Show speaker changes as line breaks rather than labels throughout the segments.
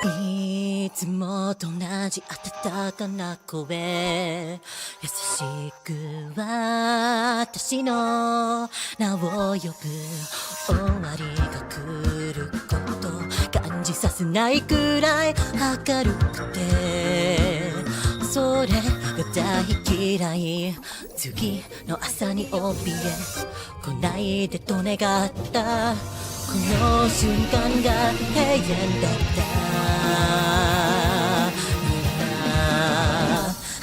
いつもと同じ温かな声、優しく私の名を呼ぶ。終わりが来ること感じさせないくらい明るくて、それが大嫌い。次の朝に怯え来ないでと願ったこの瞬間が永遠だった。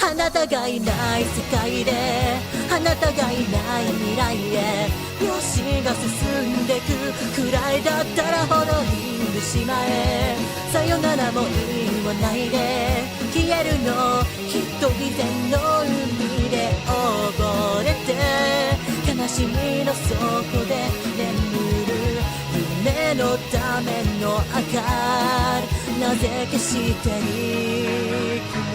あなたがいない世界で、あなたがいない未来へ秒針が進んでくくらいだったら滅んでしまえ。さよならも言わないで消えるの、きっと以前の海で溺れて悲しみの底で眠る夢のための明かり、なぜ消していくの。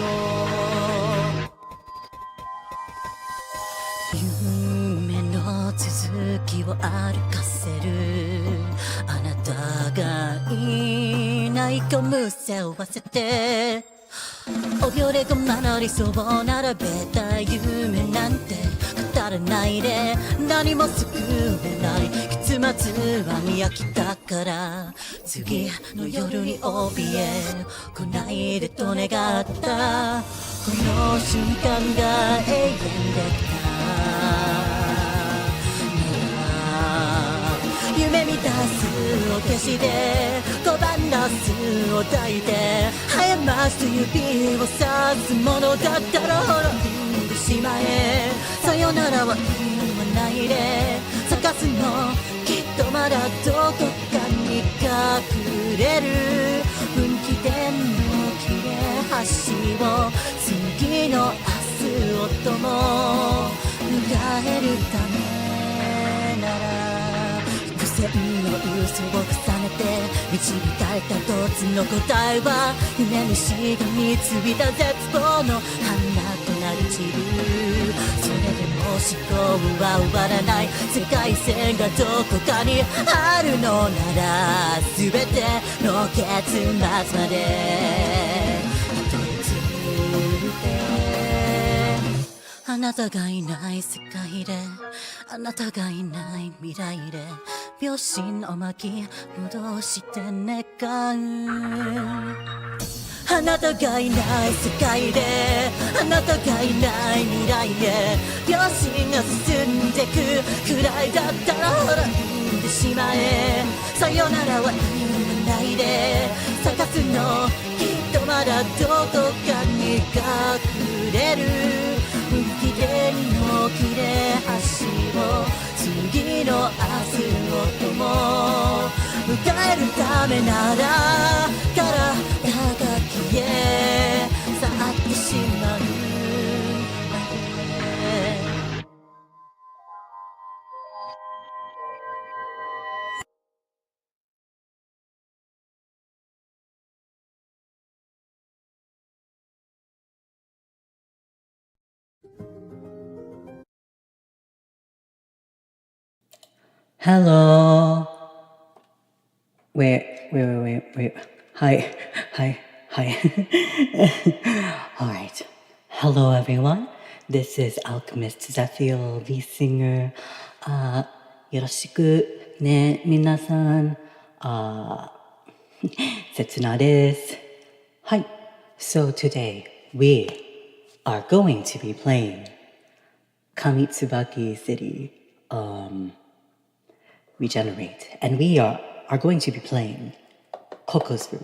夢の続きを歩かせるあなたがいないかむせわせて、溺れ駒の理想を並べた夢なんて語らないで、何も救えない結末は見飽きたから、次の夜に怯え来ないでと願ったこの瞬間が永遠だった。夢見た明日を消して拒んだ明日を抱いて過ちと指をさすものだったら滅んでしまえ。さよならは言わないで探すの、きっとまだどこかに隠れる分岐点の切れ端を次の明日をとも迎えるためなら、の嘘を重ねて導かれた一つの答えは、夢にしがみついた絶望の花となる散る。それでも思考は終わらない世界線がどこかにあるのなら、全ての結末までたどり着いて、あなたがいない世界で、あなたがいない未来で秒針を巻き戻して願う。あなたがいない世界で、あなたがいない未来へ秒針が進んでくくらいだったら滅んでしまえ。さよならは言わないで探すの、きっとまだどこかに隠れる分岐点の切れ端を次の明日をとも迎えるためなら、からが消え去ってしまう。
Hello. Wait. Hi. All right. Hello, everyone. This is Alchemized ZETHIEL, V singer. よろしくね、皆さん。切なです。はい。So today we are going to be playing Kamitsubaki City. Regenerate, and we are going to be playing KOKOSU.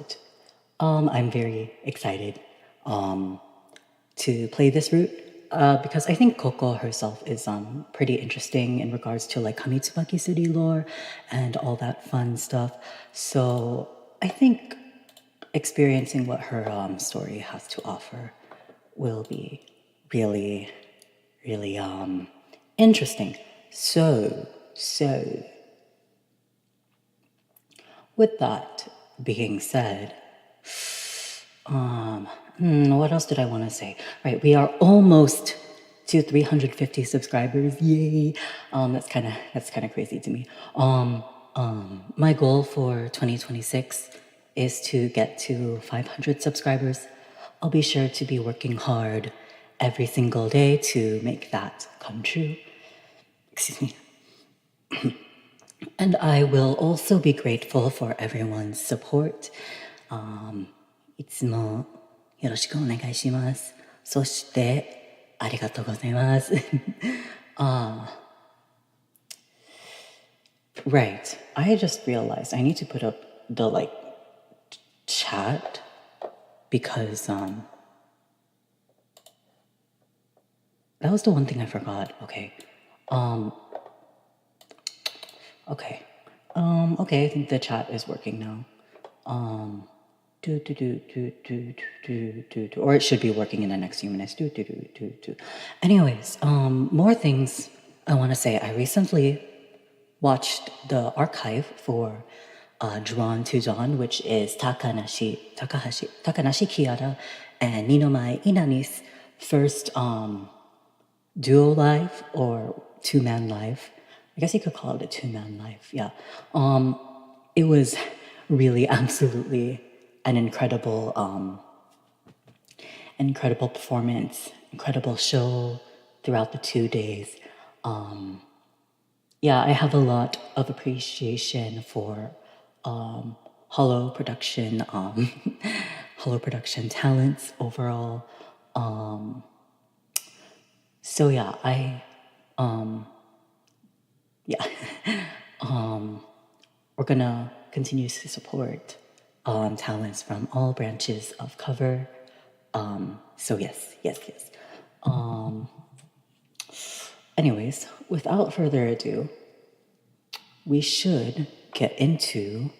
I'm very excited to play this route because I think Coco herself is pretty interesting in regards to like Kamitsubaki City lore and all that fun stuff. So I think experiencing what her story has to offer will be really interesting. So with that being said, what else did I want to say? Right, we are almost to 350 subscribers. Yay! That's kind of crazy to me. My goal for 2026 is to get to 500 subscribers. I'll be sure to be working hard every single day to make that come true. Excuse me. And I will also be grateful for everyone's support. いつもよろしくお願いします。そしてありがとうございます。Right. I just realized I need to put up the chat because that was the one thing I forgot. Okay. Okay. Okay, I think the chat is working now. Or it should be working in the next few minutes. Anyways, more things I want to say. I recently watched the archive for Drawn to Dawn, which is Takanashi Kiyara and Ninomai Inani's first duo live or two-man live. I guess you could call it a two-man live, yeah. It was really absolutely an incredible performance, incredible show throughout the 2 days. Yeah, I have a lot of appreciation for Hollow production, Hollow production talents overall. So yeah, we're gonna continue to support talents from all branches of cover. So yes. Anyways, without further ado, we should get into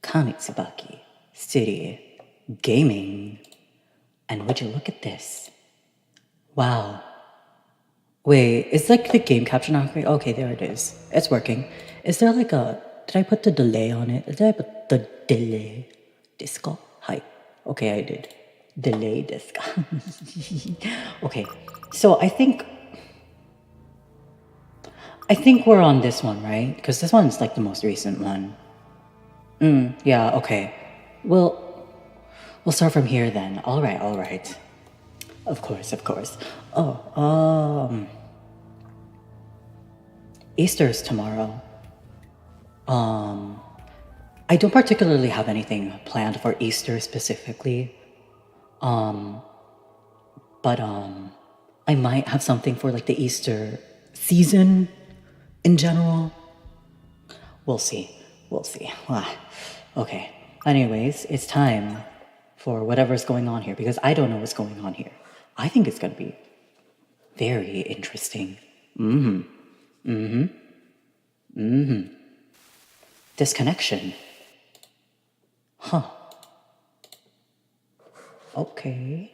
Kamitsubaki City Gaming. And would you look at this? Wow. Wait, is the game capture not great? Okay, there it is. It's working. Is there did I put the delay on it? Did I put the delay? Desu? Hi. Okay, I did. Delay desu. Okay, so I think we're on this one, right? Because this one's the most recent one. Yeah, okay. We'll start from here then. All right. Of course. Oh, Easter's tomorrow. I don't particularly have anything planned for Easter specifically. But I might have something for the Easter season in general. We'll see. Okay. Anyways, it's time for whatever's going on here because I don't know what's going on here. I think it's gonna be very interesting. Disconnection. Huh. Okay.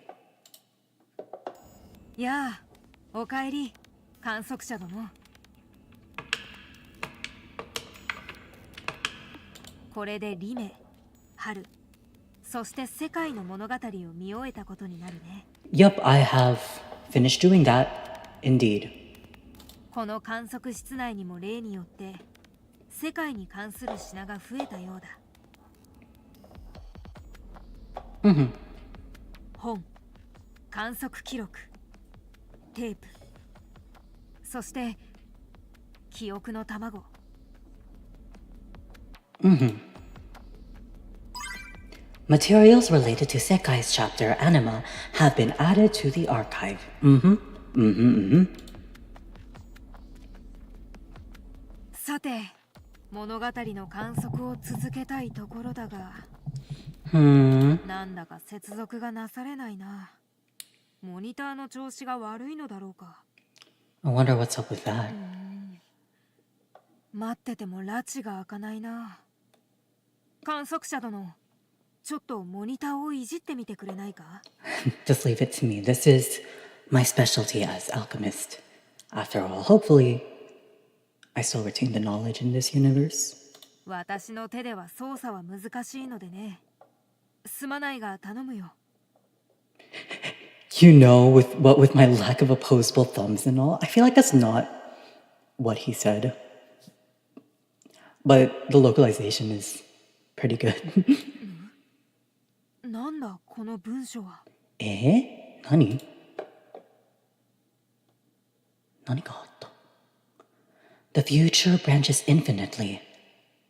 やあ、おかえり、観測者殿。これでリメ、春、そして世界の物語を見終えたことになるね。
Yep, I have finished doing that, indeed.
この観測室内にも例によって世界に関する品が増えたようだ。本、観測記録、テープ、そして記憶の卵。
Materials related to Sekai's chapter anima have been added to the archive.
さて、物語の観測を続けたいところだが、なんだか接続がなされないな。モニターの調子が悪いのだろうか。
I wonder what's up with that.
待ってても拉致が開かないな。観測者殿、ちょっとモニターをいじってみてくれないか？
Just leave it to me. This is my specialty as alchemist. After all, hopefully, I still retain the knowledge in this universe.
私の手では操作は難しいのでね。すまないが頼むよ。
You know, with my lack of opposable thumbs and all, I feel like that's not what he said. But the localization is pretty good.
の文章は。
何があった？ The future branches infinitely,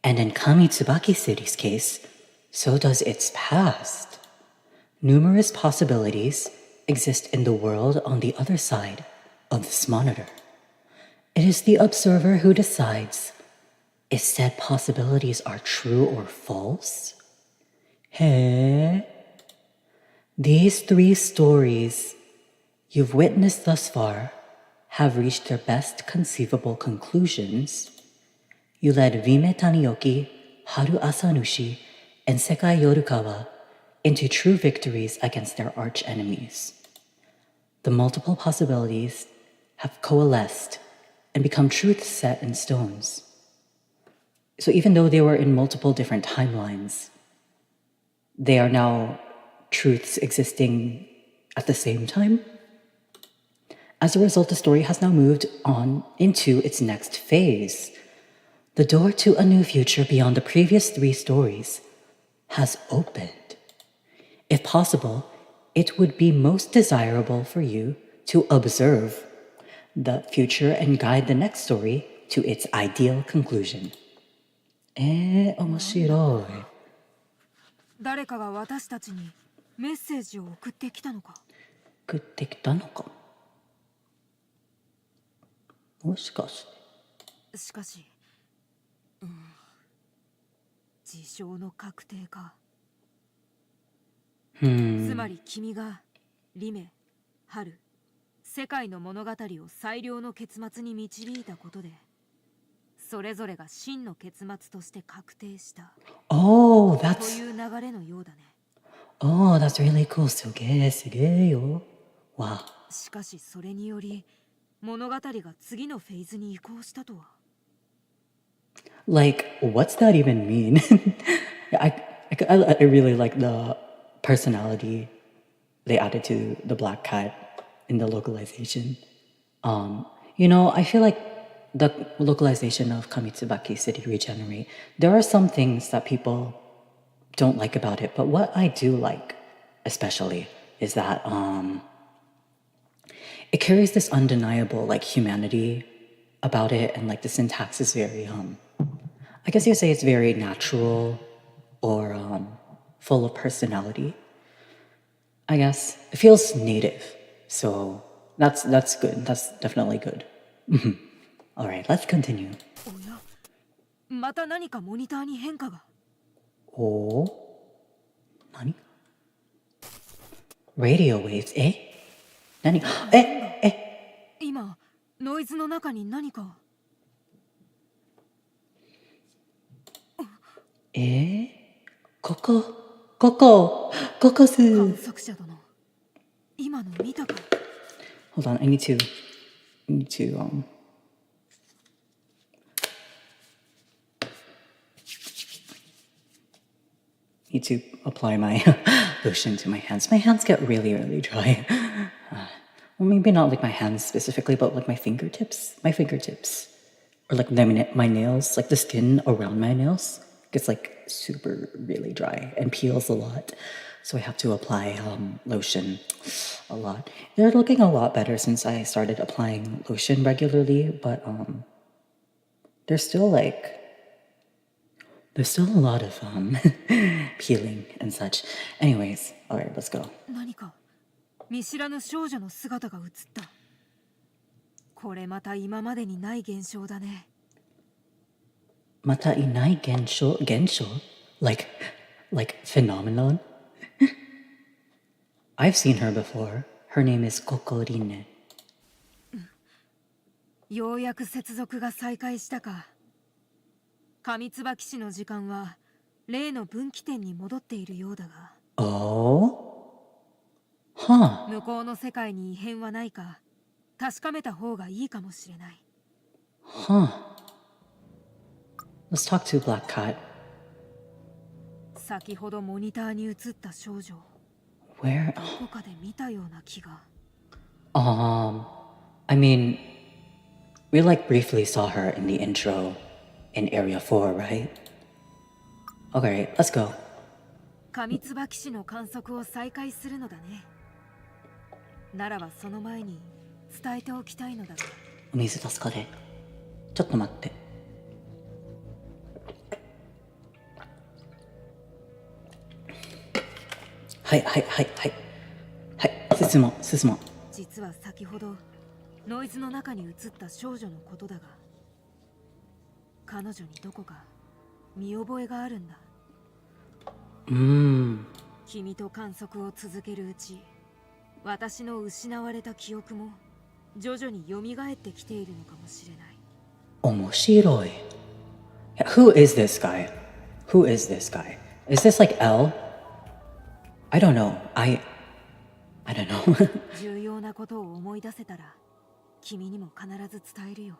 and in Kamitsubaki City's case, so does its past. Numerous possibilities exist in the world on the other side of this monitor. It is the observer who decides if said possibilities are true or false. These 3 stories you've witnessed thus far have reached their best conceivable conclusions. You led Vime Tanioki, Haru Asanushi, and Sekai Yorukawa into true victories against their arch enemies. The multiple possibilities have coalesced and become truths set in stones. So even though they were in multiple different timelines, they are now truths existing at the same time. As a result, the story has now moved on into its next phase. The door to a new future beyond the previous 3 stories has opened. If possible, it would be most desirable for you to observe the future and guide the next story to its ideal conclusion. 面白い。
誰かが私たちにメッセージを送ってきたのか。
送ってきたのか。もしかして。
しかし、自称の確定か。つまり君がリメ、ハル、世界の物語を最良の結末に導いたことで、それぞれが真の結末として確定した。
Oh,
と
that's
いう流れのようだね。
Oh, that's really cool. すげえよ。Wow.
しかしそれにより物語が次のフェーズに移行したとは。
Like, what's that even mean? I really like the personality they added to the black cat in the localization. I feel like the localization of Kamitsubaki City Regenerate, there are some things that people don't like about it, but what I do like, especially, is that it carries this undeniable like humanity about it, and like the syntax is very I guess you say it's very natural or full of personality. I guess it feels native, so that's good. That's definitely good. All right, let's continue.
おや、また何かモニターに変化が。
何 Radio waves, 何
今、ノイズの中に何か。
KOKOSU.
観測者殿、今の見たか。
Hold on, I need to apply my lotion to my hands. My hands get really, really dry. Well, maybe not like my hands specifically, but like my fingertips. Or like my nails, like the skin around my nails gets like super really dry and peels a lot. So I have to apply lotion a lot. They're looking a lot better since I started applying lotion regularly, but there's still a lot of peeling and such. Anyways, all right, let's go.
何か見知らぬ少女の姿が映った。これまた今までにない現象だね。
またいない現象? Like phenomenon? I've seen her before. Her name is Kokorine.
ようやく接続が再開したか。上椿市の時間は例の分岐点に戻っているようだが。向こうの世界に異変はないか確かめた方がいいかもしれない。
Let's talk to Black Cat.
先ほどモニターに映った少女。
Where?
どこかで見たような気が。
I mean, we like briefly saw her in the intro in Area 4, right? Okay, let's go.
上椿市の観測を再開するのだね。ならばその前に伝えておきたいのだが。
お水出すかで。ちょっと待って。はいはいはいはい。はい、進もう進もう。
実は先ほどノイズの中に映った少女のことだが、彼女にどこか見覚えがあるんだ。君と観測を続けるうち、私の失われた記憶も徐々に蘇ってきているのかもしれない。
面白い。Who is this guy? Who is this guy? Is this like L? I don't know. I don't know.
重要なことを思い出せたら君にも必ず伝えるよ。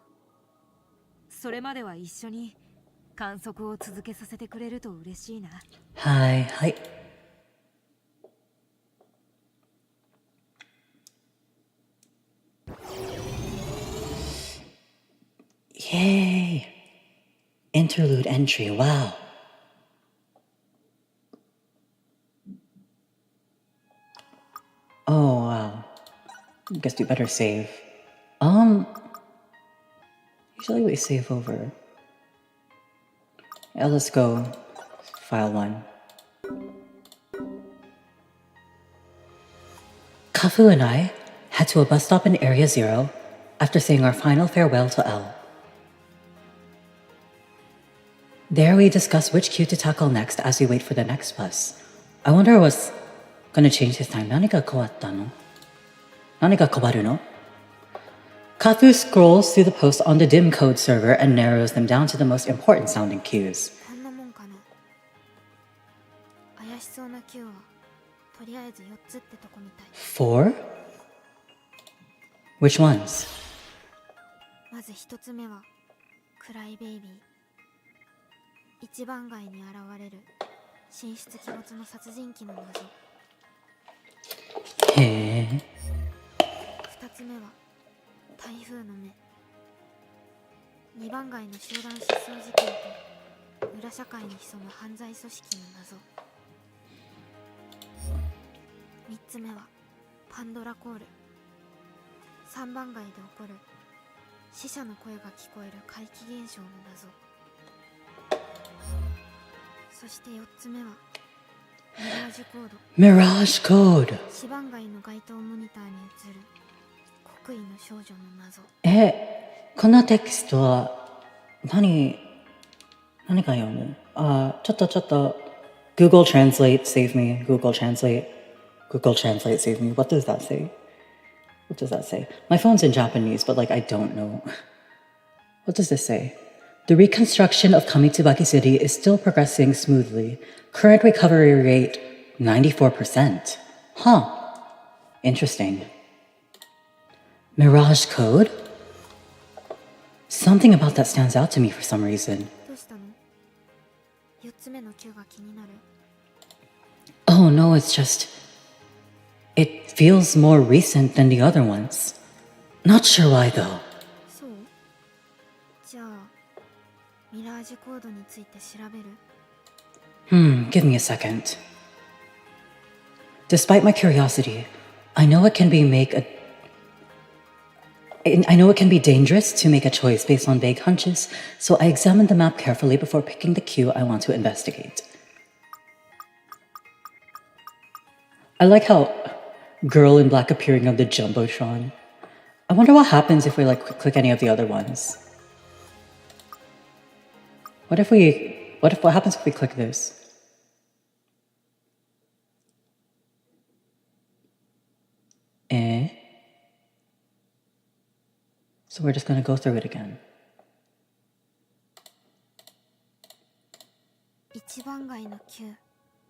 それまでは一緒に観測を続けさせてくれると嬉しいな。
はいはい。Yay! Interlude entry, wow. Oh wow. Guess we better save. Usually we save over. Yeah, let's go. File 1. Kafu and I head to a bus stop in Area 0 after saying our final farewell to L. There we discuss which queue to tackle next as we wait for the next bus. I wonder what's gonna change this time. 何が変わったの？何が変わるの？ Kafu scrolls through the posts on the dim code server and narrows them down to the most important sounding cues.
こんなもんかな。怪しそうなキューはとりあえず4つってとこみたい。
4? Which ones?
まず1つ目はクライベイビー。一番街に現れる神出鬼没の殺人鬼の謎。
へえ。
2つ目は台風の目。二番街の集団失踪事件と裏社会に潜む犯罪組織の謎。3つ目はパンドラコール。3番街で起こる死者の声が聞こえる怪奇現象の謎。そして4つ目はミラージュコード。
Mirage Code!
四番街の街頭モニターに映る国威の少女の謎。
このテキストは何が読む？ちょっと Google Translate save me. Google Translate save me. What does that say? What does that say? My phone's in Japanese, but like I don't know. What does this say? The reconstruction of Kamitsubaki City is still progressing smoothly. Current recovery rate 94%. Huh. Interesting. Mirage Code? Something about that stands out to me for some reason.
どうしたの？ 4 つ目の Q が気になる。
Oh no, it's just... It feels more recent than the other ones. Not sure why though.
そう？じゃあミラージュコードについて調べる？
Give me a second. Despite my curiosity, I know it can be dangerous to make a choice based on vague hunches, so I examined the map carefully before picking the queue I want to investigate. I like how girl in black appearing on the Jumbotron. I wonder what happens if we click any of the other ones. What happens if we click this? So we're just gonna go through it again.
一番街の Q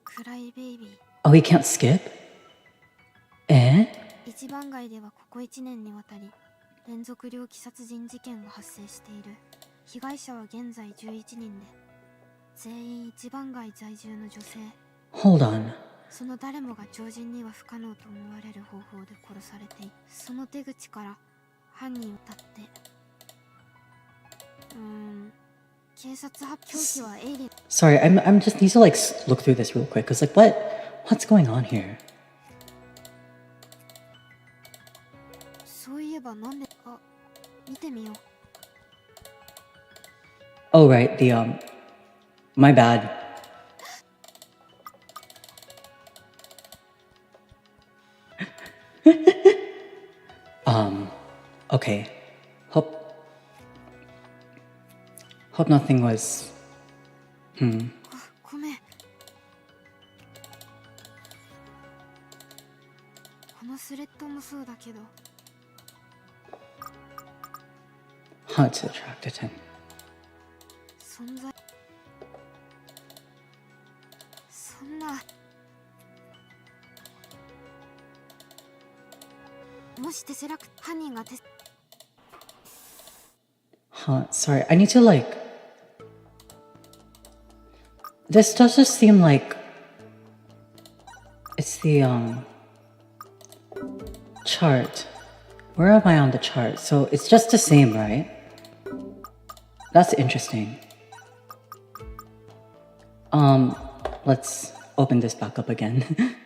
クライベイビー。
Oh, we can't skip?
一番街ではここ1年にわたり連続猟奇殺人事件が発生している。被害者は現在11人で全員一番街在住の女性。
Hold on.
その誰もが常人には不可能と思われる方法で殺されている。その手口から犯人を立って警察発表記はエイリン
Sorry, I'm just need to like look through this real quick because like what's going on here?
そういえばなんであ見てみよう
Oh right, the my bad. Okay. Hope nothing was
あごめんこのスレッドもそうだけど
hard to attract attention.
存在そんなもしテセラク犯人が
Sorry, I need to like this does just seem like it's the chart. Where am I on the chart? So it's just the same, right? That's interesting. Let's open this back up again.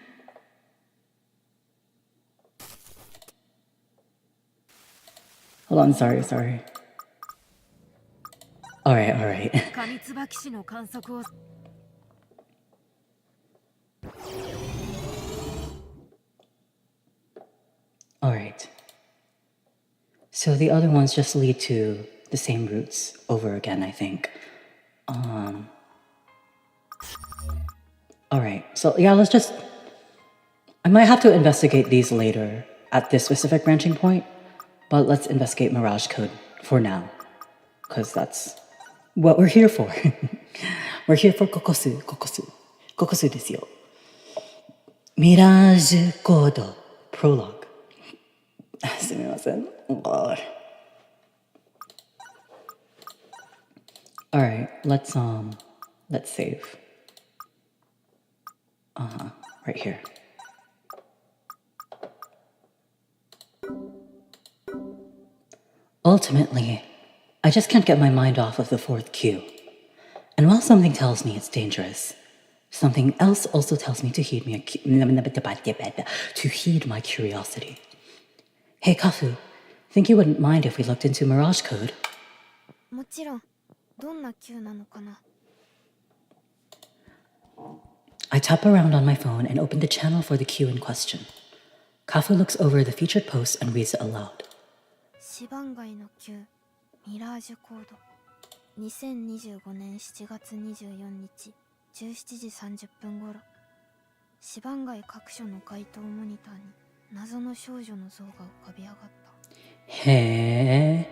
Hold on, sorry. Alright.
上椿市の観測を
Alright. So the other ones just lead to the same routes over again, I think. Alright, so yeah, let's just... I might have to investigate these later at this specific branching point, but let's investigate Mirage Code for now, because that's what we're here for. We're here for KOKOSU ですよ。Mirage Code Prologue. すみません。God. All right, let's save. Right here. Ultimately, I just can't get my mind off of the fourth cue. And while something tells me it's dangerous, something else also tells me to heed my curiosity. Hey, Kafu, think you wouldn't mind if we looked into Mirage Code?
もちろんどんな Q なのかな
I tap around on my phone and open the channel for the cue in question. Kafu looks over the featured post and reads it aloud.
シバンガイの Q ミラージュコード2025年7月24日17時30分頃シバンガイ各所の街頭モニターに謎の少女の像が浮かび上がった。
へ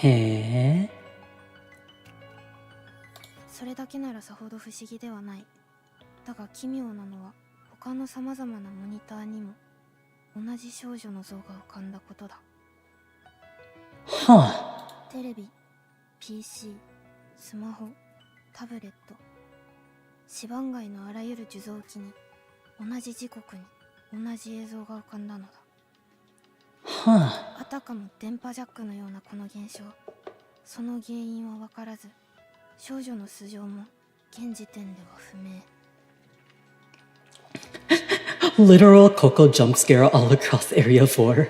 え。
それだけならさほど不思議ではない。だが奇妙なのは他のさまざまなモニターにも同じ少女の像が浮かんだことだ。テレビ、PC、スマホ、タブレット、シバンガイのあらゆる受像機に同じ時刻に同じ映像が浮かんだのだ。あたかも電波ジャックのようなこの現象、その原因は分からず、少女の素性も現時点では不明。
Literal Coco jump scare all across Area 4.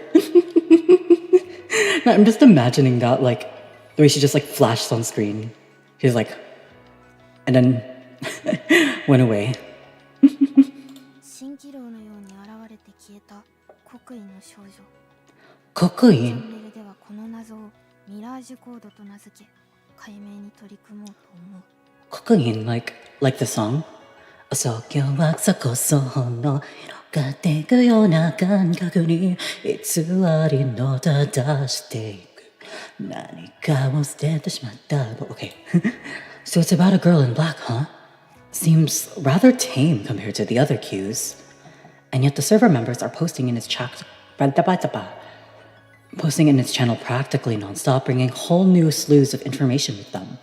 I'm just imagining that, like, the way she just, like, flashed on screen. She's like, and then went away.
蜃気楼のように現れて消えた刻印の少女。
刻印
チャンネルではこの謎をミラージュコードと名付け、解明に取り組もうと思う。
刻印 like the song? そ今日はそこその広がっていくような感覚に偽りの正していく何かを捨ててしまった Okay. So it's about a girl in black, huh? Seems rather tame compared to the other cues. And yet the server members are posting in its chat posting in its channel practically non-stop, bringing whole new slews of information with them.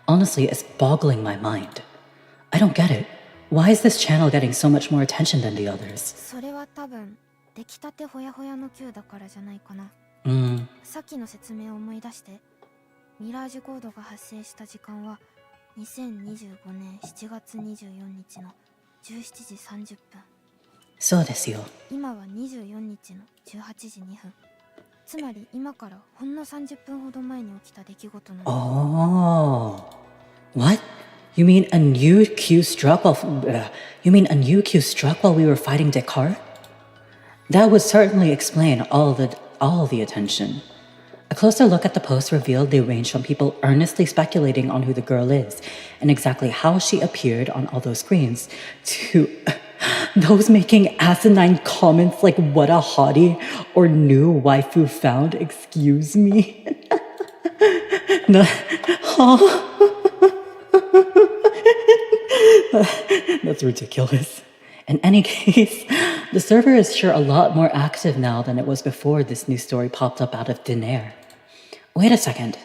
Honestly, it's boggling my mind. I don't get it. Why is this channel getting so much more attention than the others?
それは多分出来たてほやほやの Q だからじゃないかな。さっきの説明を思い出して。ミラージュコードが発生した時間は2025年7月24日の17時30分。
そうですよ。
今は24日の18時2分。つまり今からほんの30分ほど前に起きた出来事なの。
Oh. What? You mean a new cue struck while we were fighting Descartes? That would certainly explain all the attention. A closer look at the post revealed they ranged from people earnestly speculating on who the girl is and exactly how she appeared on all those screens to those making asinine comments like what a hottie or new waifu found. Excuse me. No, huh? That's ridiculous. In any case, the server is sure a lot more active now than it was before this new story popped up out of thin air. Wait a second.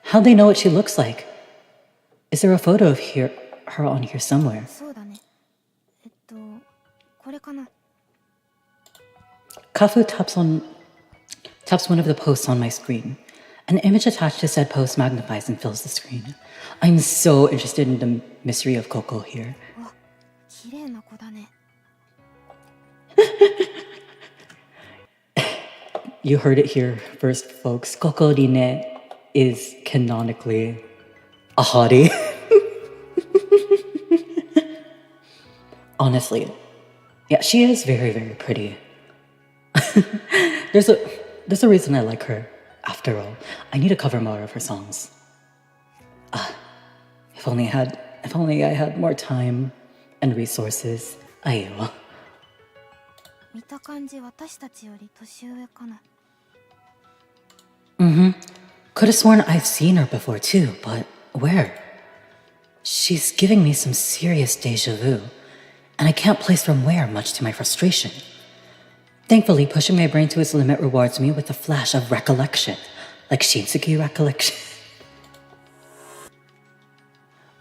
How'd they know what she looks like? Is there a photo of her on here somewhere?
そうだね。これかな。
Kafu taps one of the posts on my screen. An image attached to said post magnifies and fills the screen. I'm so interested in the mystery of Koko here.
わ、綺麗な子だね。
You heard it here first, folks. Kokorine is canonically a hottie. Honestly. Yeah, she is very, very pretty. There's a reason I like her. After all, I need to cover more of her songs. If only I had more time and resources. Ayo.
見た感じ私たちより年上かな。
Could have sworn I've seen her before too, but where? She's giving me some serious deja vu, and I can't place from where, much to my frustration. Thankfully, pushing my brain to its limit rewards me with a flash of recollection, like Shinsuke recollection.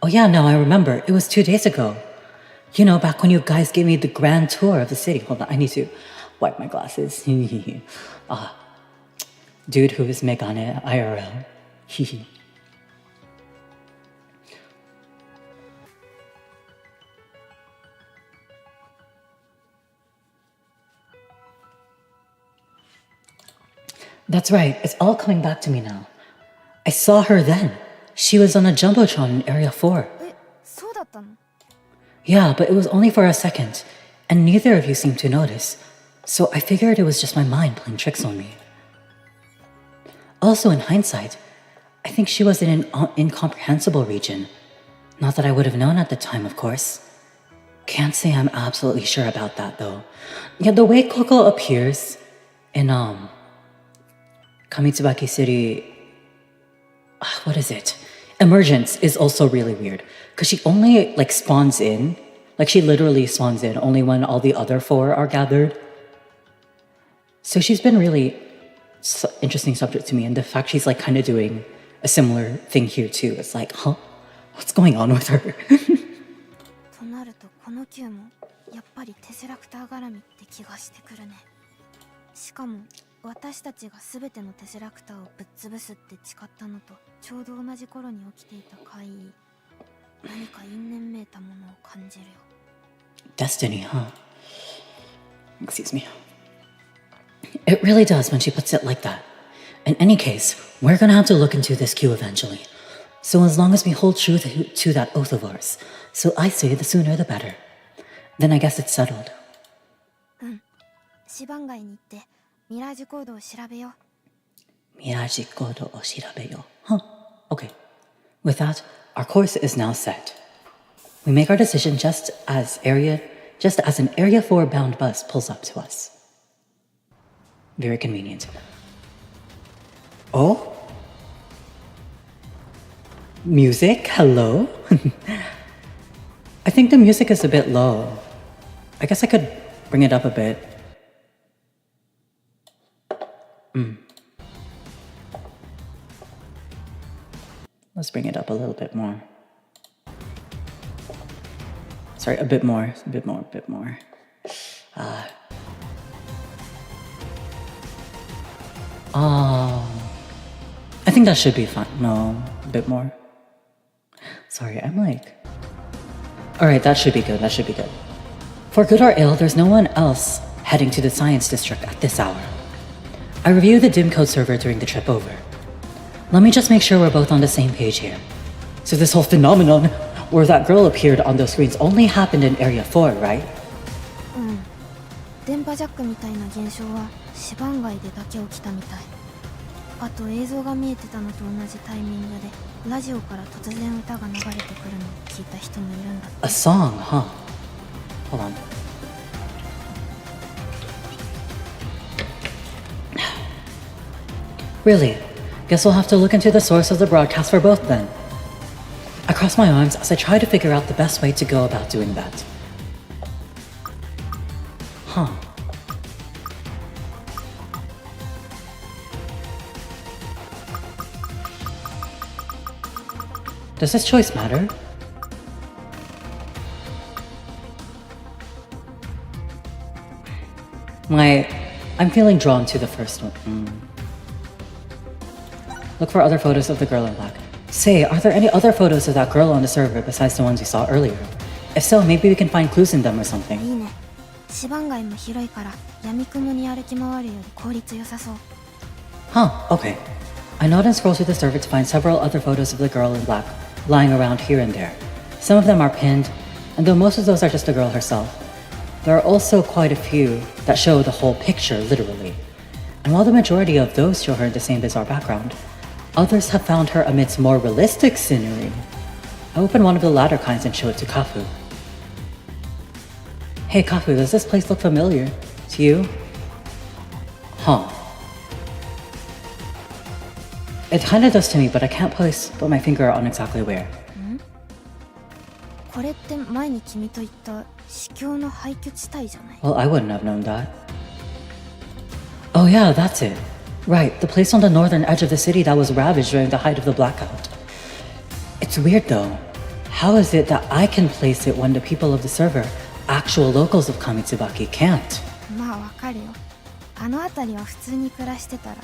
Oh yeah, now I remember. It was 2 days ago. You know, back when you guys gave me the grand tour of the city. Hold on, I need to wipe my glasses. Dude who is Megane IRL. That's right, it's all coming back to me now. I saw her then. She was on a Jumbotron in Area 4.
え、そうだったの？
Yeah, but it was only for a second, and neither of you seemed to notice, so I figured it was just my mind playing tricks on me. Also, in hindsight, I think she was in an incomprehensible region. Not that I would have known at the time, of course. Can't say I'm absolutely sure about that, though. Yeah, the way Koko appears in, Kamitsubaki City... what is it? Emergence is also really weird. Because she only, spawns in. Like, she literally spawns in only when all the other 4 are gathered. So she's been really interesting subject to me. And the fact she's, kind of doing a similar thing here, too. It's like, huh? What's going on with her?
となるとこの球もやっぱりテセラクター絡みって気がしてくるね。しかも私たちが全てのテセラクターをぶっ潰すって誓ったのとちょうど同じ頃に起きていた怪異、何か因縁めいたものを感じるよ。
Destiny, huh? Excuse me. It really does when she puts it like that. In any case, we're gonna have to look into this queue eventually. So as long as we hold true to that oath of ours, so I say the sooner the better. Then I guess it's settled.
うん。シバン街に行ってミラージュコードを調べよう。
Miraji kodo o shirabeyo. Huh. Okay. With that, our course is now set. We make our decision just as an Area 4 bound bus pulls up to us. Very convenient. Oh? Music? Hello? I think the music is a bit low. I guess I could bring it up a bit. Let's bring it up a little bit more. Sorry, a bit more. I think that should be fine. No, a bit more. Sorry, I'm like... Alright, that should be good, that should be good. For good or ill, there's no one else heading to the science district at this hour. I reviewed the dim code server during the trip over. Let me just make sure we're both on the same page here. So this whole phenomenon where that girl appeared on those screens only happened in Area 4, right?
電波ジャックみたいな現象はシバン街でだけ起きたみたい。あと映像が見えてたのと同じタイミングでラジオから突然歌が流れてくるのを聞いた人もいるんだって。
A song, huh? Hold on. Really? Guess we'll have to look into the source of the broadcast for both then. I cross my arms as I try to figure out the best way to go about doing that. Huh. Does this choice matter? I'm feeling drawn to the first one. Look for other photos of the girl in black. Say, are there any other photos of that girl on the server besides the ones we saw earlier? If so, maybe we can find clues in them or something.
いいね。シバン街も広いから闇雲に歩き回るより効率良さそう。
Huh, okay. I nod and scroll through the server to find several other photos of the girl in black lying around here and there. Some of them are pinned, and though most of those are just the girl herself, there are also quite a few that show the whole picture literally. And while the majority of those show her in the same bizarre background, others have found her amidst more realistic scenery. I open one of the latter kinds and show it to Kafu. Hey Kafu, does this place look familiar to you? Huh. It kinda does to me, but I can't put my finger on exactly where.
これって前に君と言った司教の廃墟地帯じゃない？
Well, I wouldn't have known that. Oh yeah, that's it. Right, the place on the northern edge of the city that was ravaged during the height of the blackout. It's weird though. How is it that I can place it when the people of the server, actual locals of Kamitsubaki, can't?
まあわかるよ。あの辺りは普通に暮らしてたら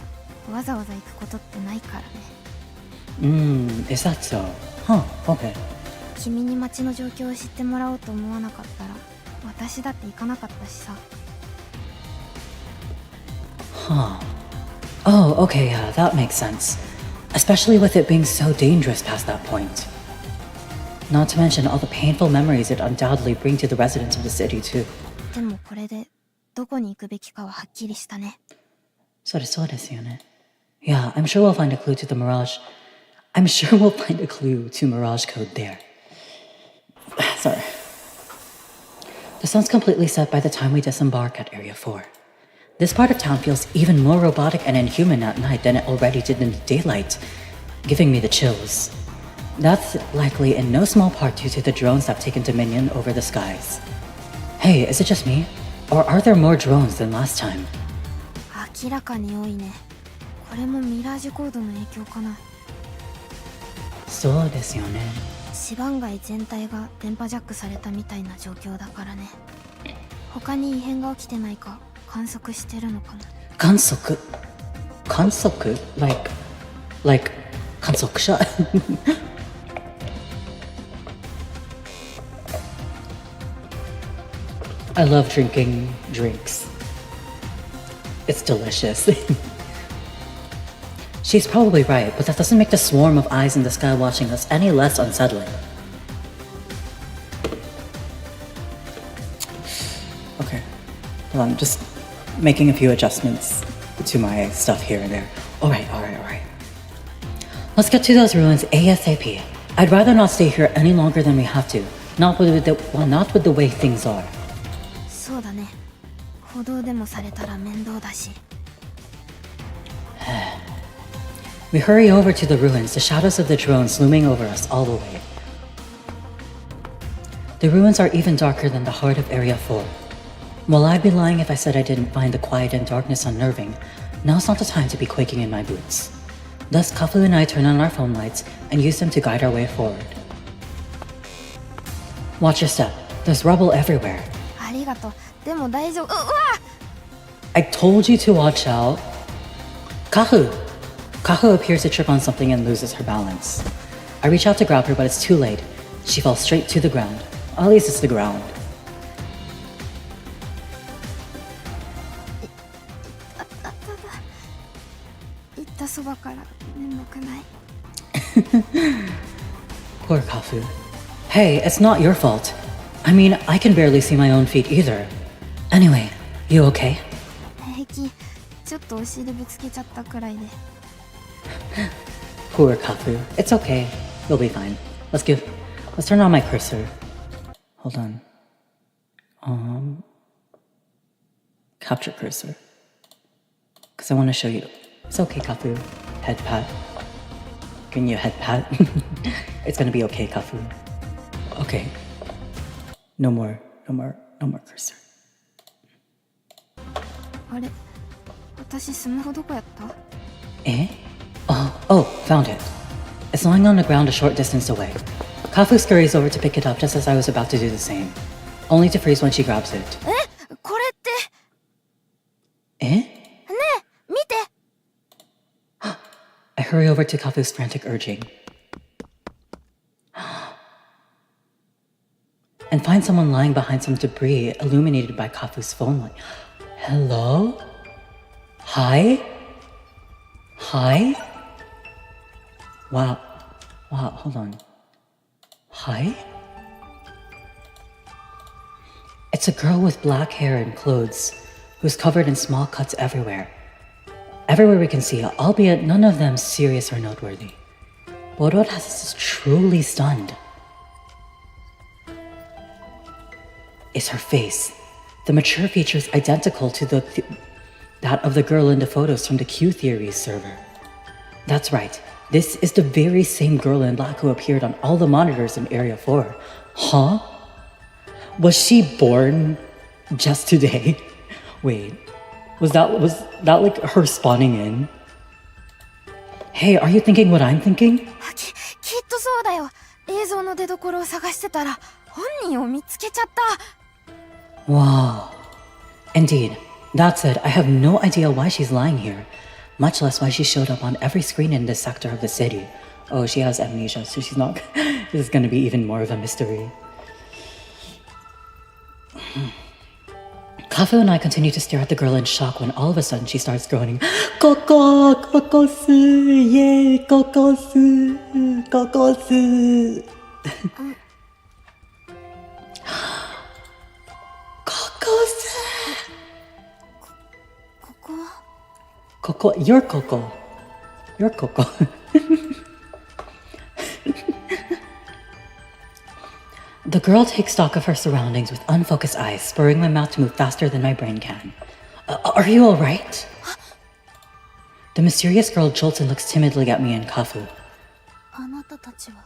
わざわざ行くことってないからね。
Is that so? Huh, okay.
君に街の状況を知ってもらおうと思わなかったら私だって行かなかったしさ。
Huh. Oh, okay, yeah, that makes sense. Especially with it being so dangerous past that point. Not to mention all the painful memories it undoubtedly bring to the residents of the city too.
でもこれでどこに行くべきかははっきりしたね。
そうですよね。Yeah, I'm sure we'll find a clue to the Mirage. I'm sure we'll find a clue to Mirage code there. Sorry. The sun's completely set by the time we disembark at Area 4. This part of town feels even more robotic and inhuman at night than it already did in the daylight, giving me the chills. That's likely in no small part due to the drones that have taken dominion over the skies. Hey, is it just me? Or are there more drones than last time?
明らかに多いね。これもミラージュコードの影響かな。
そうですよね。
シバン街全体が電波ジャックされたみたいな状況だからね。他に異変が起きてないか観測してるのかな。
観測 like 観測者I love drinking drinks. It's delicious. She's probably right, but that doesn't make the swarm of eyes in the sky watching us any less unsettling. Okay, hold on, just making a few adjustments to my stuff here and there. Alright. Let's get to those ruins ASAP. I'd rather not stay here any longer than we have to. Not with the way things are.
そうだね。歩道でもされたら面倒だし。
We hurry over to the ruins, the shadows of the drones looming over us all the way. The ruins are even darker than the heart of Area 4. While I'd be lying if I said I didn't find the quiet and darkness unnerving, now's not the time to be quaking in my boots. Thus, Kafu and I turn on our phone lights and use them to guide our way forward. Watch your step. There's rubble everywhere.
ありがとう。でも大丈夫。うわ！
I told you to watch out. Kafu! Kaho appears to trip on something and loses her balance. I reach out to grab her, but it's too late. She falls straight to the ground. At least it's the ground.
行ったそばから眠くない。
Poor Kafu. Hey, it's not your fault. I mean, I can barely see my own feet either. Anyway, you okay?
平気。ちょっとお尻ぶつけちゃったくらいで。
Poor Kafu. It's okay. You'll be fine. Let's turn on my cursor. Hold on. Capture cursor. Because I want to show you. It's okay, Kafu. Head pat. Giving you a head pat. It's gonna be okay, Kafu. Okay. No more cursor.
あれ、私スマホどこやった？
Eh? Oh, found it. It's lying on the ground a short distance away. Kafu scurries over to pick it up just as I was about to do the same, only to freeze when she grabs it.
これって。
Eh?
ねえ、見て。
I hurry over to Kafu's frantic urging. And find someone lying behind some debris illuminated by Kafu's phone light. Hello? Hi? Hi? Wow, hold on. Hi? It's a girl with black hair and clothes, who's covered in small cuts everywhere. Everywhere we can see, albeit none of them serious or noteworthy. But what has us truly stunned is her face. The mature features identical to that of the girl in the photos from the Q Theories server. That's right. This is the very same girl in black who appeared on all the monitors in Area 4. Huh? Was she born just today? Wait, was that like her spawning in? Hey, are you thinking what I'm thinking?
きっとそうだよ。映像の出所を探してたら本人を見つけちゃった。
Wow. Indeed. That said, I have no idea why she's lying here, much less why she showed up on every screen in this sector of the city. Oh, she has amnesia, so she's not... This is gonna be even more of a mystery. Kafu and I continue to stare at the girl in shock when all of a sudden she starts groaning, Koko! Kokosu! Yay! Kokosu! Kokosu! Kokosu!
ここは
Coco, you're Coco. You're Coco. The girl takes stock of her surroundings with unfocused eyes, spurring my mouth to move faster than my brain can. Are you all right? The mysterious girl jolts and looks timidly at me and Kafu.
あなたたちは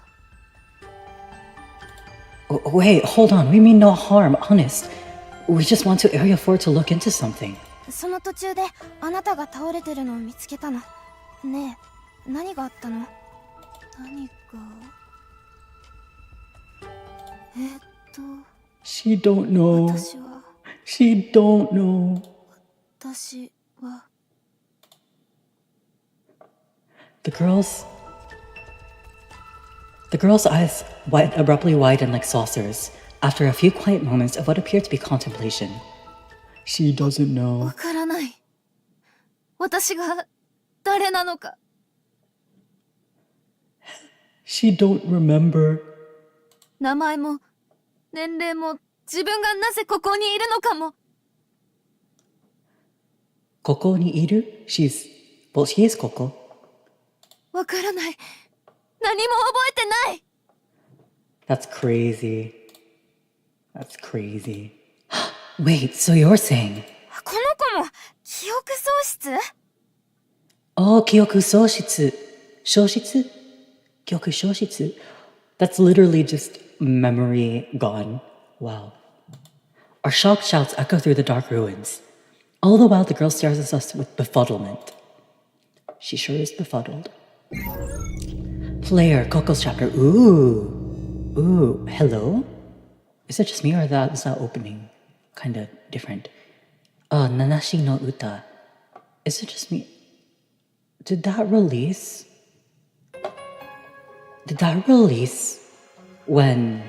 Wait, hold on. We mean no harm, honest. We just want to Area 4 to look into something.
その途中であなたが倒れてるのを見つけたの。ねえ、何があったの？何か
She don't know.
私は
She don't know.
私は
The girl's eyes abruptly widen like saucers after a few quiet moments of what appeared to be contemplation. She doesn't know.
わからない。私が誰なのか。
She don't remember.
名前も年齢も自分がなぜここにいるのかも。
Koko ni iru? She is Koko.
わからない。何も覚えてない。
That's crazy. That's crazy. Wait, so you're saying...
この子も記憶喪失？
Oh, 記憶喪失. 消失? 記憶消失? That's literally just memory gone. Wow. Our shocked shouts echo through the dark ruins. All the while, the girl stares at us with befuddlement. She sure is befuddled. Player, Coco's chapter. Ooh, hello? Is it just me or is that opening kind of different? Nanashi no uta. Is it just me? Did that release? Did that release when?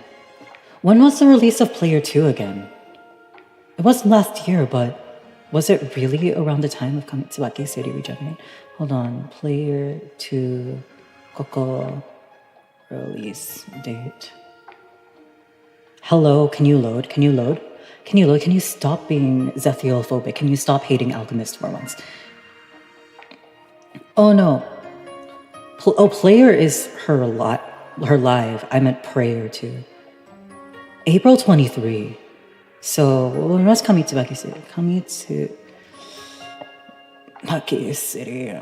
When was the release of Player 2 again? It wasn't last year, but was it really around the time of Kamitsubaki City Regenerate? Hold on. Player 2 Koko release date. Hello, can you load? Can you load? Can you load? Can you stop being ZETHIEL phobic? Can you stop hating Alchemized for once? Oh no. Player is her live. I meant Prayer too. April 23. So when was Kamitsubaki City? Kamitsubaki City.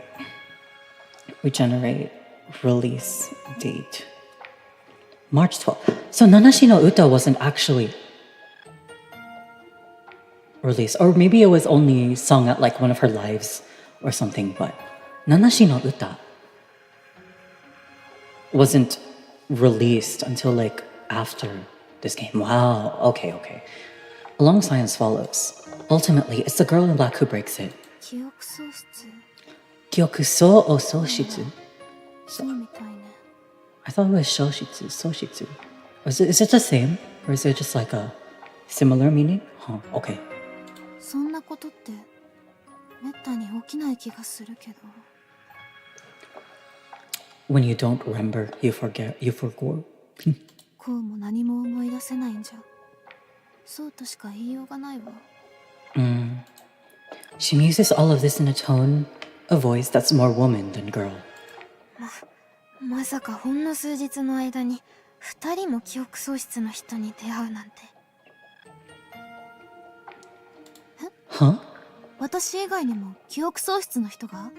Regenerate release date. March 12th. So Nanashi no Uta wasn't actually released. Or maybe it was only sung at like one of her lives or something, but Nanashi no Uta wasn't released until like after this game. Wow, okay. A long silence follows. Ultimately, it's the girl in black who breaks it.
記憶喪失
Kyokuso o soshitsu?
そうみたいね
I thought it was shoshitsu, soshitsu. Is it the same? Or is it just like a similar meaning? Huh, okay.
そんなことってめったに起きない気がするけど
When you don't remember, you forget.
こうも何も思い出せないんじゃそうとしか言いようがないわ
She muses all of this in a tone, a voice that's more woman than girl.
まさかほんの数日の間に2人も記憶喪失の人に出会うなんて
Huh?
私以外にも記憶喪失の人が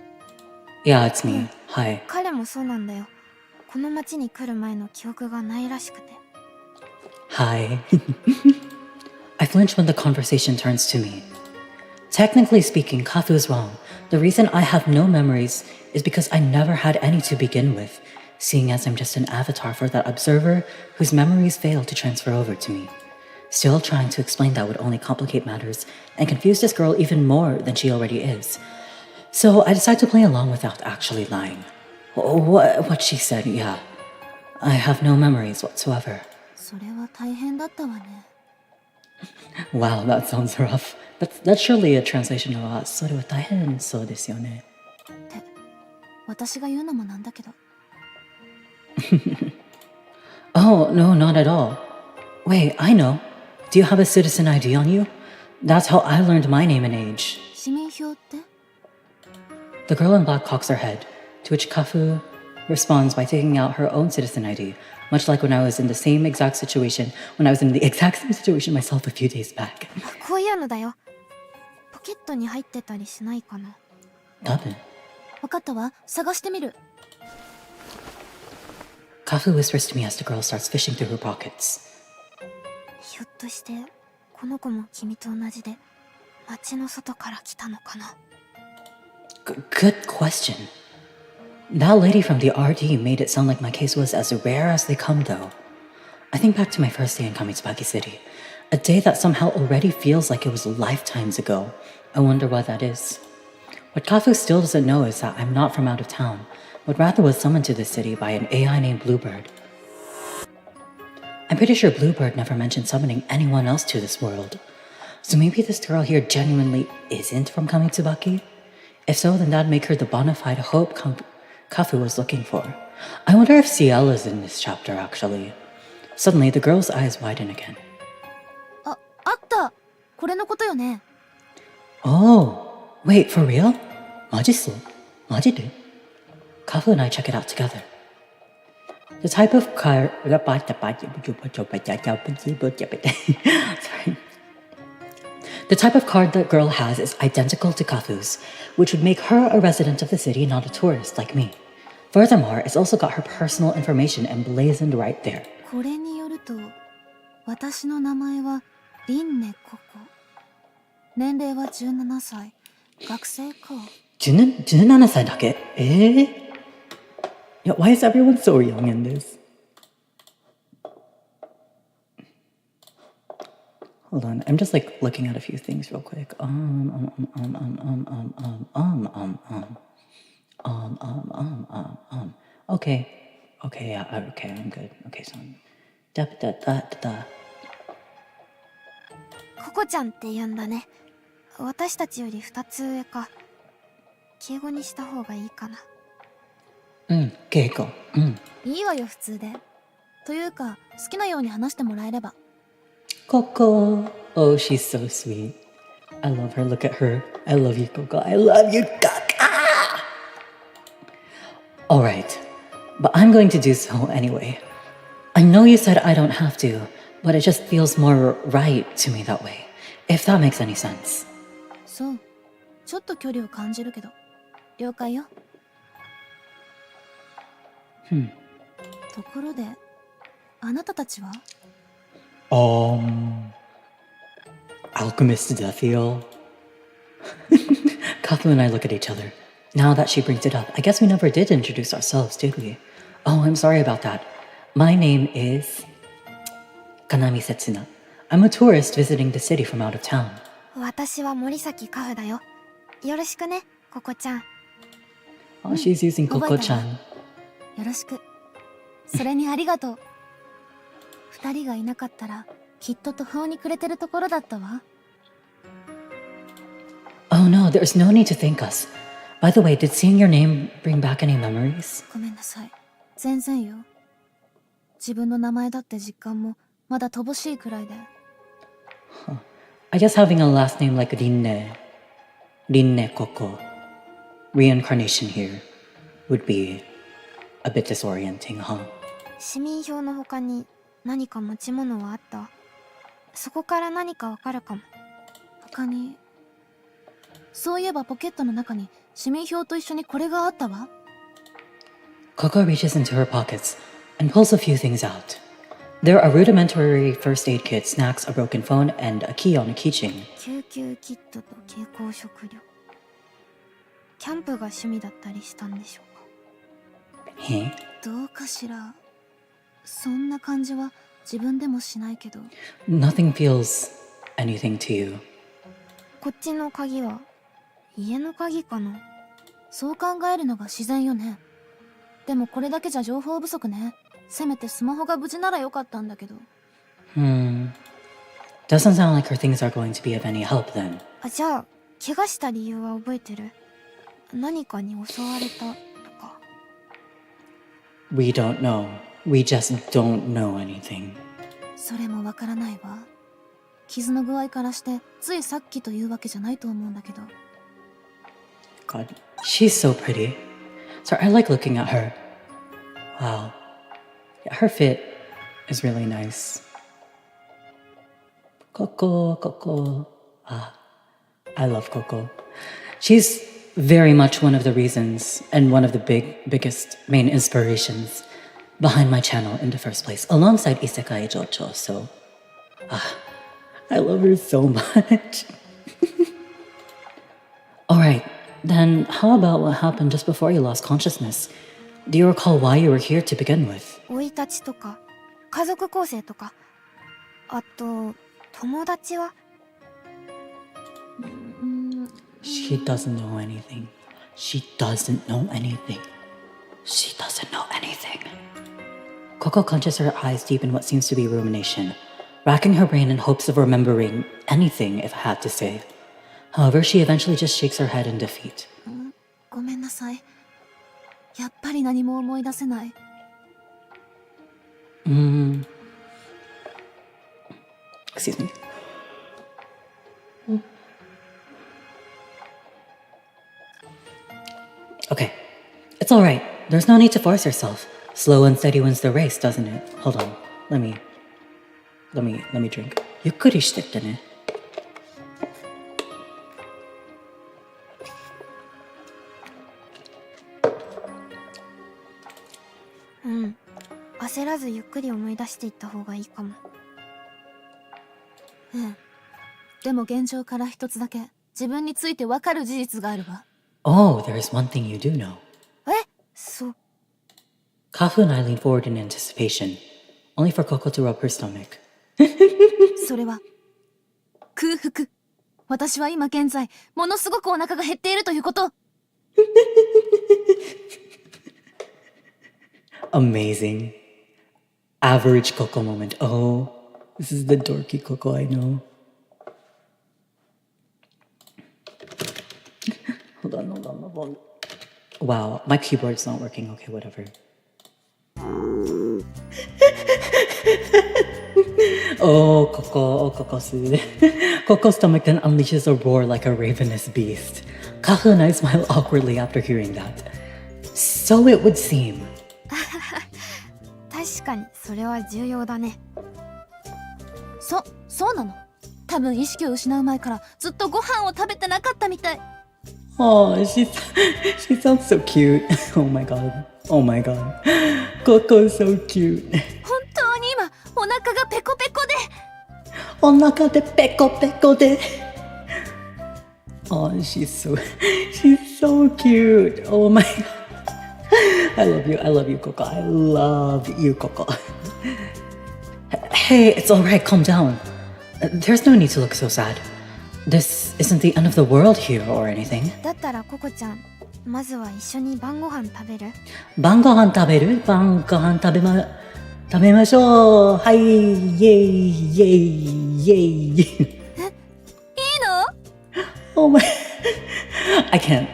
Yeah, it's me. Hi.
彼もそうなんだよこの町に来る前の記憶がないらしくて
Hi. I flinch when the conversation turns to me. Technically speaking, Kafu is wrong. The reason I have no memories is because I never had any to begin with, seeing as I'm just an avatar for that observer whose memories fail to transfer over to me. Still, trying to explain that would only complicate matters and confuse this girl even more than she already is. So I decide to play along without actually lying. What she said, yeah. I have no memories whatsoever.
それは大変だったわね
Wow, that sounds rough. That's surely a translation of それは大変そうですよね。
って私が言うのもなんだけど
Oh, no, not at all. Wait, I know. Do you have a citizen ID on you? That's how I learned my name and age.
市民票って
The girl in black cocks her head, to which Kafu responds by taking out her own citizen ID, much like when I was in the exact situation myself a few days back.
こういうのだよポケットに入ってたりしないかな
多分
分かったわ探してみる
Kafu whispers to me as the girl starts fishing through her pockets.
ひょっとしてこの子も君と同じで街の外から来たのかな
Good question. That lady from the RD made it sound like my case was as rare as they come, though. I think back to my first day in Kamitsubaki City, a day that somehow already feels like it was lifetimes ago. I wonder why that is. What Kafu still doesn't know is that I'm not from out of town, but rather was summoned to this city by an AI named Bluebird. I'm pretty sure Bluebird never mentioned summoning anyone else to this world. So maybe this girl here genuinely isn't from Kamitsubaki? If so, then that'd make her the bona fide hope Kafu was looking for. I wonder if CL is in this chapter, actually. Suddenly, the girl's eyes widen again.
あったこれのことよね
Oh, wait, for real? Majiso? Majide? Kafu and I check it out together. The type of card... Sorry. The type of card the girl has is identical to Kafu's, which would make her a resident of the city, not a tourist like me. Furthermore, it's also got her personal information emblazoned right there.
これによると私の名前はリンネココ年齢は17歳学生か
17歳だけ? Yeah, why is everyone so young in this? Hold on, I'm just like looking at a few things real quick. Okay. Okay, yeah, okay, I'm good. Okay, so. Da da da da da.
ココちゃんって言うんだね。私たちより2つ上か。敬語にした方がいいかな。
Keiko.
いいわよ、普通で。というか、好きなように話してもらえれば。
Coco. Oh, she's so sweet. I love her. Look at her. I love you, Coco. I love you, Coco. Alright, but I'm going to do so anyway. I know you said I don't have to, but it just feels more right to me that way. If that makes any sense.
そう。ちょっと距離を感じるけど。了解よ。ところで、あなたたちは
Alchemist ZETHIEL. Kathu and I look at each other. Now that she brings it up, I guess we never did introduce ourselves, did we? Oh, I'm sorry about that. My name is Kamitsubaki. I'm a tourist visiting the city from out of town.
私は森崎カフだよ。よろしくね、ココちゃん。
Oh, she's using Coco-chan.
よろしく。それにありがとう。二人がいなかったら、きっと途方に暮れてるところだったわ。
Oh no, there's no need to thank us. By the way, did seeing your name bring back any memories?
ごめんなさい。全然よ。自分の名前だって実感もまだ乏しいくらいで。
I guess having a last name like Rinne Coco, reincarnation here, would be a bit disorienting, huh?
市民票の他に何か持ち物はあった？そこから何かわかるかも。他に。そういえばポケットの中に市民票と一緒にこれがあったわ。
Coco reaches into her pockets and pulls a few things out. There are rudimentary first aid kit, snacks, a broken phone, and a key on a keychain.
救急キットと蛍光食料。キャンプが趣味だったりしたんでしょうか。
Huh?
どうかしら。そんな感じは自分でもしないけど。
Nothing feels anything to you.
こっちの鍵は家の鍵かな。そう考えるのが自然よね。でもこれだけじゃ情報不足ね。せめてスマホが無事ならよかったんだけど。
Doesn't sound like her things are going to be of any help then.
あ、じゃあ怪我した理由は覚えてる？何かに襲われたとか。
We don't know. We just don't know anything.
それもわからないわ。傷の具合からしてついさっきというわけじゃないと思うんだけど。
God, she's so pretty. So I like looking at her. Wow. Yeah, her fit is really nice. Coco. I love Coco. She's very much one of the reasons and one of the biggest main inspirations behind my channel in the first place, alongside Isekai Jocho. So, I love her so much. Alright, then how about what happened just before you lost consciousness? Do you recall why you were here to begin with?
生い立ちとか家族構成とか、あと友達は。
She doesn't know anything. She doesn't know anything. She doesn't know anything. Coco clenches her eyes deep in what seems to be rumination, racking her brain in hopes of remembering anything if I had to say. However, she eventually just shakes her head in defeat.
ごめんなさい。やっぱり何も思い出せない。
Excuse me. Okay, it's all right. There's no need to force yourself. Slow and steady wins the race, doesn't it? Hold on. Let me drink. ゆっくりしてってね。
焦らずゆっくり思い出していった方がいいかも。でも現状から一つだけ自分についてわかる事実があるわ。
Oh, there is one thing you do know.
そう。
Kafu and I lean forward in anticipation, only for Coco to rub her stomach.
それは空腹。私は今現在ものすごくお腹が減っているということ。
Amazing. Average Coco moment. Oh, this is the dorky Coco I know. Hold on. Wow, my keyboard's not working. Okay, whatever. Oh, KOKOSU. Coco's stomach then unleashes a roar like a ravenous beast. Kahu and I smile awkwardly after hearing that. So it would seem.
確かにそれは重要だね。
そうなの。多分意識を失う前からずっとご飯を食べてなかったみたい。
Oh, she sounds so cute. Oh my god. Coco's so cute.
本当に今お腹がペコペコで。
お腹でペコペコで。Oh, she's so cute. Oh my god. I love you, Coco. I love you, Coco. Hey, it's alright, calm down. There's no need to look so sad. This isn't the end of the world here or anything.
だったらココちゃん、まずは一緒に晩ご飯食べる？
晩ご飯食べる？晩ご飯食べましょう。はい、イエイイエイイエイ。
いいの？
Oh my. I can't.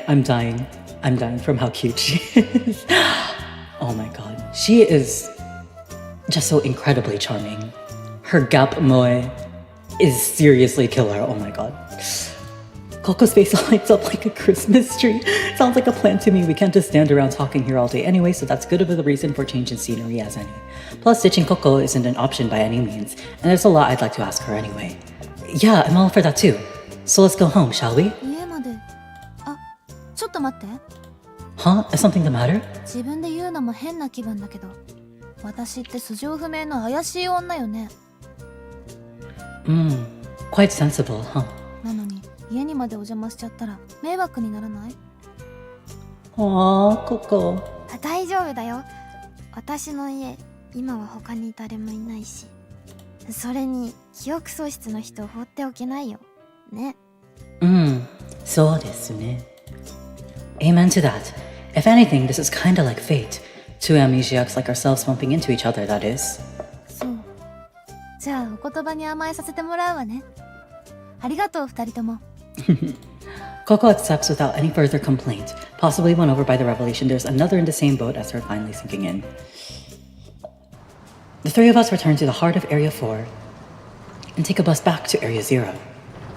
I'm dying from how cute she is. Oh my god. She is just so incredibly charming. Her gap moe is seriously killer. Oh my god. Coco's face lights up like a Christmas tree. Sounds like a plan to me. We can't just stand around talking here all day anyway, so that's good of a reason for change in scenery as any. Plus, ditching Coco isn't an option by any means, and there's a lot I'd like to ask her anyway. Yeah, I'm all for that too. So let's go home, shall we?
家まで。あ、ちょっと待って。
Huh? Is something the matter?
自分で言うのも変な気分だけど、私って素性不明の怪しい女よね。
Quite sensible, huh?
なのに家にまでお邪魔しちゃったら迷惑にならない？
Aww, Coco.
大丈夫だよ。私の家、今は他に誰もいないし。それに記憶喪失の人を放っておけないよ。ね。
そうですね。Amen to that. If anything, this is kinda like fate. Two amnesiacs like ourselves bumping into each other, that is.
そう。じゃあお言葉に甘えさせてもらうわね。ありがとう二人とも。
Coco accepts without any further complaint, possibly won over by the revelation there's another in the same boat as her finally sinking in. The three of us return to the heart of Area 4 and take a bus back to Area 0.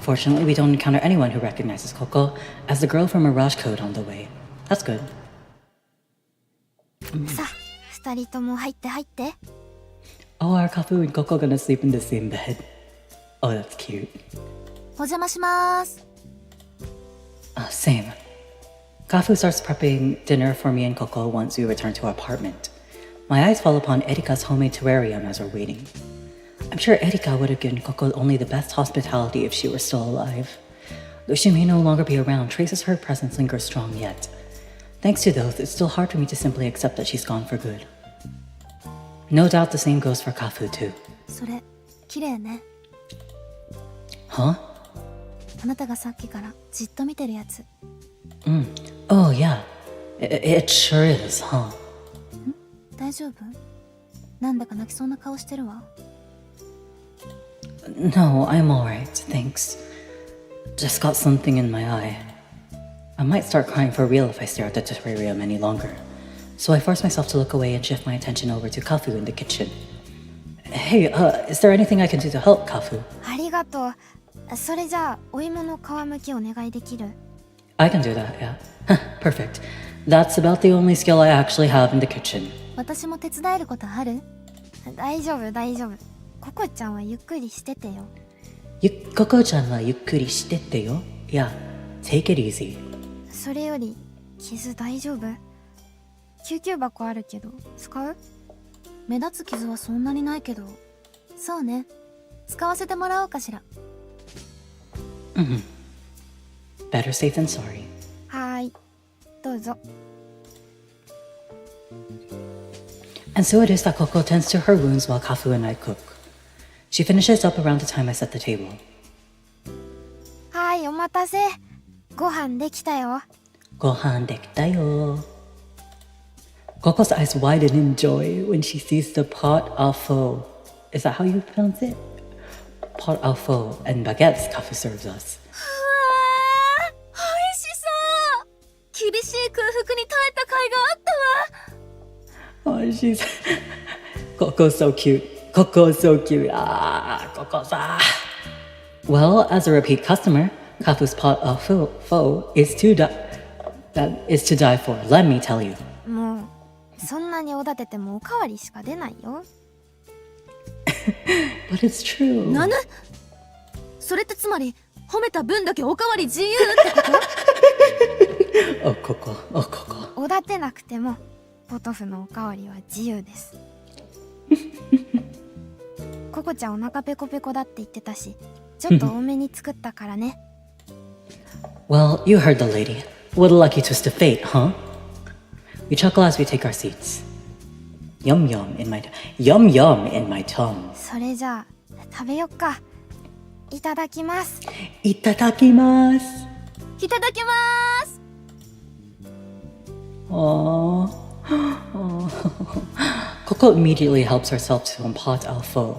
Fortunately, we don't encounter anyone who recognizes Coco as the girl from Mirage Code on the way. That's good.
さあ、二人とも入って。
Oh, are Kafu and Coco gonna sleep in the same bed? Oh, that's cute.
お邪魔します。
Same. Kafu starts prepping dinner for me and Coco once we return to our apartment. My eyes fall upon Erika's homemade terrarium as we're waiting. I'm sure Erika would have given Coco only the best hospitality if she were still alive. Though she may no longer be around, traces of her presence linger strong yet. Thanks to those, it's still hard for me to simply accept that she's gone for good. No doubt the same goes for Kafu too.
それ、綺麗ね。
Huh?
あなたがさっきからじっと見てるやつ。
Oh, yeah. It sure is, huh?
大丈夫？なんだか泣きそうな顔してるわ。
No, I'm alright, thanks. Just got something in my eye. I might start crying for real if I stare at the terrarium any longer. So I force myself to look away and shift my attention over to Kafu in the kitchen. Hey, is there anything I can do to help, Kafu?
ありがとう。それじゃあ、お芋の皮むきお願いできる？
I can do that, yeah. Perfect. That's about the only skill I actually have in the kitchen.
私も手伝えることある？
大丈夫。ココちゃんはゆっくりしててよ。
Coco-chanはゆっくりしてってよ。Yeah, take it easy.
それより、傷大丈夫？救急箱あるけど、使う？
目立つ傷はそんなにないけど。そうね。使わせてもらおうかしら。
Better safe than sorry.
はーい。どうぞ。
And so it is that Coco tends to her wounds while Kafu and I cook. She finishes up around the time I set the table.
はーい、お待たせ。ご飯できたよ。
Gohan dekitayo. Coco's eyes widen in joy when she sees the pot au feu. Is that how you pronounce it? Pot au feu and baguettes Kafu serves us.
美味しそう。厳しい空腹に耐えた甲斐があったわ。
Oh, she's Coco's so cute. Coco's so cute. Ah, Coco's ah. Well, as a repeat customer, Kafu's pot au feu is to die for. Let me tell you.
もうそんなにおだててもおかわりしか出ないよ。
But it's true.
なぬ？それってつまり褒めた分だけおかわり自由ってこと？
Oh, Coco. Oh, Coco.
おだてなくてもポトフのおかわりは自由です。ココちゃんお腹ペコペコだって言ってたし、ちょっと多めに作ったからね。
Well, you heard the lady. What a lucky twist of fate, huh? We chuckle as we take our seats. Yum yum in my tongue.
それじゃあ食べよっか。いただきます。
Itadakimasu.
いただきまーす。
Aww. Coco immediately helps herself to some pot au feu.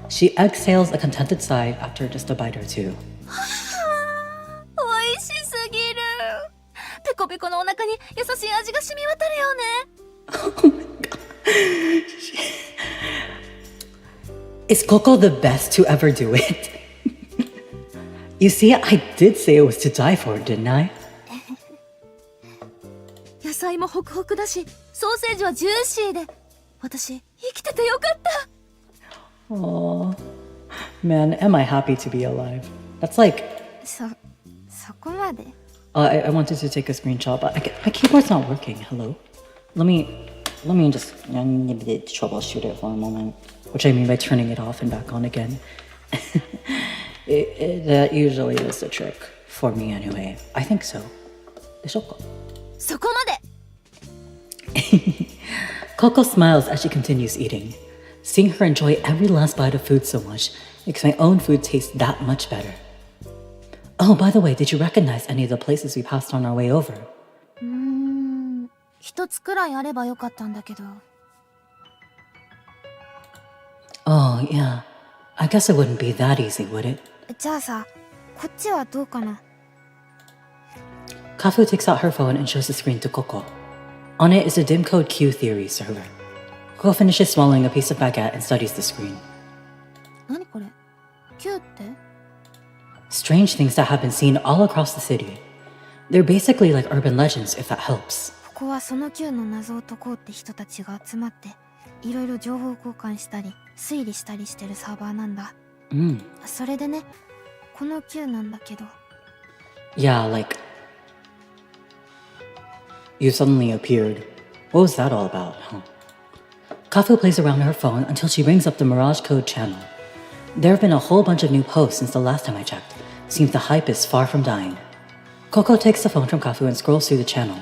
She exhales a contented sigh after just a bite or two.
美味しすぎる。ペコペコのお腹に優しい味が染み渡るよね。
Is Coco the best to ever do it? You see, I did say it was to die for, didn't I?
野菜もホクホクだし、ソーセージはジューシーで、私生きててよかった。
Aww. Man, am I happy to be alive. That's like...
そこまで。
I wanted to take a screenshot, but my keyboard's not working. Hello? Let me just troubleshoot it for a moment. Which I mean by turning it off and back on again. That usually is the trick. For me anyway. I think so. でしょうか?
そこまで。
Coco smiles as she continues eating. Seeing her enjoy every last bite of food so much makes my own food taste that much better. Oh, by the way, did you recognize any of the places we passed on our way over?
一つくらいあればよかったんだけど。
Oh, yeah. I guess it wouldn't be that easy, would it?
じゃあさ、こっちはどうかな。
Kafu takes out her phone and shows the screen to Coco. On it is a dim code Q theory server. Coco finishes swallowing a piece of baguette and studies the screen.
何これ Q って
Strange things that have been seen all across the city. They're basically like urban legends, if that helps.
ここはその Q の謎を解こうって人たちが集まって、いろいろ情報交換したり、推理したりしてるサーバーなんだ。それでね、この Q なんだけど。
Yeah, like... You suddenly appeared. What was that all about, huh? Kafu plays around her phone until she brings up the Mirage Code channel. There have been a whole bunch of new posts since the last time I checked. Seems the hype is far from dying. Coco takes the phone from Kafu and scrolls through the channel.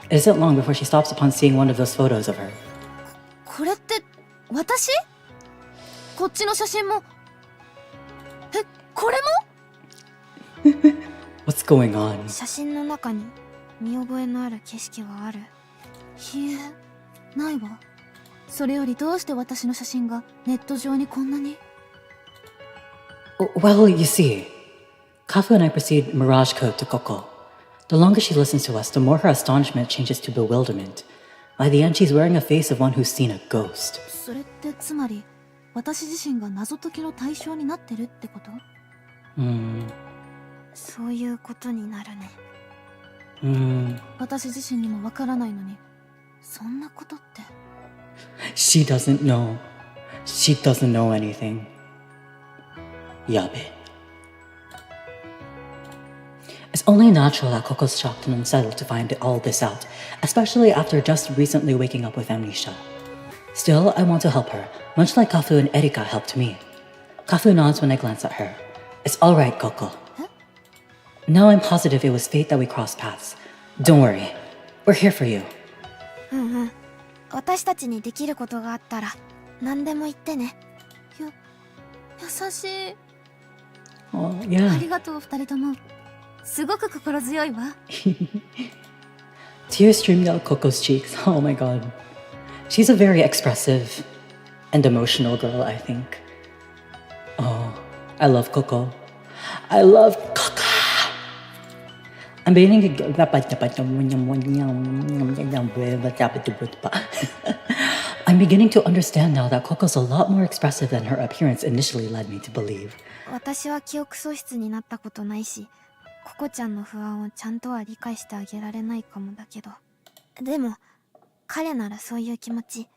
It isn't long before she stops upon seeing one of those photos of her.
これって私？こっちの写真も。これも？
What's going on?
写真の中に見覚えのある景色はある。
いえ、ないわ。それよりどうして私の写真がネット上にこんなに？
Well, you see, Kafu and I proceed Mirage Code to Coco. The longer she listens to us, the more her astonishment changes to bewilderment. By the end, she's wearing a face of one who's seen a ghost.
それってつまり私自身が謎解きの対象になってるってこと？
そういうことになるね。
私自身にもわからないのに、そんなことって。
She doesn't know. She doesn't know anything. Yabe. It's only natural that Coco's shocked and unsettled to find all this out, especially after just recently waking up with amnesia. Still, I want to help her, much like Kafu and Erika helped me. Kafu nods when I glance at her. It's alright, Coco. Now I'm positive it was fate that we crossed paths. Don't worry. We're here for you.
私たちにできることがあったら何でも言ってね。
優しい。
Oh, yeah.
ありがとう二人とも。すごく心強いわ。
Tears streamed down Coco's cheeks. Oh my god. She's a very expressive and emotional girl, I think. Oh, I love Coco. I love Coco. I'm beginning to I'm beginning to understand now that Coco's a lot more expressive than her appearance initially led me to believe.
私は記憶喪失になったことないし、ココちゃんの不安をちゃんとは理解してあげられないかもだけど、でも彼ならそういう気持ち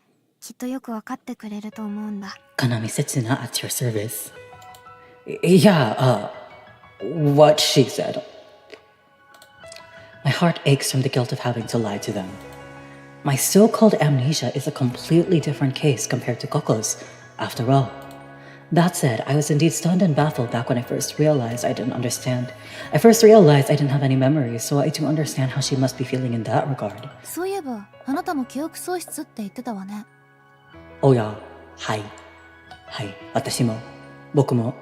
きっとよくわかってくれると思うんだ。
Kanami Setsuna at your service. Yeah, what she said. My heart aches from the guilt of having to lie to them. My so-called amnesia is a completely different case compared to Coco's, after all. That said, I was indeed stunned and baffled back when I first realized I didn't have any memories, so I do understand how she must be feeling in that regard.
そういえばあなたも記憶喪失って言ってたわね。
Oh yeah, はい私も僕も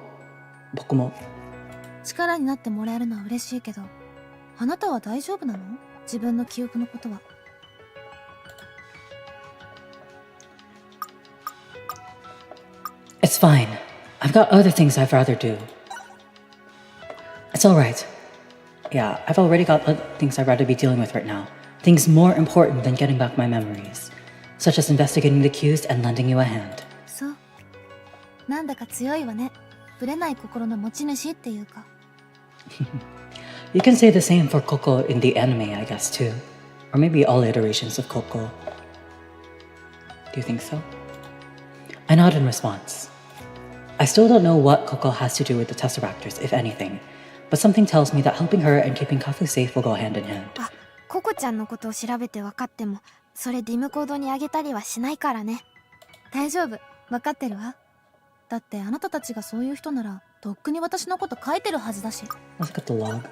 力になってもらえるのは嬉しいけど、あなたは大丈夫なの？自分の記憶のことは。
It's fine. I've got other things I'd rather do. It's alright. Yeah, I've already got other things I'd rather be dealing with right now. Things more important than getting back my memories. Such as investigating the accused and lending you a hand.
そう。なんだか強いわね。ぶれない心の持ち主っていうか。
You can say the same for Coco in the anime, I guess, too. Or maybe all iterations of Coco. Do you think so? I nod in response. I still don't know what Coco has to do with the Tesseractors, if anything, but something tells me that helping her and keeping Kafu safe will go hand in hand.
あ、ココちゃんのことを調べて分かっても、それディムコードにあげたりはしないからね。
大丈夫。分かってるわ。だってあなたたちがそういう人なら、とっくに私のこと書いてるはずだし。
Let's look at the log.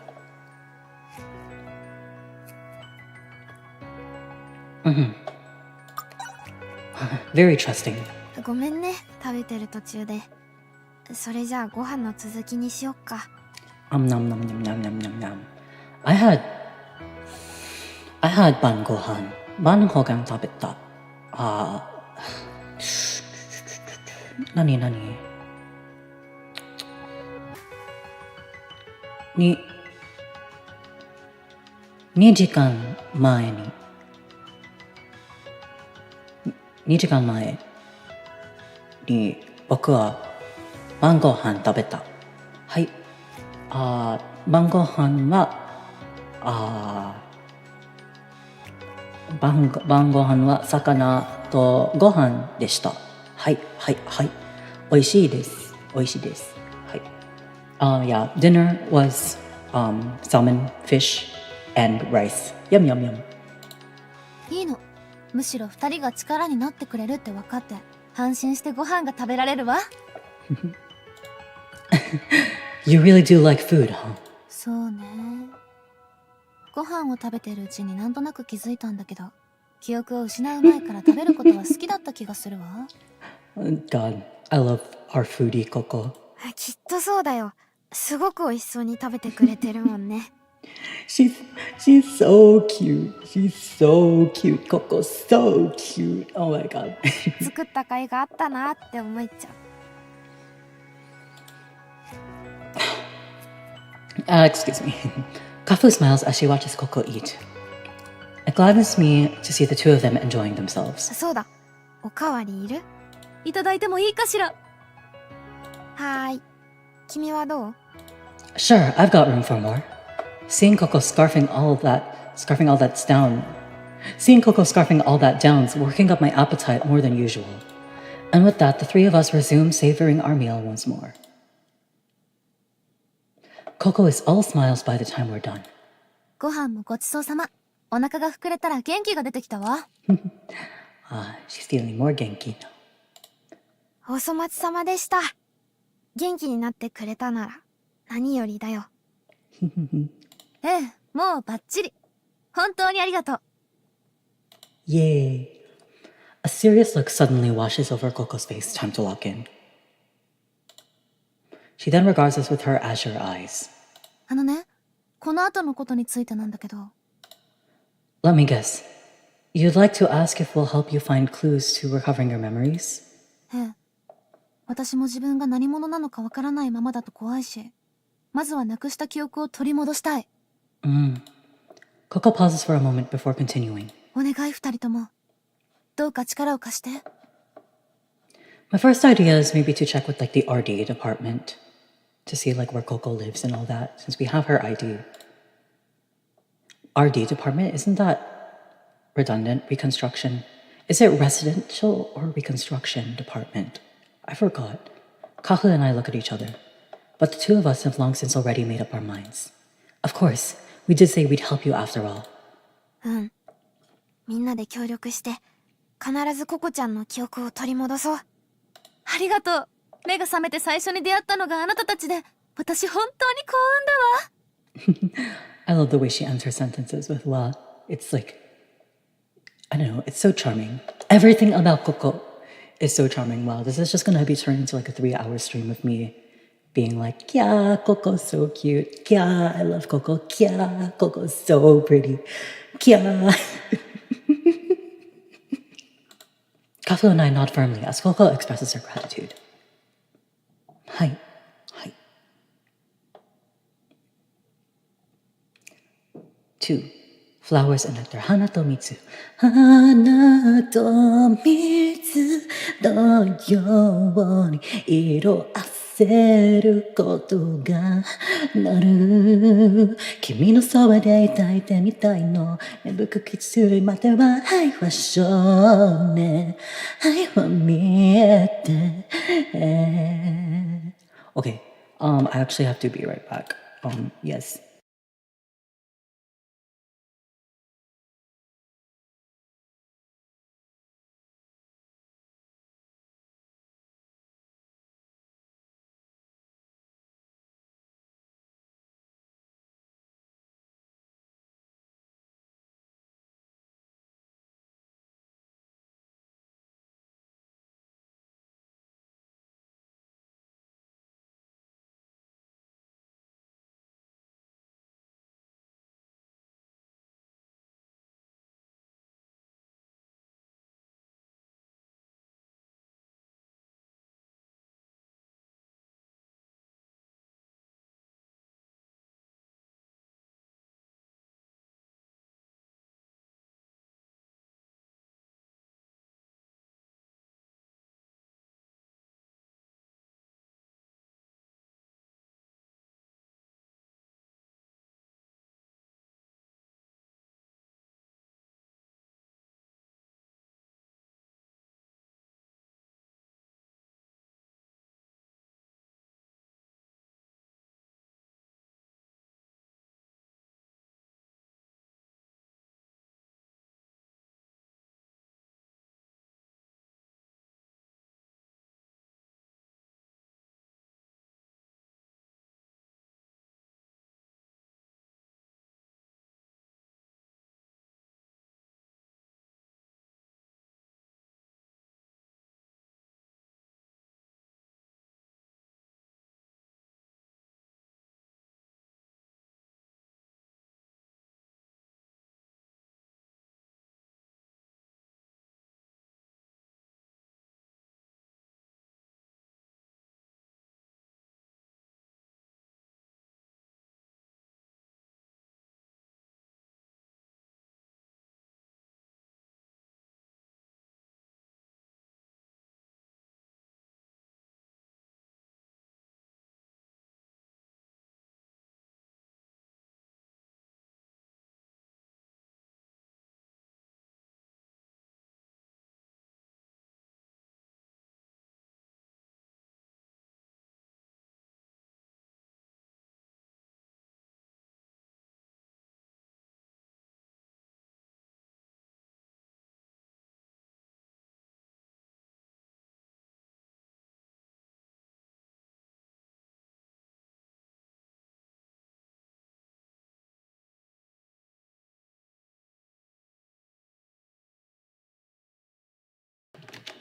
Very trusting.
ごめんね、食べてる途中で。それじゃあご飯の続きにしよっか。
Nom nom nom nom nom nom. I had ban gohan. Ban hogan tabetta. Nani? 2時間前に僕は晩ご飯食べた。はい。晩ご飯は魚とご飯でした。はい。美味しいです。はい。Yeah, dinner was salmon, fish, and rice. Yum yum yum.
いいの。むしろ二人が力になってくれるって分かって、安心してご飯が食べられるわ。
You really do like food, huh?
そうね。ご飯を食べてるうちになんとなく気づいたんだけど、記憶を失う前から食べることは好きだった気がするわ。
God, I love our foodie Coco.
きっとそうだよ。すごく美味しそうに食べてくれてるもんね。
She's so cute. Coco, so cute. Oh my god.
作った甲斐があったなって思っちゃう。
Excuse me. Kafu smiles as she watches Coco eat. It gladdens me to see the two of them enjoying themselves.
そうだ。おかわりいる？
いただいてもいいかしら？
はーい。君はどう？
Sure, I've got room for more. Seeing Coco scarfing all that down's working up my appetite more than usual. And with that, the three of us resume savoring our meal once more. Coco is all smiles by the time we're done.
ご飯もごちそうさま。お腹が膨れたら元気が出てきたわ。
She's feeling more genki now.
お粗末様でした。元気になってくれたなら何よりだよ。
ええ、もうバッチリ。本当にありがとう。
Yay. A serious look suddenly washes over Coco's face. Time to lock in. She then regards us with her azure eyes.
あのね、この後のことについてなんだけど。
Let me guess. You'd like to ask if we'll help you find clues to recovering your memories?
ええ。私も自分が何者なのかわからないままだと怖いし、まずはなくした記憶を取り戻したい。
Coco pauses for a moment before continuing.
お願い二人とも。どうか力を貸して。
My first idea is maybe to check with like the RD department to see like where Coco lives and all that, since we have her ID. RD department, isn't that redundant? Reconstruction. Is it residential or reconstruction department? I forgot. Kahu and I look at each other, but the two of us have long since already made up our minds. Of course, we did say we'd help you after all.
みんなで協力して必ずココちゃんの記憶を取り戻そう。
ありがとう。目が覚めて最初に出会ったのがあなたたちで、私本当に幸運だわ。
I love the way she ends her sentences with wa. It's like, I don't know, it's so charming. Everything about Coco is so charming. Wow, this is just gonna be turned into like a 3-hour stream of me being like, yeah, Coco's so cute. Yeah, I love Coco. Yeah, Coco's so pretty. Yeah. Kafu and I nod firmly as Coco expresses her gratitude. Hai. Hai. 2. Flowers and nectar. 花と蜜。花と蜜のように色あせることがなる。君のそばで抱いてみたいの。芽吹くキツいまでは愛は少年。愛は見えて。Okay, I actually have to be right back. Yes.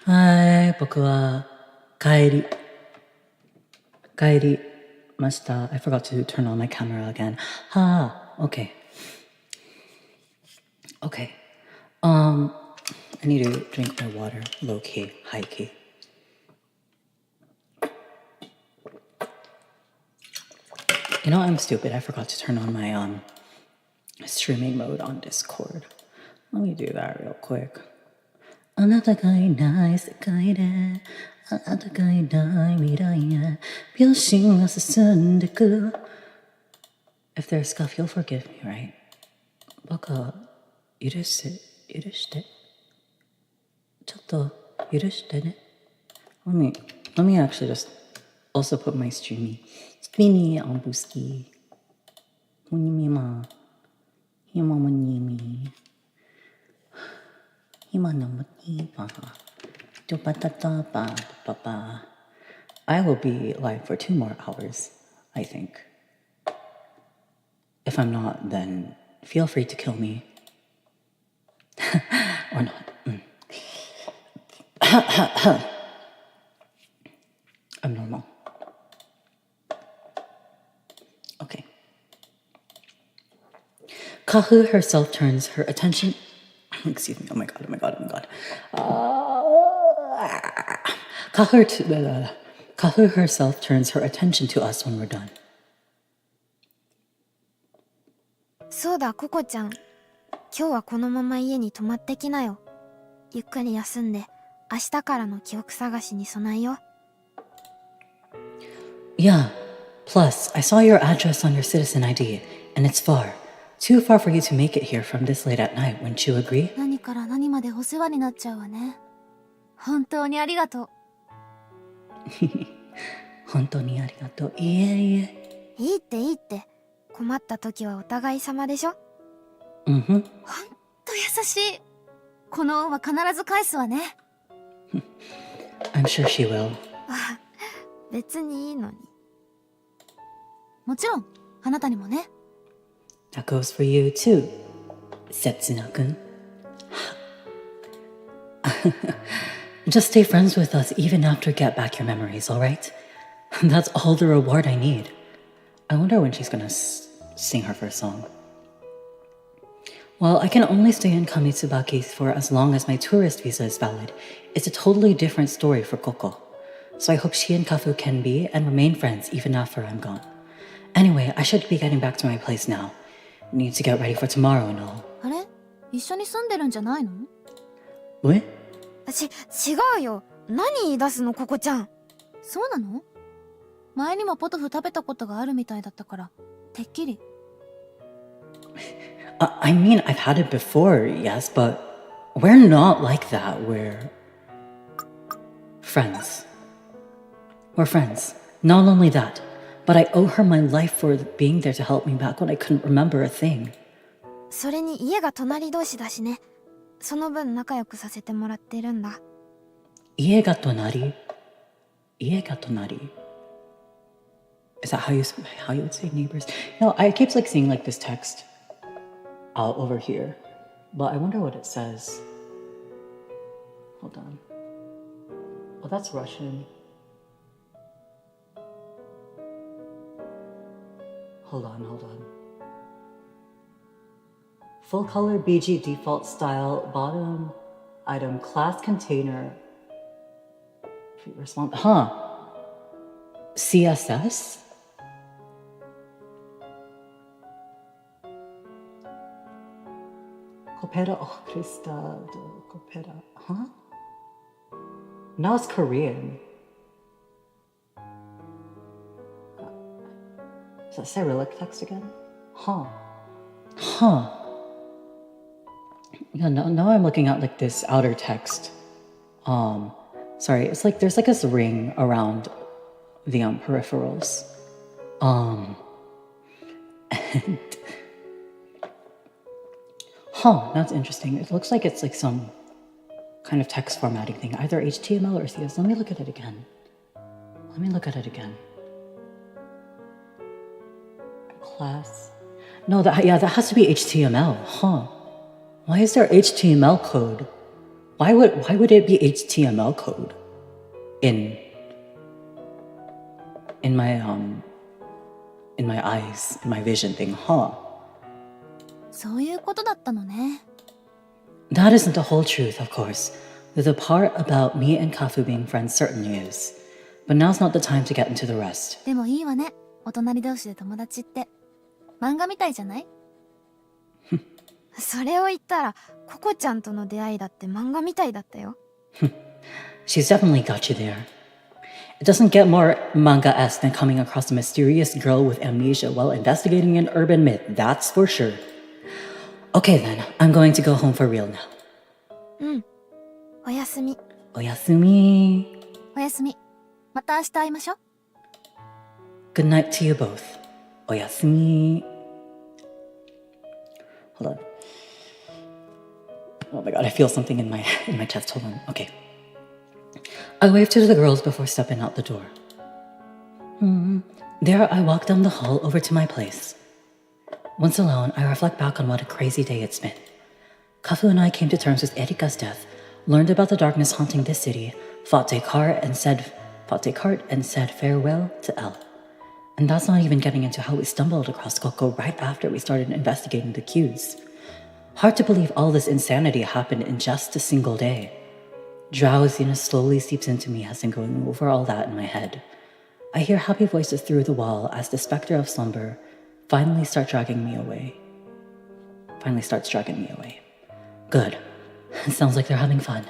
Hi, 僕は帰り。mashita. I forgot to turn on my camera again. Okay. Okay. I need to drink my water. Low key, high key. You know, I'm stupid. I forgot to turn on my streaming mode on Discord. Let me do that real quick. あなたがいない世界であなたがいない未来へ秒針が進んでく If there's scuff, you'll forgive me, right? バカ許してちょっと許してね Let me actually just also put my streamy on Booski. Munimima. Himamunimi. I will be live for 2 more hours, I think. If I'm not, then feel free to kill me. Or not. I'm normal. Okay. Kahu herself turns her attention... Excuse me. Oh my god. Kahu herself turns her attention to us when we're done.
そうだココちゃん、今日はこのまま家に泊まってきなよ。ゆっくり休んで明日からの記憶探しに備えよう。
Yeah. Plus, I saw your address on your citizen ID, and it's far. Too far for you to make it here from this late at night, wouldn't you agree?
何から何までお世話になっちゃうわね。本当にありがとう。
本当にありがとう。いえいえ。
いいって。困った時はお互い様でしょ。
ほんと優しい。この恩は必ず返すわね。
I'm sure she will.
あ、別にいいのに。
もちろん、あなたにもね。
That goes for you too, Setsuna-kun. Just stay friends with us even after get back your memories, alright? That's all the reward I need. I wonder when she's gonna sing her first song. Well, I can only stay in Kamitsubaki for as long as my tourist visa is valid. It's a totally different story for Koko. So I hope she and Kafu can be and remain friends even after I'm gone. Anyway, I should be getting back to my place now. Need to get ready for tomorrow and all.
あれ？一緒に住んでるんじゃないの？
え？
違うよ。何言い出すのココちゃん。
そうなの？前にもポトフ食べたことがあるみたいだったから、てっきり。
I mean, I've had it before, yes, but we're not like that. We're friends. We're friends. Not only that, but I owe her my life for being there to help me back when I couldn't remember a thing.
それに家が隣同士だしね。その分仲良くさせてもらってるんだ。
家が隣? Is that how you would say neighbors? No, I keep seeing this text out over here, but I wonder what it says. Hold on. Oh, that's Russian. Hold on. Full color BG default style bottom item class container. Response. CSS? Kopera, oh, Krista, Kopera. Huh? Now it's Korean. Is that Cyrillic text again? Huh. Yeah, now I'm looking at this outer text. Sorry, it's there's this ring around the peripherals. And that's interesting. It looks like it's some kind of text formatting thing, either HTML or CSS. Let me look at it again. Class. No, that has to be HTML. Why is there HTML code? Why would it be HTML code in my in my eyes, in my vision thing, huh?
そういうことだったのね。
That isn't the whole truth, of course. The part about me and Kafu being friends certainly is. But now's not the time to get into the rest.
でもいいわね。お隣同士で友達って。漫画みたいじゃない？それを言ったら、ココちゃんとの出会いだって漫画みたいだったよ。
She's definitely got you there. It doesn't get more manga-esque than coming across a mysterious girl with amnesia while investigating an urban myth, that's for sure. Okay then, I'm going to go home for real now.
うん。おやすみ。
おやすみ。
おやすみ。また明日会いましょう。
Good night to you both. おやすみ。Hold on. Oh my god, I feel something in my chest. Hold on. Okay. I waved to the girls before stepping out the door. There I walked down the hall over to my place. Once alone, I reflect back on what a crazy day it's been. Kafu and I came to terms with Erika's death, learned about the darkness haunting this city, fought Descartes and said farewell to Elle. And that's not even getting into how we stumbled across Koko right after we started investigating the cues. Hard to believe all this insanity happened in just a single day. Drowsiness slowly seeps into me as I'm going over all that in my head. I hear happy voices through the wall as the specter of slumber finally starts dragging me away. Good. Sounds like they're having fun.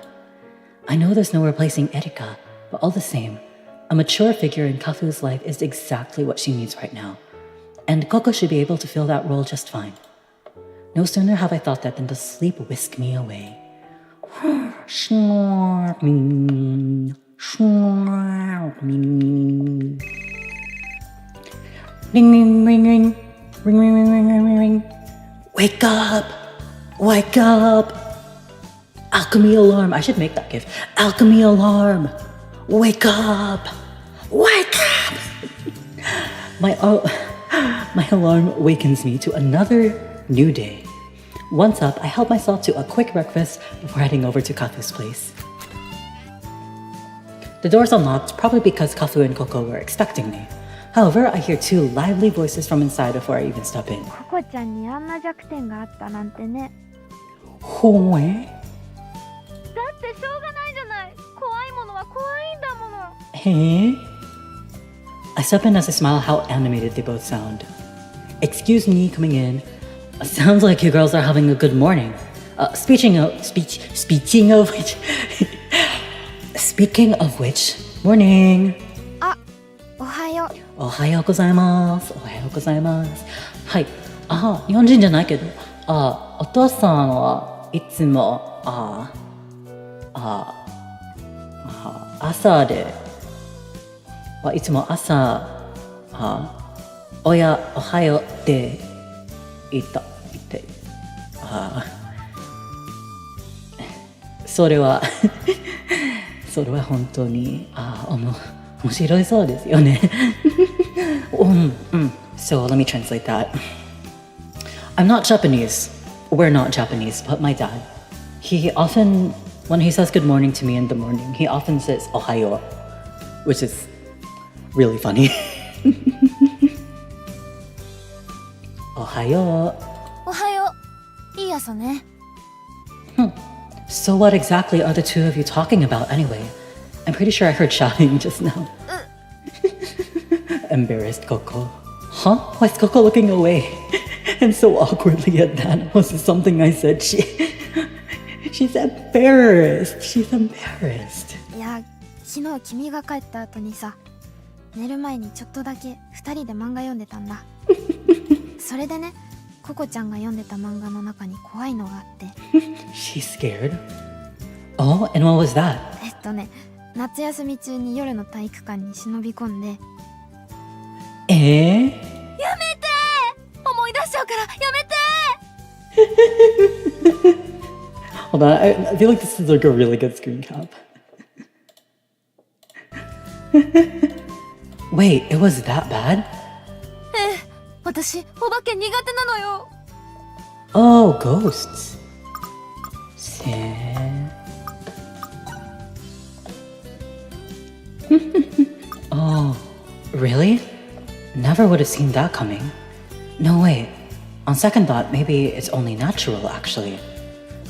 I know there's no replacing Erika, but all the same, a mature figure in Kafu's life is exactly what she needs right now. And Koko should be able to fill that role just fine. No sooner have I thought that than the sleep whisked me away. Snorkeling, snorkeling. Ring, ring, ring, ring, ring, ring, ring, ring, ring, ring. Wake up! Wake up! Alchemy alarm. I should make that gif. Alchemy alarm. Wake up! Wake up! My alarm wakens me to another new day. Once up, I help myself to a quick breakfast before heading over to Kafu's place. The door's unlocked, probably because Kafu and Koko were expecting me. However, I hear two lively voices from inside before I even step in.
ココちゃんにあんな弱点があったなんてね。
ほえ？
だってしょうがないじゃない。怖いものは怖いんだもの。
Hey? I step in as I smile how animated they both sound. Excuse me coming in. Sounds like you girls are having a good morning. Speaking of which, morning.
あ、おはよう。
おはようございます。おはようございます。はい。日本人じゃないけど、お父さんはいつも、朝で、いつも朝、おはようって言って、それは本当に、面白いそうですよね。So let me translate that. I'm not Japanese. We're not Japanese, but my dad. He often, when he says good morning to me in the morning, he often says ohayo, which is really funny. Ohayo.
おはよう。いい朝ね。
So what exactly are the two of you talking about anyway? I'm pretty sure I heard shouting just now. Embarrassed Koko. Huh? Why is Koko looking away? And so awkwardly at that. Was it something I said? She's embarrassed. She's embarrassed.
いや、昨日君が帰った後にさ、寝る前にちょっとだけ二人で漫画読んでたんだ。それでね、ココちゃんが読んでた漫画の中に怖いのがあって。
She's scared? Oh, and what was that?
夏休み中に夜の体育館に忍び込んで。
やめて！思い出しちゃうからやめて！
Hold on, I feel like this is like a really good screen cap. Wait, it was that bad?
私、お化け苦手なのよ。
Oh, ghosts. Oh, really? Never would have seen that coming. No, wait. On second thought, maybe it's only natural, actually.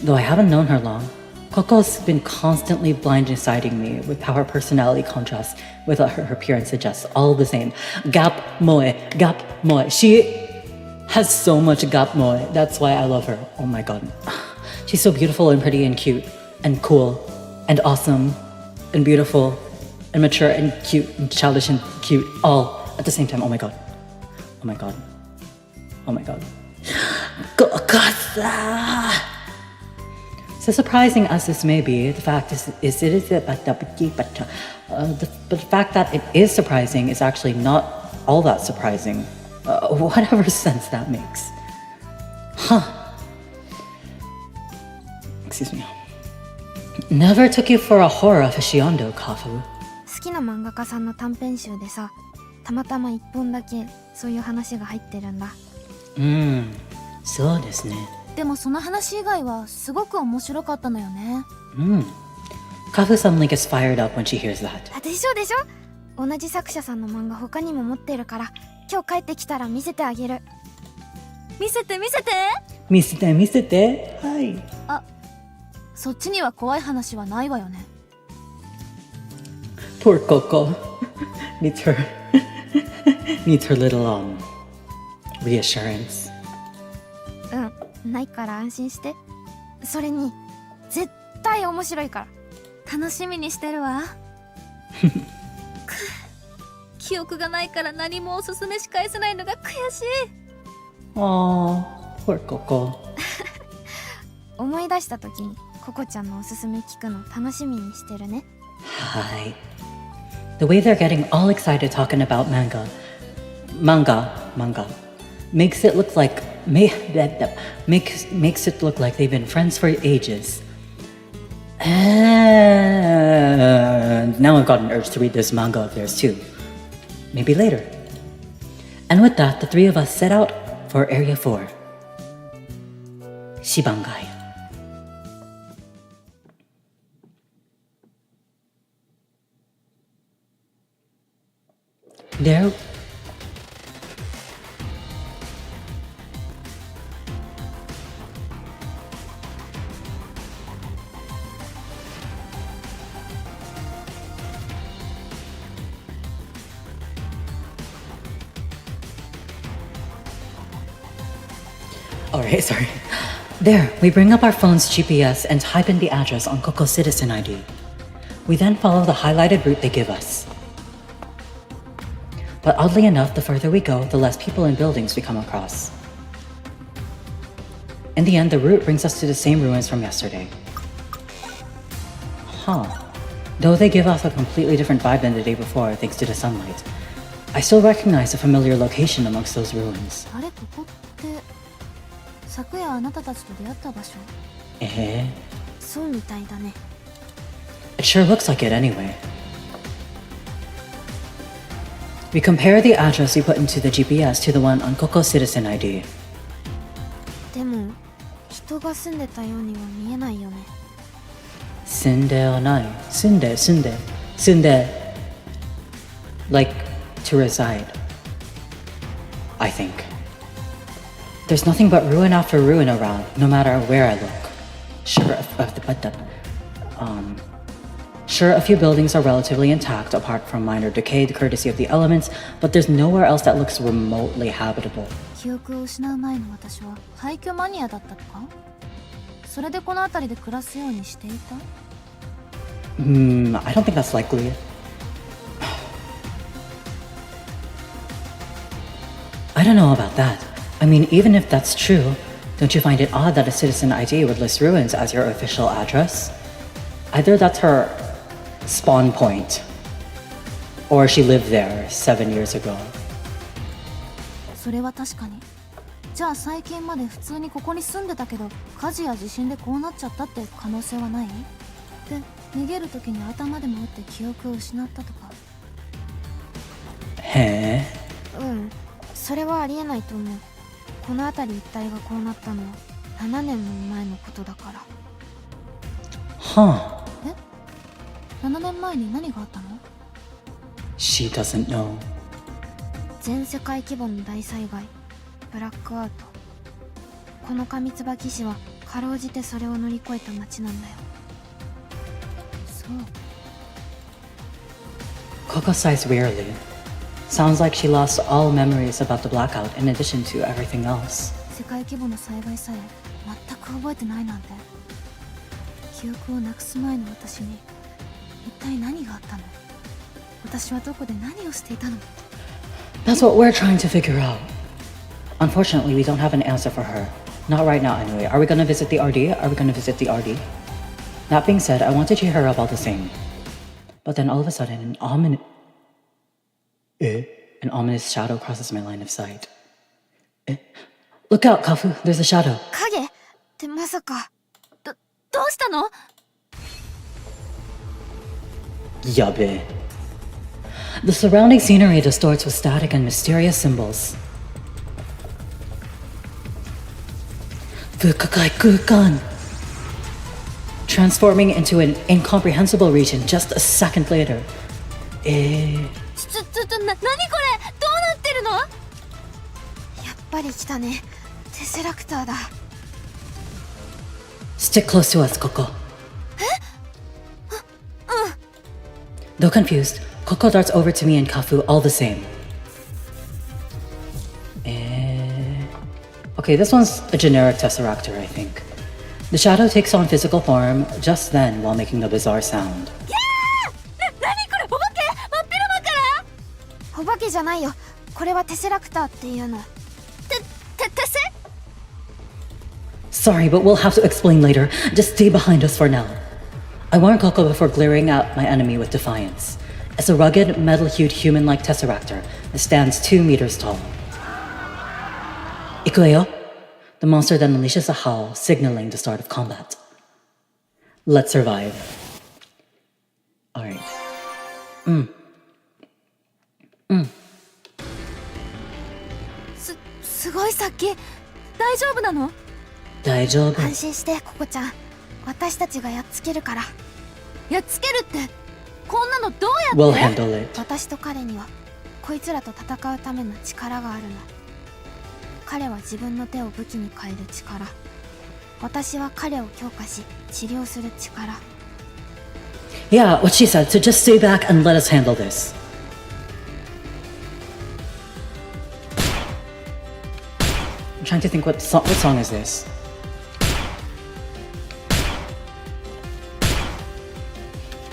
Though I haven't known her long, Coco's been constantly blindsiding me with how her personality contrasts with what her appearance suggests. All the same. Gap moe. She has so much gap moe. That's why I love her. Oh my god. She's so beautiful and pretty and cute and cool and awesome and beautiful and mature and cute and childish and cute all at the same time. Oh my god. Oh my god. Oh my god. So surprising as this may be, the fact the fact that it is surprising is actually not all that surprising. Whatever sense that makes. Huh. Excuse me. Never took you for a horror aficionado, Kafu.
好きな漫画家さんの短編集でさ、たまたま1本だけそういう話が入ってるんだ。
そうですね。
でもその話以外はすごく面白かったのよね。
Kafu suddenly gets fired up when she hears that.
でしょでしょ。同じ作者さんの漫画他にも持ってるから、今日帰ってきたら見せてあげる。
見せて見せて。
見せて見せて。はい。
あ、そっちには怖い話はないわよね。
Poor Coco needs her little reassurance.
ないから安心して。それに絶対面白いから。
楽しみにしてるわ。記憶がないから何もおすすめし返せないのが悔しい。
Aww, poor Coco.
思い出した時にココちゃんのおすすめ聞くの楽しみにしてるね。
はい。The way they're getting all excited talking about manga makes it look like they've been friends for ages. And now I've got an urge to read this manga of theirs too. Maybe later. And with that, the three of us set out for Area 4. Shibangai. There. Alright, sorry. There, we bring up our phone's GPS and type in the address on Coco Citizen ID. We then follow the highlighted route they give us. But oddly enough, the further we go, the less people and buildings we come across. In the end, the route brings us to the same ruins from yesterday. Huh. Though they give off a completely different vibe than the day before thanks to the sunlight, I still recognize a familiar location amongst those ruins.
あれ、ここって昨夜あなたたちと出会った場所？
そうみたいだね。
It sure looks like it anyway. We compare the address we put into the GPS to the one on Coco Citizen ID.
でも人が住んでたようには見えないよね。
住んではない。住んで。Like, to reside. I think. There's nothing but ruin after ruin around, no matter where I look. Sure, a few buildings are relatively intact apart from minor decay courtesy of the elements, but there's nowhere else that looks remotely habitable.
記憶を失う前の私は廃墟マニアだったとか？それでこの辺りで暮らすようにしていた？
I don't think that's likely. I don't know about that. I mean, even if that's true, don't you find it odd that a citizen ID would list ruins as your official address? Either that's her spawn point, or she lived there 7 years ago.
それは確かに。じゃあ最近まで普通にここに住んでたけど、火事や地震でこうなっちゃったって可能性はない？で、逃げる時に頭でも打って記憶を失ったとか。
へえ。
それはありえないと思う。この辺り一帯がこうなったのは7年も前のことだから。
Huh.
7年前に何があったの？
She doesn't know.
全世界規模の大災害ブラックアウト。この上椿市はかろうじてそれを乗り越えた町なんだよ。
そう。
Coco sighs wearily. Sounds like she lost all memories about the blackout in addition to everything else.
世界規模の災害さえ全く覚えてないなんて。記憶をなくす前の私に一体何があったの？私はどこで何をしていたの？
That's what we're trying to figure out. Unfortunately, we don't have an answer for her. Not right now, anyway. Are we gonna visit the RD? Are we gonna visit the RD? That being said, I want to cheer her up all the same. But then all of a sudden, an ominous shadow crosses my line of sight. Look out, Kafu. There's a shadow.
影ってまさか。
どうしたの？
Yabe. The surrounding scenery distorts with static and mysterious symbols. Fukakai Kukan. Transforming into an incomprehensible region just a second later.
何これ？どうなってるの？
やっぱり来たね。テセラクターだ。
Stick close to us, Coco. Though confused, Coco darts over to me and Kafu all the same. Okay, this one's a generic Tesseractor, I think. The shadow takes on physical form just then while making a bizarre sound.
何これ？お化け？真っ昼間から？
お化けじゃないよ。これはテセラクターっていうの。
テセ？
Sorry, but we'll have to explain later. Just stay behind us for now. I warned Coco before glaring at my enemy with defiance. It's a rugged, metal-hued human-like Tesseractor that stands 2 meters tall. Ikueo? The monster then unleashes a howl, signaling the start of combat. Let's survive. Alright.
すごい殺気。大丈夫なの？
大丈夫。
安心してココちゃん。私たちがやっつけるから。
やっつけるって、こんなのどうやって？
We'll handle it.
私と彼にはこいつらと戦うための力があるの。彼は自分の手を武器に変える力。私は彼を強化し治療する力。
Yeah, what she said, so just stay back and let us handle this. I'm trying to think what song is this?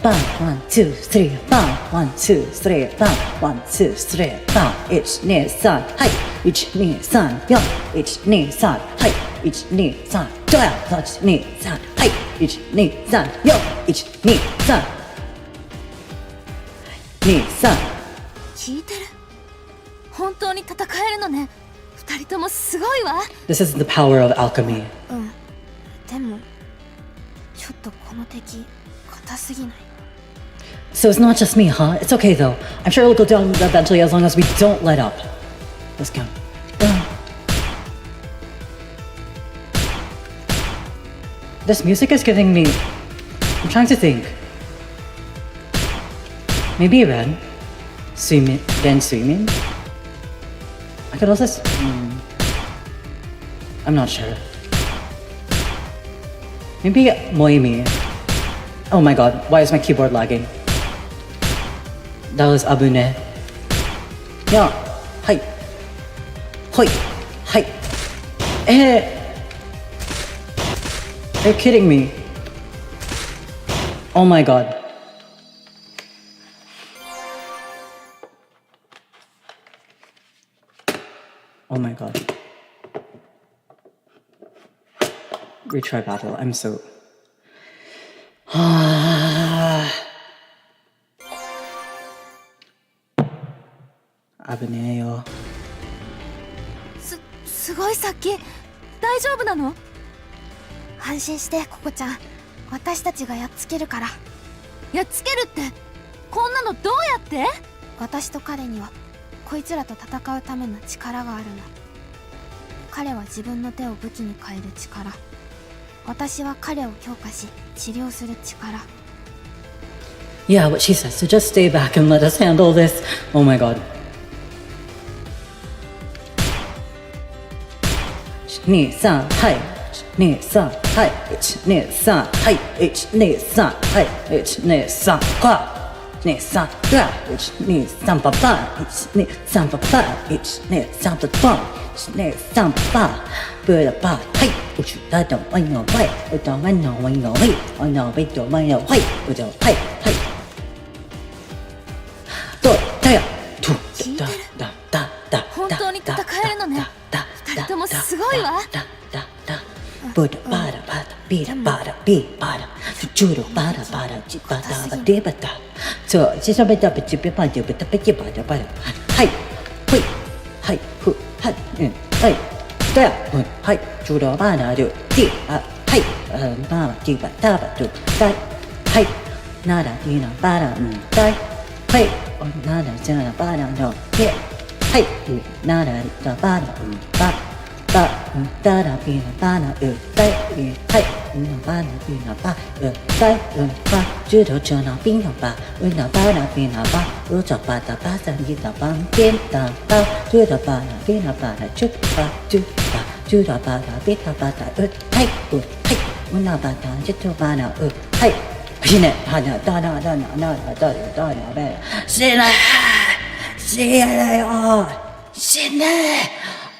Bang, 1, 2, 3, bang, 1, 2, 3, bang, 1, 2, 3, bang, 1, 2, 3, はい、1, 2, 3, 4, 1, 2, 3, はい、1, 2, 3, どうや、1, 2, 3, はい、1, 2, 3, 4, 1, 2, 3, 2, 3.
聞いてる？本当に戦えるのね。二人ともすごいわ。
This is the power of alchemy.
でもちょっとこの敵硬すぎない？
So it's not just me, huh? It's okay though. I'm sure it'll go down eventually as long as we don't let up. Let's count. This music is giving me... I'm trying to think. Maybe Ren? Ren Suimin? I could also... I'm not sure. Maybe Moimi. Oh my god, why is my keyboard lagging? That was Abune. Yeah. Hi. Hoi. Hi. Are you kidding me? Oh my god. Oh my god. Retry battle. I'm so... 危ねえよ。
すごい殺気。大丈夫なの？
安心してココちゃん。私たちがやっつけるから。
やっつけるって、こんなのどうやって？
私と彼にはこいつらと戦うための力があるの。彼は自分の手を武器に変える力。私は彼を強化し治療する力。
Yeah, what she said. So just stay back and let us handle this. Oh my god. 123はい123はい123はい123はい123か123が123パパ123パパ123パパ123パパブラパはい宇宙だとワイのワイ歌わんのワイのワイワイのワイとワイのワイ歌はいはいどうだよ
聞いてる本当に戦えるのね二人ともすごいわ
ブラバラバラビラバラビバラジュルバラバラジバタバデバタそうジサベタベチベバデバタベチバタバラはいほいはいふはいはいだよはいジュルバラルディはいババディバタバドだはいならディナバラだはいならジャラバラのではいならダバラババダラビナバナだいはいナバナビナバだいバジュドジョナビナバナバナビナバウジャバタバサギタバンケンタバジュダバナビナバナジュバジュバジュダバナビナバタはいはいナバタジュドバナはい死ねはなだなだななだだな死ね死ねよ死ね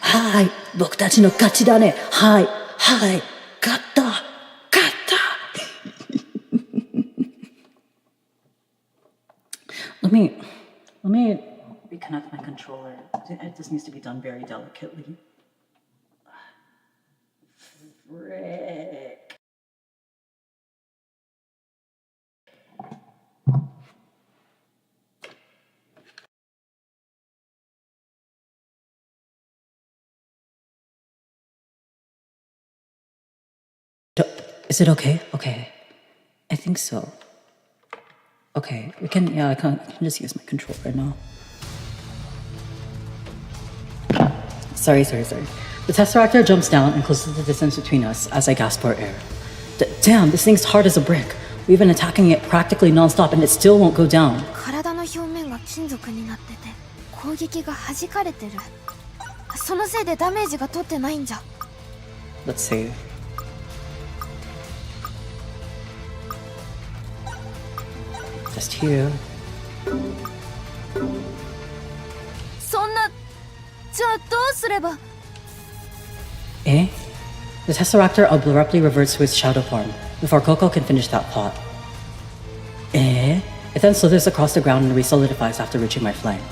はい僕たちの勝ちだねはいはい勝った勝ったLet me reconnect my controller. This needs to be done very delicately. Frick. Is it okay? Okay. I think so. Okay, I can just use my controller now. Sorry. The Tesseractor jumps down and closes the distance between us as I gasp for air. Damn, this thing's hard as a brick. We've been attacking it practically non-stop and it still won't go down.
体の表面が金属になってて攻撃が弾かれてる。そのせいでダメージが取ってないんじゃ。
Let's see. Just here.
そんなじゃあどうすれば
Eh? The Tesseractor abruptly reverts to its shadow form before Coco can finish that thought. Eh? It then slithers across the ground and re-solidifies after reaching my flank.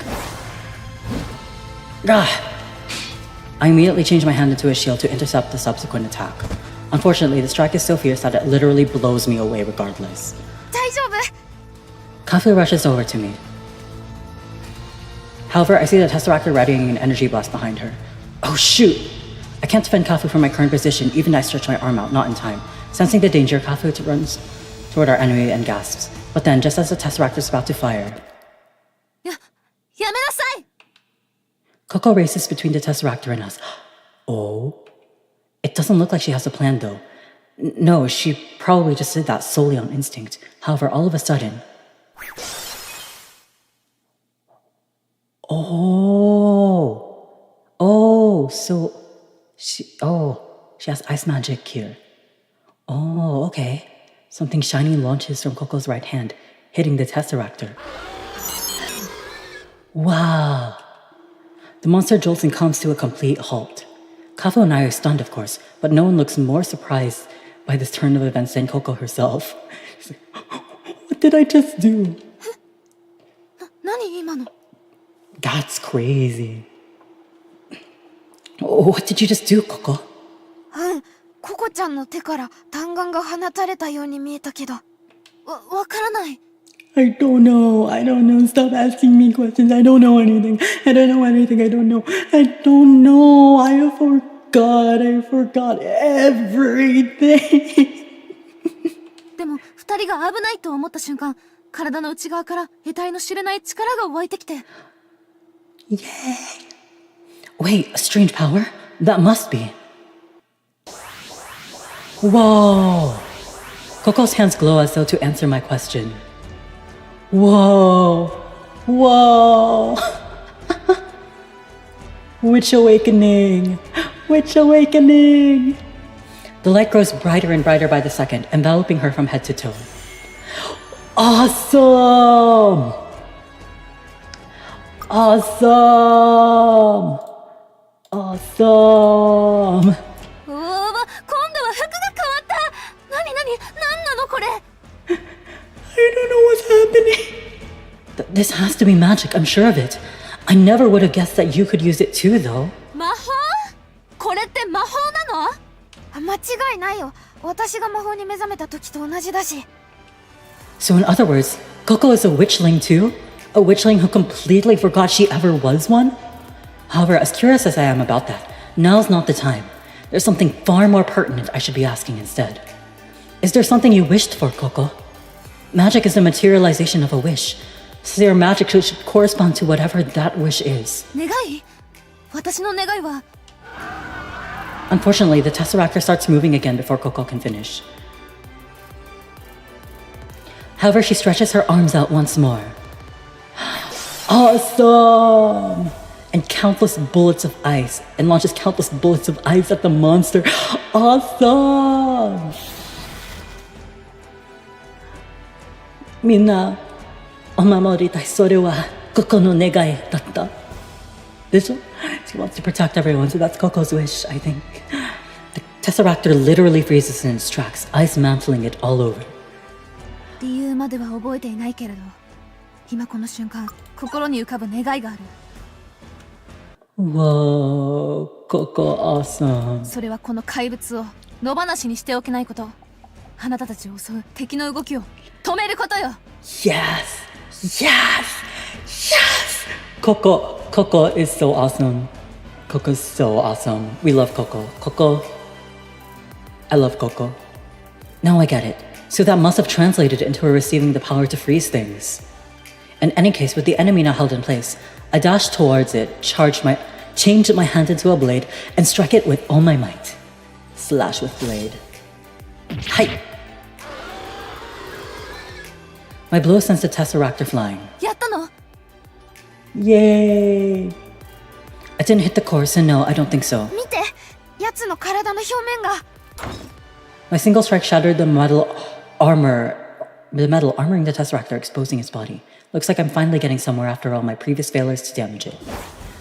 Gah! I immediately change my hand into a shield to intercept the subsequent attack. Unfortunately, the strike is so fierce that it literally blows me away regardless.
大丈夫
Kafu rushes over to me. However, I see the Tesseractor readying an energy blast behind her. Oh shoot! I can't defend Kafu from my current position, even I stretch my arm out, not in time. Sensing the danger, Kafu runs toward our enemy and gasps. But then, just as the Tesseractor is about to fire,
やめなさい
Coco races between the Tesseractor and us. Oh? It doesn't look like she has a plan though. No, she probably just did that solely on instinct. However, all of a sudden... So she has ice magic here. Oh, okay. Something shiny launches from Coco's right hand, hitting the Tesseractor. Wow. The monster jolts and comes to a complete halt. Kafu and I are stunned, of course, but no one looks more surprised by this turn of events than Coco herself. She's like, what did I just do?
何今の
That's crazy. Oh, what did you just do, Coco?
ココちゃんの手から弾丸が放たれたように見えたけどわからない
I don't know. Stop asking me questions. I don't know anything. I don't know. I forgot everything.
でも二人が危ないと思った瞬間体の内側から得体の知れない力が湧いてきて
Yay. Wait, a strange power? That must be. Whoa. Coco's hands glow as though to answer my question. Whoa. Witch awakening. Witch awakening! The light grows brighter and brighter by the second, enveloping her from head to toe. Awesome! Awesome! Awesome!
うわわ、今度は服が変わった。何なのこれ。
I don't know what's happening. This has to be magic, I'm sure of it. I never would have guessed that you could use it too, though.
魔法？これって魔法なの？
間違いないよ。私が魔法に目覚めた時と同じだし。
So in other words, Koko is a witchling too? A witchling who completely forgot she ever was one? However, as curious as I am about that, now's not the time. There's something far more pertinent I should be asking instead. Is there something you wished for, Koko? Magic is the materialization of a wish, so your magic should correspond to whatever that wish is.
願い？私の願いは。
Unfortunately, the Tesseractor starts moving again before Koko can finish. However, she stretches her arms out once more. Awesome! And countless bullets of ice, and launches countless bullets of ice at the monster. Awesome! みんな、お守りたい。それはここの願いだった。でしょ? She wants to protect everyone, so that's Koko's wish, I think. The Tesseractor literally freezes in its tracks, ice mantling it all over.
理由までは覚えていないけれど、今この瞬間、心に浮かぶ願いがある。
Whoa, Koko awesome.
それはこの怪物を野放しにしておけないこと。あなたたちを襲う敵の動きを止めることよ。
Yes! Yes! Yes! Coco is so awesome. Coco's so awesome. We love Coco. Coco. I love Coco. Now I get it. So that must have translated into her receiving the power to freeze things. In any case, with the enemy now held in place, I dashed towards it, changed my hand into a blade, and struck it with all my might. Slash with blade. Hi! My blow sends the Tesseractor flying.
やったの？
Yay! I didn't hit the core, so no, I don't think so.
見て、やつの体の表面が。
My single strike shattered the metal armoring the Tesseractor, exposing its body. Looks like I'm finally getting somewhere after all my previous failures to damage it.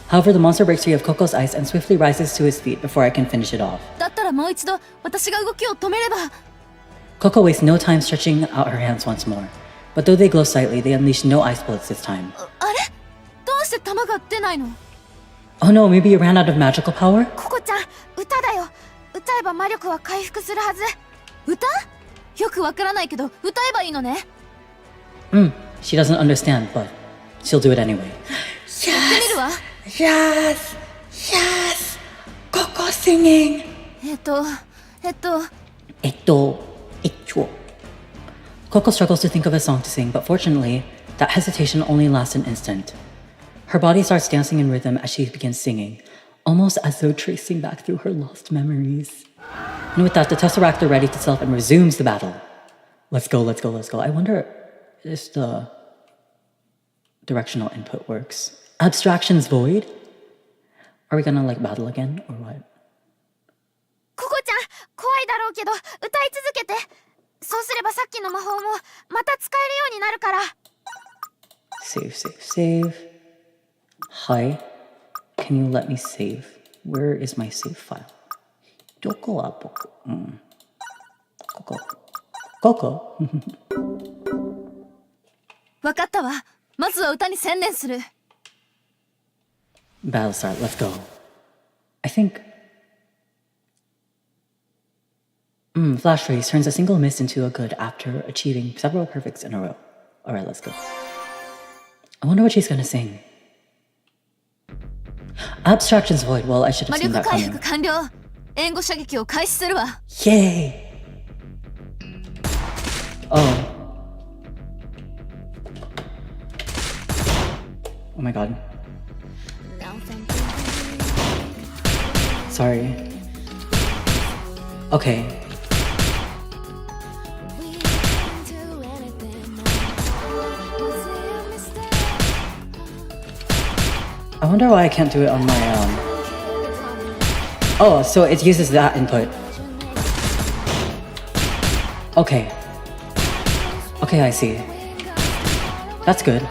However, the monster breaks free of Coco's ice and swiftly rises to his feet before I can finish it off.
だったらもう一度私が動きを止めれば。
Coco wastes no time stretching out her hands once more. But though they glow slightly, they unleash no ice bullets this time.
あれ？どうして弾が出ないの？
Oh no, maybe you ran out of magical power?
ココちゃん、歌だよ。歌えば魔力は回復するはず。
歌？よくわからないけど歌えばいいのね。
She doesn't understand, but she'll do it anyway.
やってみるわ。
Yes! Yes! Coco singing! Coco struggles to think of a song to sing, but fortunately, that hesitation only lasts an instant. Her body starts dancing in rhythm as she begins singing, almost as though tracing back through her lost memories. And with that, the Tesseractor readies itself and resumes the battle. Let's go. I wonder if the directional input works. Abstractions void? Are we gonna battle again, or what?
ココちゃん、怖いだろうけど、歌い続けて。そうすればさっきの魔法もまた使えるようになるから。
Save. Hi. Can you let me save? Where is my save file? どこは僕? Coco?
わかったわ。まずは歌に専念する。
Battle start, let's go. I think... Flash Race turns a single miss into a good after achieving several perfects in a row. Alright, let's go. I wonder what she's gonna sing. Abstractions void. Well, I should have
魔
seen
力
that
回
coming.
復完了。援護射撃を開始するわ。
Yay! Oh my god. Sorry. Okay. I wonder why I can't do it on my Oh, so it uses that input. Okay. Okay, I see. That's good.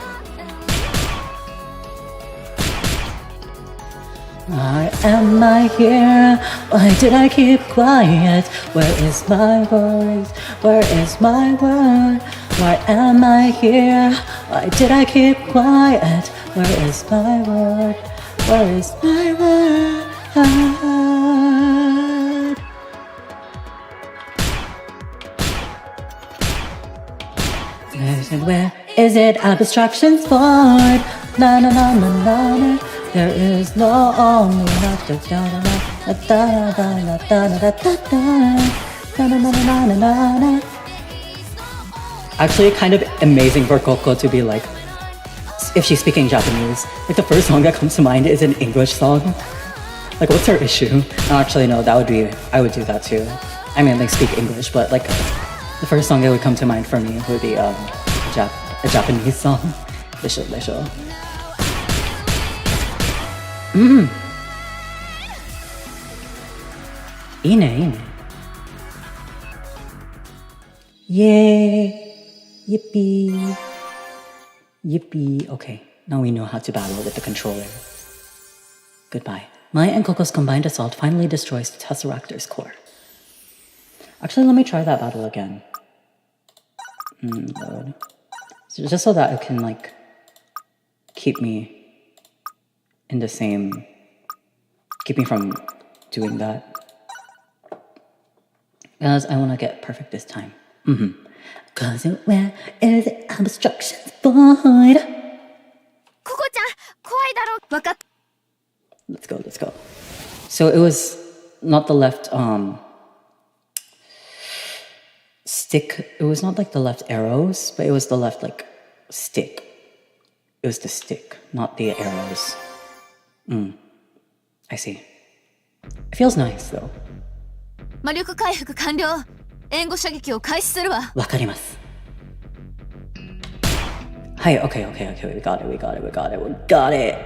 Why am I here? Why did I keep quiet? Where is my voice? Where is my word? Why am I here? Why did I keep quiet? Where is my word? Where is my word? Where is it? Abstractions void. Na na na na na na. There is no only enough to da da da da da da da da da da na na na na na na. Actually, kind of amazing for Koko to be like, if she's speaking Japanese, like the first song that comes to mind is an English song. Like, what's her issue? Actually, no, that would be, I would do that too. I mean, like, speak English, but like, the first song that would come to mind for me would be a Japanese song. Lisho. Ine. Yay. Yippee. Yippee. Okay, now we know how to battle with the controller. Goodbye. My and Coco's combined assault finally destroys the Tesseractor's core. Actually, let me try that battle again. Load. So just so that it can, like, keep me in the same... keep me from doing that. Because I want to get perfect this time. Cause where is it? Obstructions void.
Koko-chan, 怖いだろ。わかっ。
Let's go. So it was not the left stick. It was not like the left arrows, but it was the left like stick. It was the stick, not the arrows. I see. It feels nice though.
魔力回復完了。援護射撃を開始するわ。
わかります。はい、okay. We got it.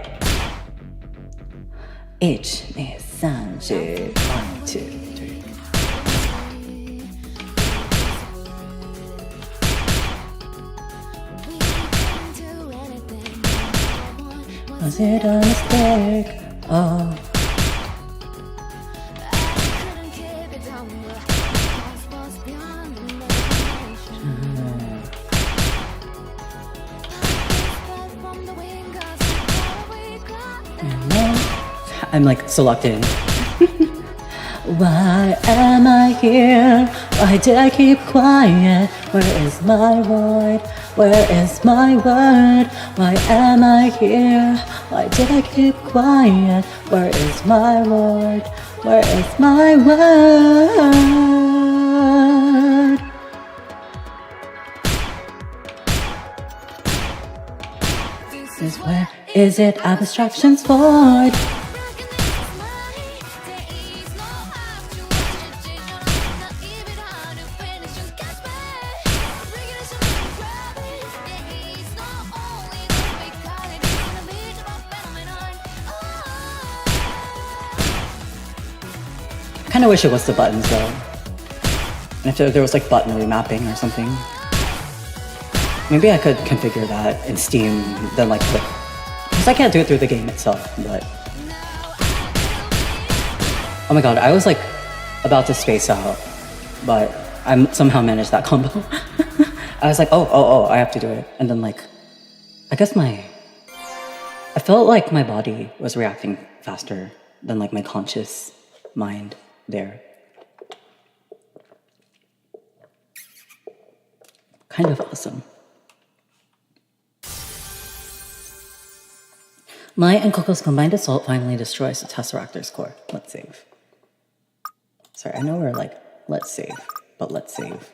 1、2、3、4、1、2、3。Was it a mistake? Oh. I'm like so locked in. Why am I here? Why did I keep quiet? Where is my void? Where is my word? Why am I here? Why did I keep quiet? Where is my word? Where is my word? This is where is it? Abstractions void. I wish it was the buttons though. And if there was like button remapping or something. Maybe I could configure that in Steam, then like click. Because I can't do it through the game itself, but... Oh my god, I was like about to space out, but I somehow managed that combo. I was like, oh, I have to do it. And then like, I guess I felt like my body was reacting faster than like my conscious mind. There. Kind of awesome. My and Coco's combined assault finally destroys the Tesseractor's core. Let's save. Sorry, I know we're like, let's save, but let's save.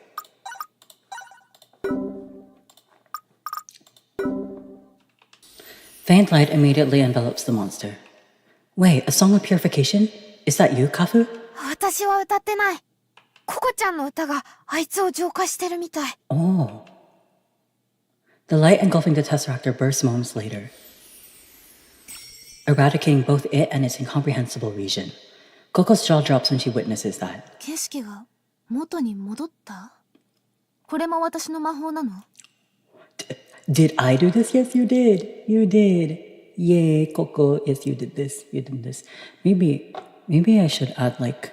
Faint light immediately envelops the monster. Wait, a song of purification? Is that you, Kafu?
私は歌ってない。ココちゃんの歌があいつを浄化してるみたい。
Oh. The light engulfing the Tesseractor bursts moments later, eradicating both it and its incomprehensible region. Coco's jaw drops when she witnesses that.
景色が元に戻った？これも私の魔法なの？
Did I do this? Yes, you did. You did. Yay, Coco. Yes, you did this. You did this. Maybe I should add like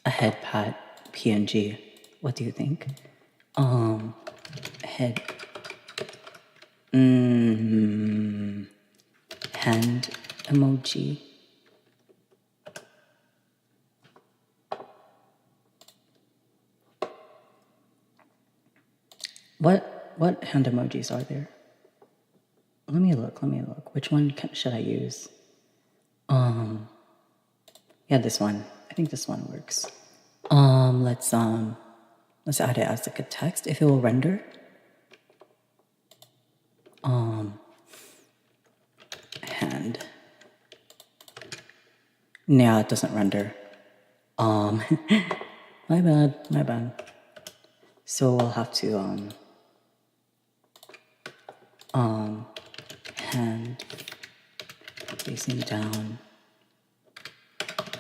a head pat PNG. What do you think? Head. Hand emoji. What hand emojis are there? Let me look. Which one should I use? Yeah, this one. I think this one works. Let's add it as like a text if it will render. Hand. Nah, it doesn't render. My bad. So we'll have to hand facing down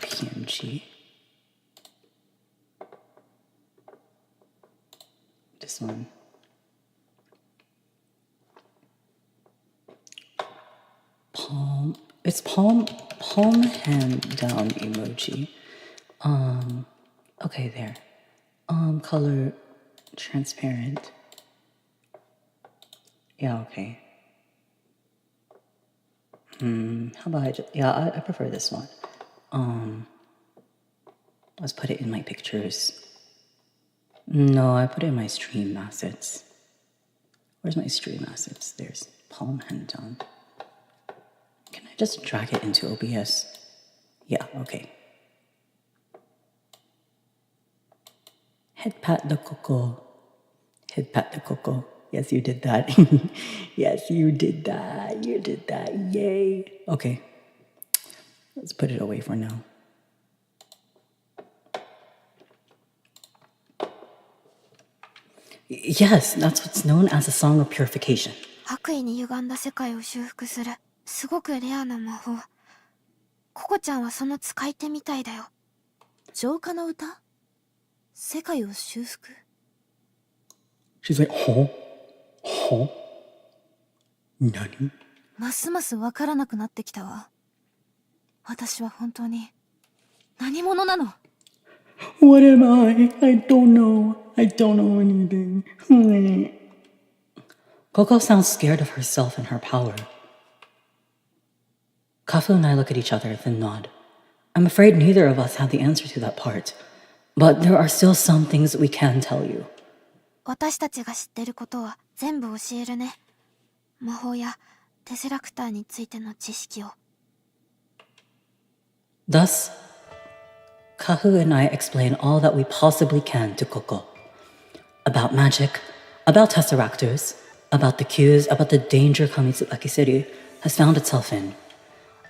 PNG. This one. Palm. It's palm hand down emoji. Okay, there. Color transparent. Yeah, okay. How about I prefer this one. Let's put it in my pictures. No, I put it in my stream assets. Where's my stream assets? There's palm hand down. Can I just drag it into OBS? Yeah, okay. Head pat the Coco. Head pat the Coco. Yes, you did that. Yes, you did that. You did that. Yay. Okay. Let's put it away for now. Yes, that's what's known as a song of purification.
悪意に歪んだ世界を修復するすごくレアな魔法。ココちゃんはその使い手みたいだよ。
浄化の歌？世界を修復？
She's like, huh? Nani?
ますますわからなくなってきたわ。私は本当に何者なの？
What am I? I don't know. I don't know anything. Coco sounds scared of herself and her power. Kafu and I look at each other, then nod. I'm afraid neither of us have the answer to that part. But there are still some things that we can tell you.
私たちが知ってることは全部教えるね。魔法やテセラクターについての知識を。
Thus, Kahu and I explain all that we possibly can to Coco. About magic, about tesseractors, about the cues, about the danger Kamitsubaki City has found itself in.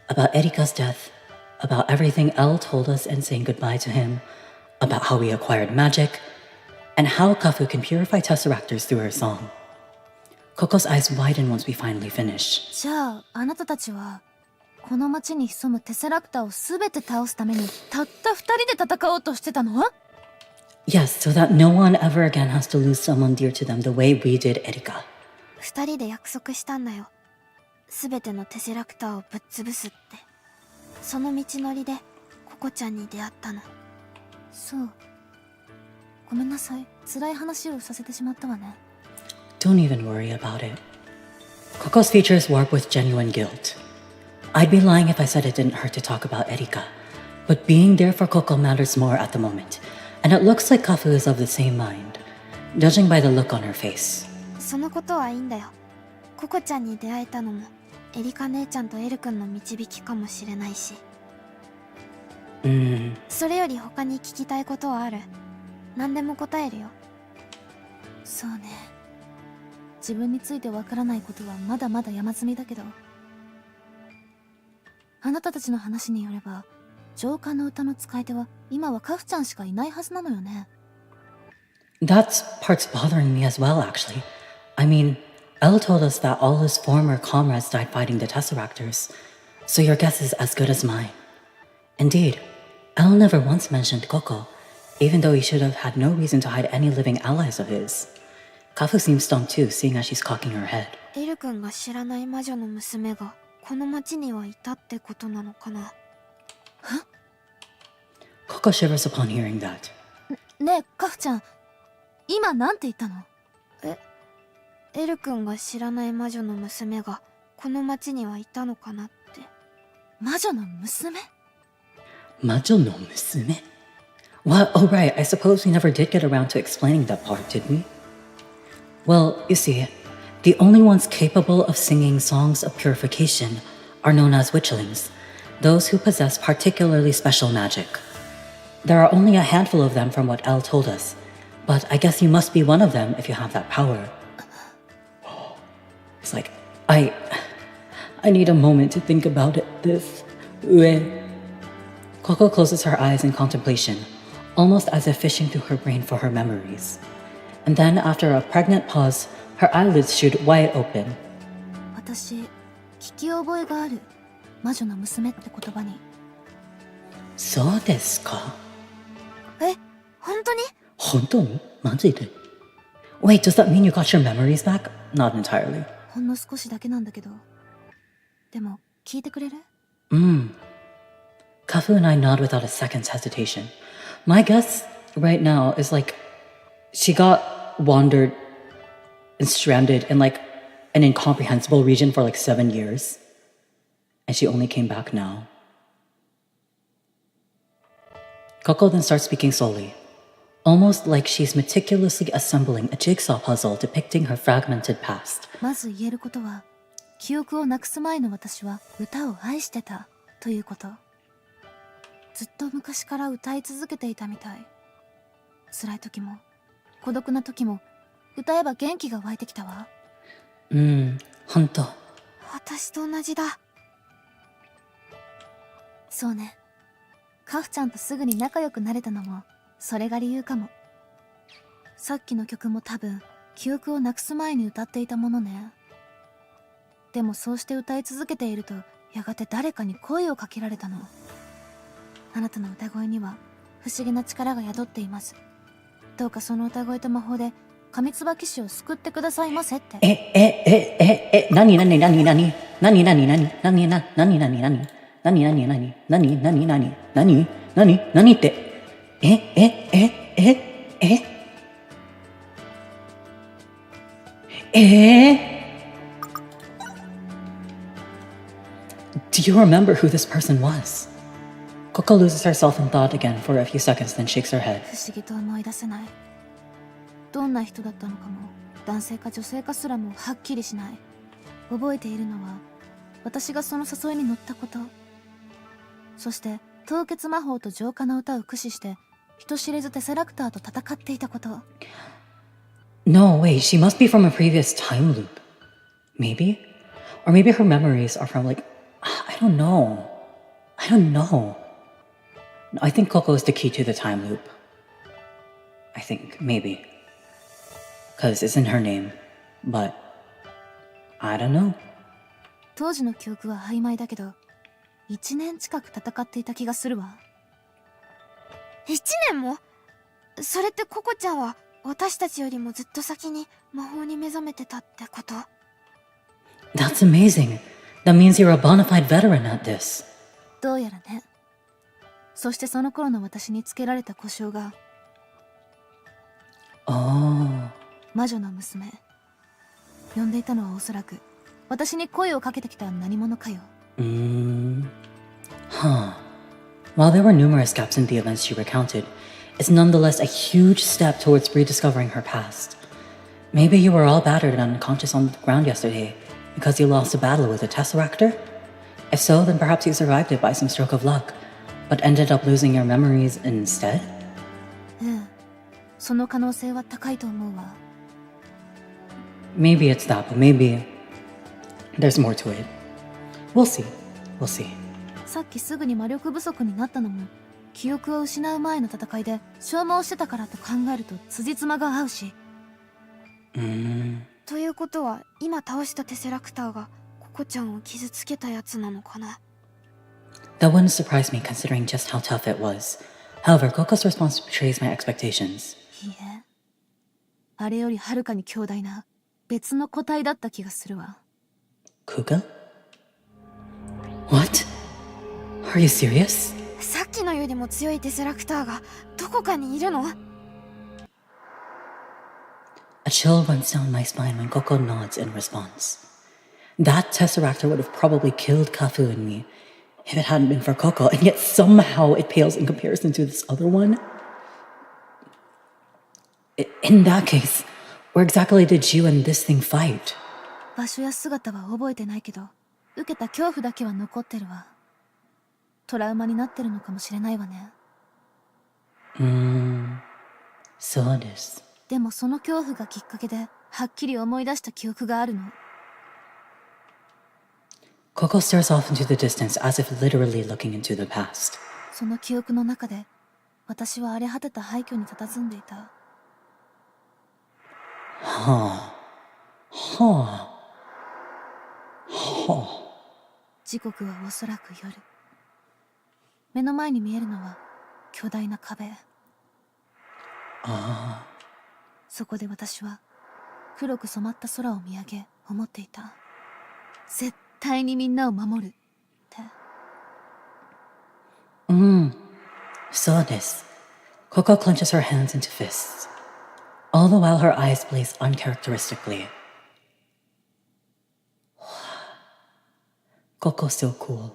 About Erika's death, about everything Elle told us in saying goodbye to him, about how we acquired magic, and how Kafu can purify tesseractors through her song. Coco's eyes widen once we finally finish.
じゃあ、あなたたちはこの町に潜むテセラクターをすべて倒すためにたった2人で戦おうとしてたの？
Yes, so that no one ever again has to lose someone dear to them the way we did Erika.
2人で約束したんだよ。すべてのテセラクターをぶっ潰すって。その道のりでココちゃんに出会ったの。
そう。ごめんなさい。辛い話をさせてしまったわね。
Don't even worry about it. Coco's features warp with genuine guilt. I'd be lying if I said it didn't hurt to talk about Erika, but being there for Coco matters more at the moment, and it looks like Kafu is of the same mind, judging by the look on her face.
そのことはいいんだよ。ココちゃんに出会えたのもエリカ姉ちゃんとエル君の導きかもしれないし。それより他に聞きたいことはある？何でも答えるよ。
そうね。自分についてわからないことはまだまだ山積みだけど、あなたたちの話によれば浄化の歌の使い手は今はカフちゃんしかいないはずなのよね。
That part's bothering me as well, actually. I mean, Elle told us that all his former comrades died fighting the Tesseractors, so your guess is as good as mine. Indeed, Al never once mentioned Koko, even though he should have had no reason to hide any living allies of his. Kafu seems stumped too, seeing as she's cocking her head.
エル君が知らない魔女の娘がこの町にはいたってことなのかな。
Koko shivers upon hearing that.
ねえカフちゃん、今なんて言ったの？
エル君が知らない魔女の娘がこの町にはいたのかなって。
魔女の娘？
Majo no musume? What? Oh right, I suppose we never did get around to explaining that part, did we? Well, you see, the only ones capable of singing songs of purification are known as witchlings, those who possess particularly special magic. There are only a handful of them from what Elle told us, but I guess you must be one of them if you have that power. It's like, I need a moment to think about it. Koko closes her eyes in contemplation, almost as if fishing through her brain for her memories. And then, after a pregnant pause, her eyelids shoot wide open.
私聞き覚えがある。魔女の娘って言葉に。
そうですか？
本当に？
本当に？マジで？ Wait, does that mean you got your memories back? Not entirely.
ほんの少しだけなんだけど。でも聞いてくれる？
Kafu and I nod without a second's hesitation. My guess right now is like she got wandered and stranded in like an incomprehensible region for like 7 years. And she only came back now. Koko then starts speaking slowly, almost like she's meticulously assembling a jigsaw puzzle depicting her fragmented past.
まず言えることは、記憶をなくす前の私は歌を愛してたということ。ずっと昔から歌い続けていたみたい。辛い時も孤独な時も歌えば元気が湧いてきたわ。
ほんと。
私と同じだ。
そうね。カフちゃんとすぐに仲良くなれたのもそれが理由かも。さっきの曲も多分記憶をなくす前に歌っていたものね。でもそうして歌い続けているとやがて誰かに声をかけられたの。あなたの歌声には不思議な力が宿っています。どうかその歌声と魔法でKamitsubaki氏を救ってくださいませって。
何ってDo you remember who this person was? Koko loses herself in thought again for a few seconds, then shakes her head.
不思議と思い出せない。どんな人だったのかも男性か女性かすらもはっきりしない。覚えているのは私がその誘いに乗ったこと、そして凍結魔法と浄化の歌を駆使して人知れずテセラクターと戦っていたこと。
No, wait, she must be from a previous time loop. Maybe? Or maybe her memories are from like, I don't know. I think Koko is the key to the time loop. I think, maybe. Because it's in her name. But, I don't know.
当時の記憶は曖昧だけど1年近く戦っていた気がするわ。
1年も？それってココちゃんは私たちよりもずっと先に魔法に目覚めてたってこと？
That's amazing. That means you're a bona fide veteran at this.
どうやらね。そしてその頃の私につけられた呼称が
Oh.
魔女の娘。呼んでいたのはおそらく私に声をかけてきた何者かよ。
Huh. While there were numerous gaps in the events she recounted, it's nonetheless a huge step towards rediscovering her past. Maybe you were all battered and unconscious on the ground yesterday because you lost a battle with a Tesseractor? If so, then perhaps you survived it by some stroke of luck, but ended up losing your memories instead?
その可能性は高いと思うわ。
Maybe it's that, but maybe there's more to it. We'll see.
さっきすぐに魔力不足になったのも記憶を失う前の戦いで消耗してたからと考えると辻褄が合うし。
ということは今倒したテセラクターがココちゃんを傷つけたやつなのかな？
That wouldn't surprise me considering just how tough it was. However, Coco's response betrays my expectations.
いいえ。あれよりはるかに強大な別の個体だった気がするわ。
Kuka? What? Are you serious?
さっきのよりも強いテスラクターがどこかにいるの？
A chill runs down my spine when Coco nods in response. That Tesseractor would have probably killed Kafu and me if it hadn't been for Coco, and yet somehow it pales in comparison to this other one. In that case, where exactly did you and this thing fight?
場所や姿は覚えてないけど、受けた恐怖だけは残ってるわ。トラウマになってるのかもしれないわね。
そうです。
でもその恐怖がきっかけではっきり思い出した記憶があるの。
Coco stares off into the distance as if literally looking into the past.
その記憶の中で私は荒れ果てた廃墟に佇んでいた。時刻はおそらく夜。目の前に見えるのは巨大な壁。そこで私は黒く染まった空を見上げ思っていた。絶対にみんなを守るって。
そうです。Coco clenches her hands into fists. All the while her eyes blaze uncharacteristically. Coco's so cool.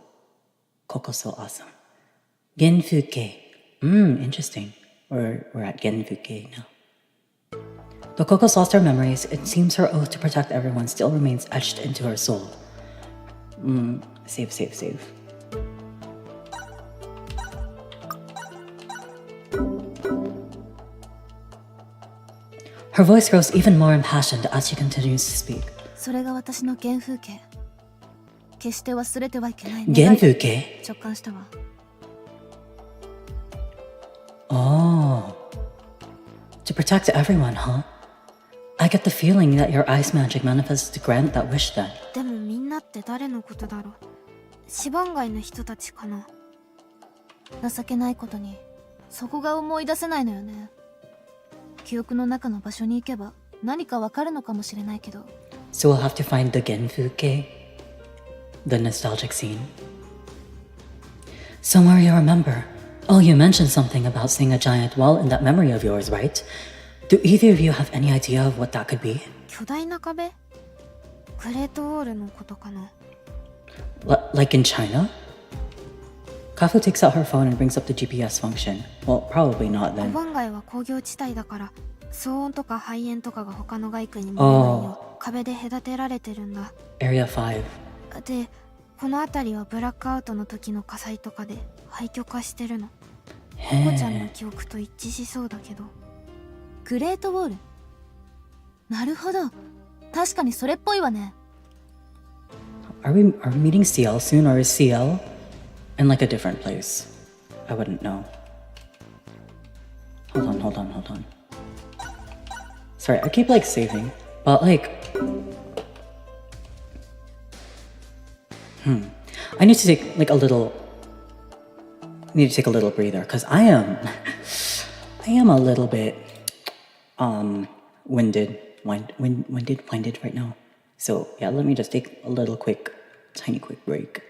Coco's so awesome. Genfuke. Interesting. We're at Genfuke now. Though Coco's lost her memories, it seems her oath to protect everyone still remains etched into her soul. Save. Her voice grows even more impassioned as she continues to speak.
それが私の原風景。決して忘れてはいけない願い。
原風景？
直感したわ。
Oh. To protect everyone, huh? I get the feeling that your ice magic manifests to grant that wish then.
でもみんなって誰のことだろう？シバン街の人たちかな？
情けないことにそこが思い出せないのよね。記憶の中の場所に行けば何かわかるのかもしれないけど。
So we'll have to find the Genfuke, the nostalgic scene. Somewhere you remember. Oh, you mentioned something about seeing a giant wall in that memory of yours, right? Do either of you have any idea of what that could be?
巨大な壁？グレートウォールのことかな？
Like in China? Kafu takes out her phone and brings up the GPS function. Well, probably not
五
then.
番街は工業地帯だから騒音とか肺炎とかが他の街区に見えないよう壁で隔てられてるんだ。
Area 5.
で、この辺りはブラックアウトの時の火災とかで廃墟化してるの。ココちゃんの記憶と一致しそうだけど。
グレートウォール。なるほど。確かにそれっぽいわね。
Are we meeting CL soon, or is CL in like a different place? I wouldn't know. Hold on. Sorry, I keep like saving, but like, I need to take like a little. Need to take a little breather because I am a little bit winded right now. So yeah, let me just take a little tiny quick break,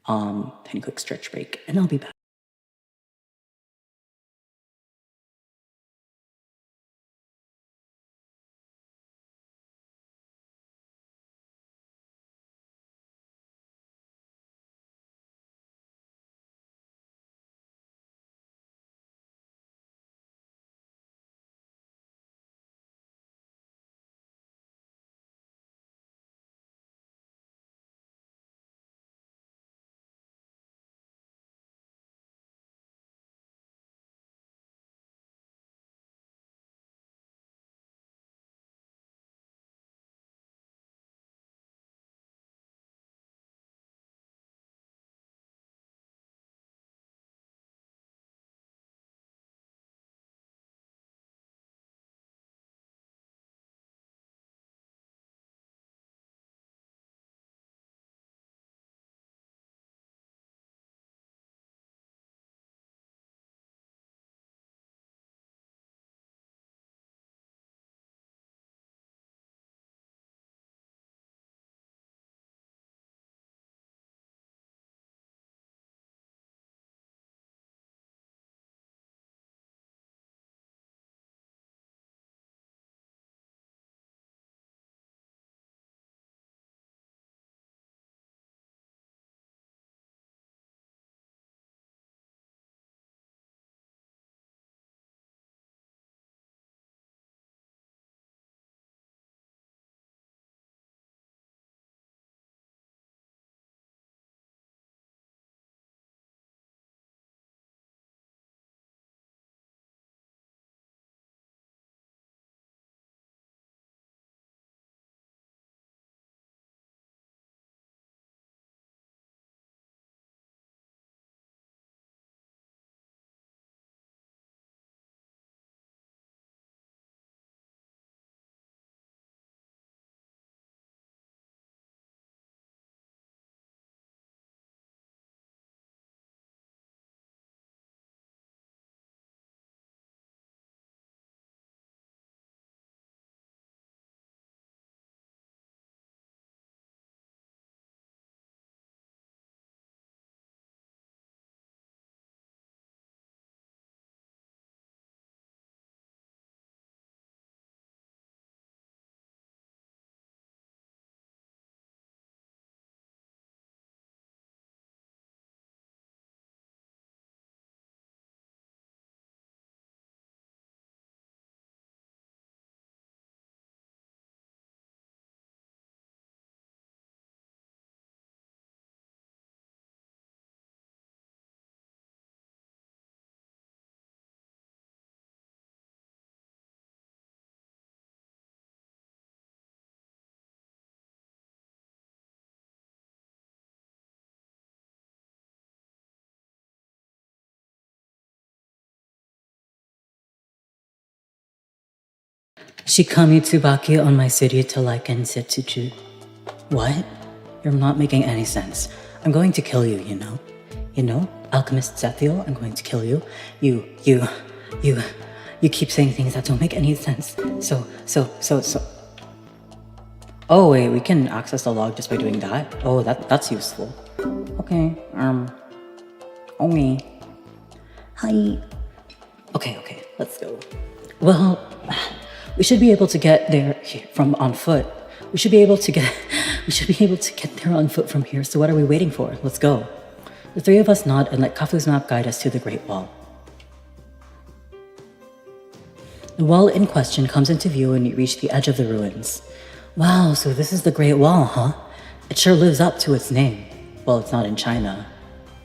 tiny quick stretch break, and I'll be back. She Kamitsubaki on my city to like and setsuju. What? You're not making any sense. I'm going to kill you, you know? You know? Alchemist ZETHIEL, I'm going to kill you. You keep saying things that don't make any sense. So. Oh wait, we can access the log just by doing that? Oh, that's useful. Okay, okay. Hi. Okay, let's go. Well, we should be able to get there from on foot. We should be able to get there on foot from here, so what are we waiting for? Let's go. The three of us nod and let Kafu's map guide us to the Great Wall. The wall in question comes into view when you reach the edge of the ruins. Wow, so this is the Great Wall, huh? It sure lives up to its name. Well, it's not in China.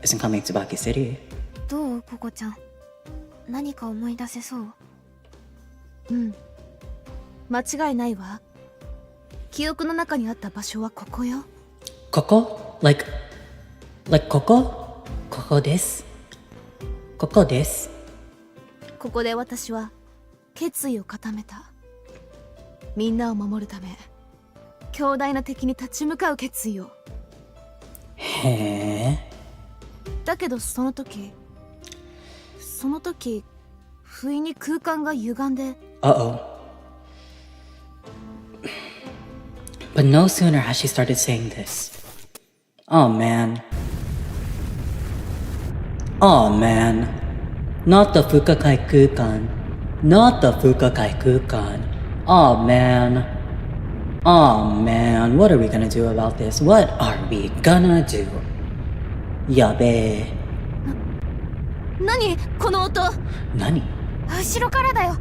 It's in Kamitsubaki City.
どうココちゃん、何か思い出せそう？
うん、間違いないわ。記憶の中にあった場所はここよ。
ここ? Likeここ? ここです。ここです。
ここで私は決意を固めた。みんなを守るため、強大な敵に立ち向かう決意を。
へえ。
だけどその時、不意に空間が歪んで。
Uh-oh. But no sooner has she started saying this. Oh man. Not the Fukakai Kukan. Oh man. What are we gonna do about this? What are we gonna do? Yabe.
何この音？Nani?
後ろからだよ。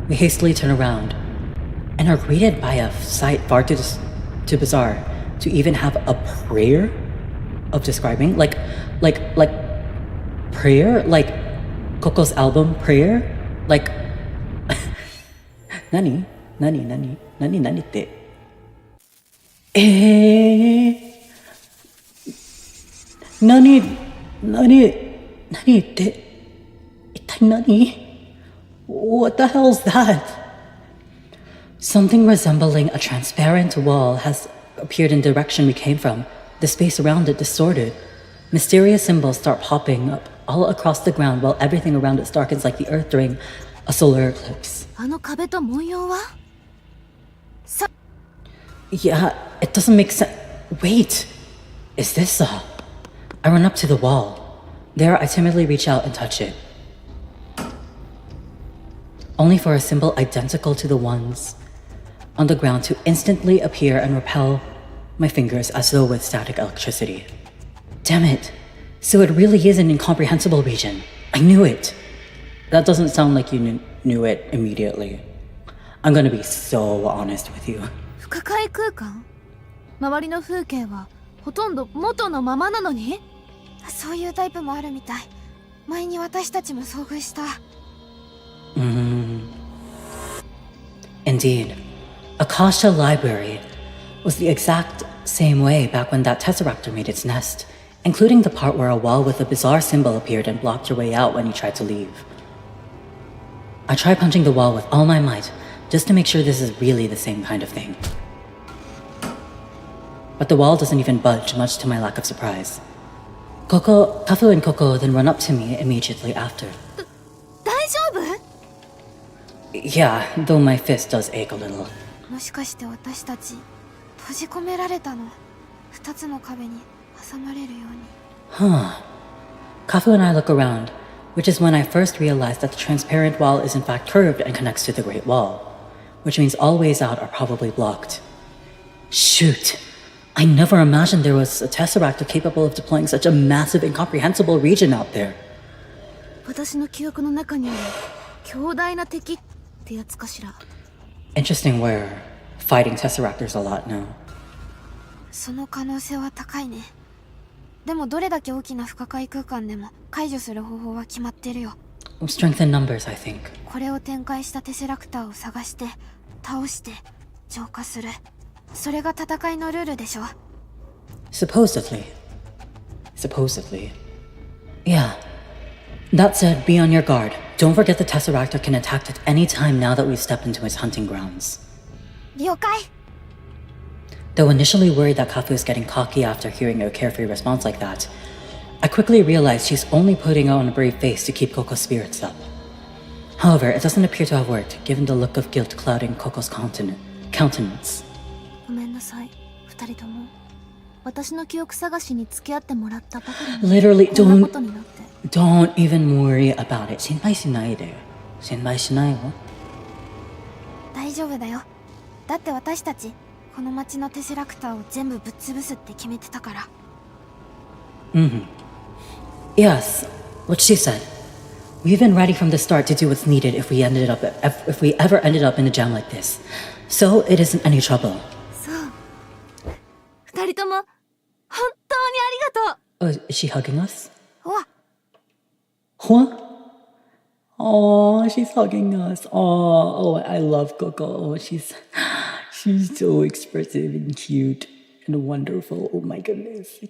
We hastily turn around and are greeted by a sight far too bizarre to even have a prayer of describing. Like prayer? Like Coco's album Prayer? Like Naniって何って一体何? What the hell's that? Something resembling a transparent wall has appeared in the direction we came from, the space around it distorted. Mysterious symbols start popping up all across the ground while everything around it darkens like the earth during a solar eclipse.
あの壁と文様は？
Yeah, it doesn't make sense. Wait, is this I run up to the wall. There, I timidly reach out and touch it. Only for a symbol identical to the ones on the ground to instantly appear and repel my fingers as though with static electricity. Damn it. So it really is an incomprehensible region. I knew it. That doesn't sound like you knew it immediately. I'm gonna be so honest with you.
不可解空間？周りの風景はほとんど元のままなのに？
そういうタイプもあるみたい。前に私たちも遭遇した。
Indeed. Akasha Library was the exact same way back when that Tesseract made its nest, including the part where a wall with a bizarre symbol appeared and blocked your way out when you tried to leave. I tried punching the wall with all my might, just to make sure this is really the same kind of thing. But the wall doesn't even budge, much to my lack of surprise. Kafu and Koko then run up to me immediately after.
大丈夫？
Yeah, though my fist does ache a little.
もしかして私たち閉じ込められたの？二つの壁に挟まれるように。
Huh. Kafu and I look around, which is when I first realized that the transparent wall is in fact curved and connects to the Great Wall, which means all ways out are probably blocked. Shoot. I never imagined there was a Tesseract capable of deploying such a massive, incomprehensible region out there.
私の記憶の中にある強大な敵ってやつかしら。
Interesting, we're fighting Tesseractors a lot now.
その可能性は高いね。でもどれだけ大きな不可解空間でも解除する方法は決まってるよ。
Strength in numbers, I think.
これを展開したテセラクターを探して倒して浄化する。それが戦いのルールでしょ。
Supposedly. Yeah. That said, be on your guard. Don't forget the Tesseractor can attack at any time now that we've stepped into his hunting grounds.
了解。
Though initially worried that Kafu is getting cocky after hearing a carefree response like that, I quickly realized she's only putting on a brave face to keep Coco's spirits up. However, it doesn't appear to have worked, given the look of guilt clouding Coco's countenance.
ごめんなさい、二人とも。私の記憶探しに付き合ってもらったばかりに
Literally,
こんなことになって。
don't even worry about it. 心配しないで。心配しないよ。
大丈夫だよ。だって私たちこの町のテセラクターを全部ぶっ潰すって決めてたから。
Yes, what she said. We've been ready from the start to do what's needed if we ever ended up in a jam like this. So it isn't any trouble.
そう。二人とも本当にありがとう。
Oh, is she hugging us?
わ、
What? Oh, she's hugging us. Oh, I love Coco. Oh, she's so expressive and cute and wonderful. Oh my goodness.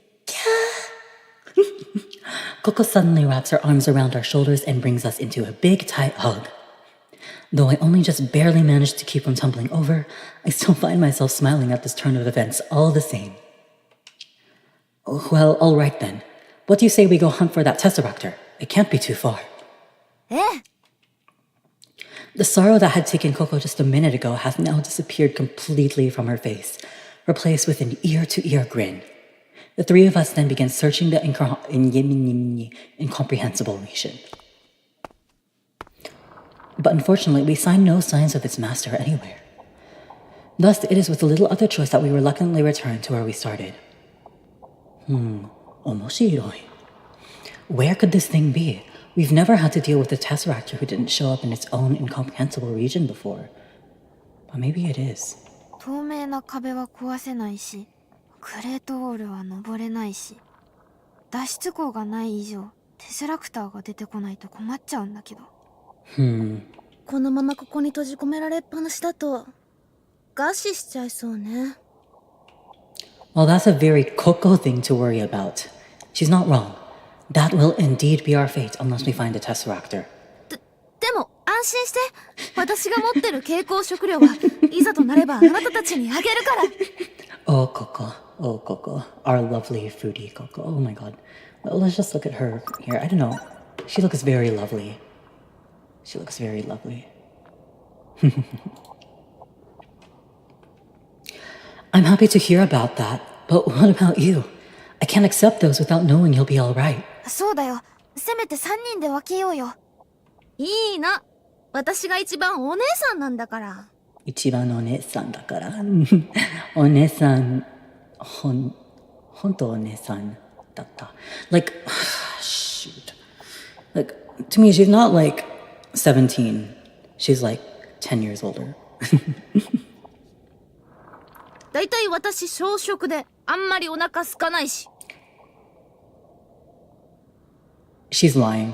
Coco suddenly wraps her arms around our shoulders and brings us into a big, tight hug. Though I only just barely managed to keep from tumbling over, I still find myself smiling at this turn of events all the same. Well, all right then. What do you say we go hunt for that Tesseractor? It can't be too far.
ええ。
The sorrow that had taken Coco just a minute ago has now disappeared completely from her face, replaced with an ear-to-ear grin. The three of us then began searching the incomprehensible region. But unfortunately, we find no signs of its master anywhere. Thus, it is with little other choice that we reluctantly return to where we started. Omoshiroi. Where could this thing be? We've never had to deal with a Tesseractor who didn't show up in its own incomprehensible region before. But maybe it is.
透明な壁は壊せないし、クレートウォールは登れないし、脱出口がない以上、テセラクターが出てこないと困っちゃうんだけど。
このままここに閉じ込められっぱなしだと餓死しちゃいそうね。
Well, that's a very Coco thing to worry about. She's not wrong. That will indeed be our fate unless we find a Tesseractor.
でも安心して、私が持ってる蛍光食料はいざとなればあなたたちにあげるから。
Oh, Coco. Oh, Coco. Our lovely foodie Coco. Oh my god. Well, let's just look at her here. I don't know. She looks very lovely. She looks very lovely. I'm happy to hear about that, but what about you? I can't accept those without knowing you'll be alright.
そうだよ。せめて3人で分けようよ。
いいな。私が一番お姉さんなんだから。
一番お姉さんだから。お姉さん、本当お姉さんだった。Like, shoot. Like, to me, she's not like 17. She's like 10 years older.
だいたい私小食であんまりお腹空かないし。
She's lying.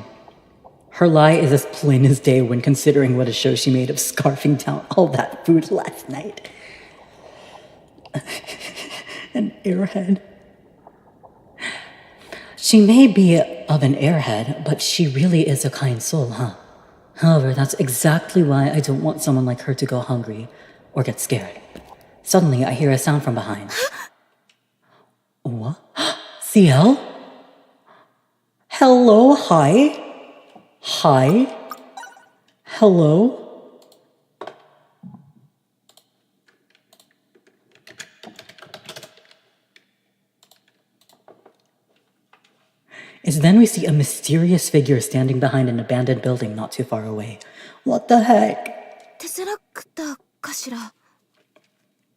Her lie is as plain as day when considering what a show she made of scarfing down all that food last night. An airhead. She may be of an airhead, but she really is a kind soul, huh? However, that's exactly why I don't want someone like her to go hungry or get scared. Suddenly, I hear a sound from behind. What? CL? Hello, hi? Hi? Hello? It's then we see a mysterious figure standing behind an abandoned building not too far away. What the heck?
テセラクターかしら。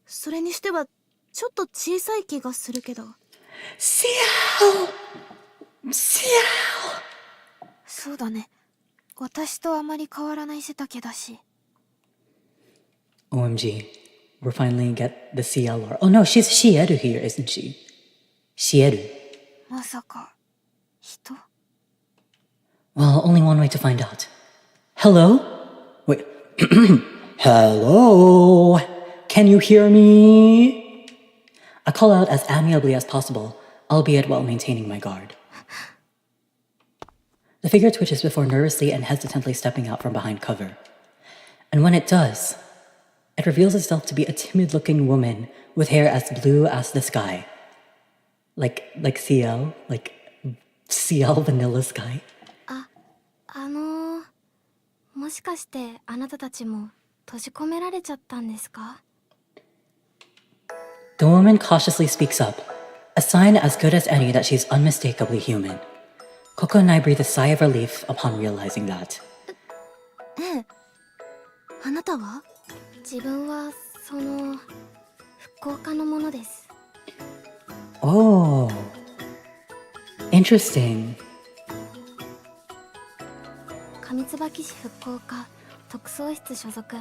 それにしてはちょっと小さい気がするけど。
CL! CL!
そうだね。私とあまり変わらない背丈だし。
OMG. We're finally get the CL or oh no, she's Shieru here, isn't she? Shieru.
まさか人？
Well, only one way to find out. Hello? Wait. Hello? Can you hear me? I call out as amiably as possible, albeit while maintaining my guard. The figure twitches before nervously and hesitantly stepping out from behind cover. And when it does, it reveals itself to be a timid-looking woman with hair as blue as the sky. Like CL? Like CL Vanilla Sky?
もしかしてあなたたちも閉じ込められちゃったんですか?
The woman cautiously speaks up, a sign as good as any that she's unmistakably human. Coco and I breathe a sigh of relief upon realizing that.
ええ。あなたは？
自分は復興家のものです。
Oh, interesting.
上椿市復興課特捜室所属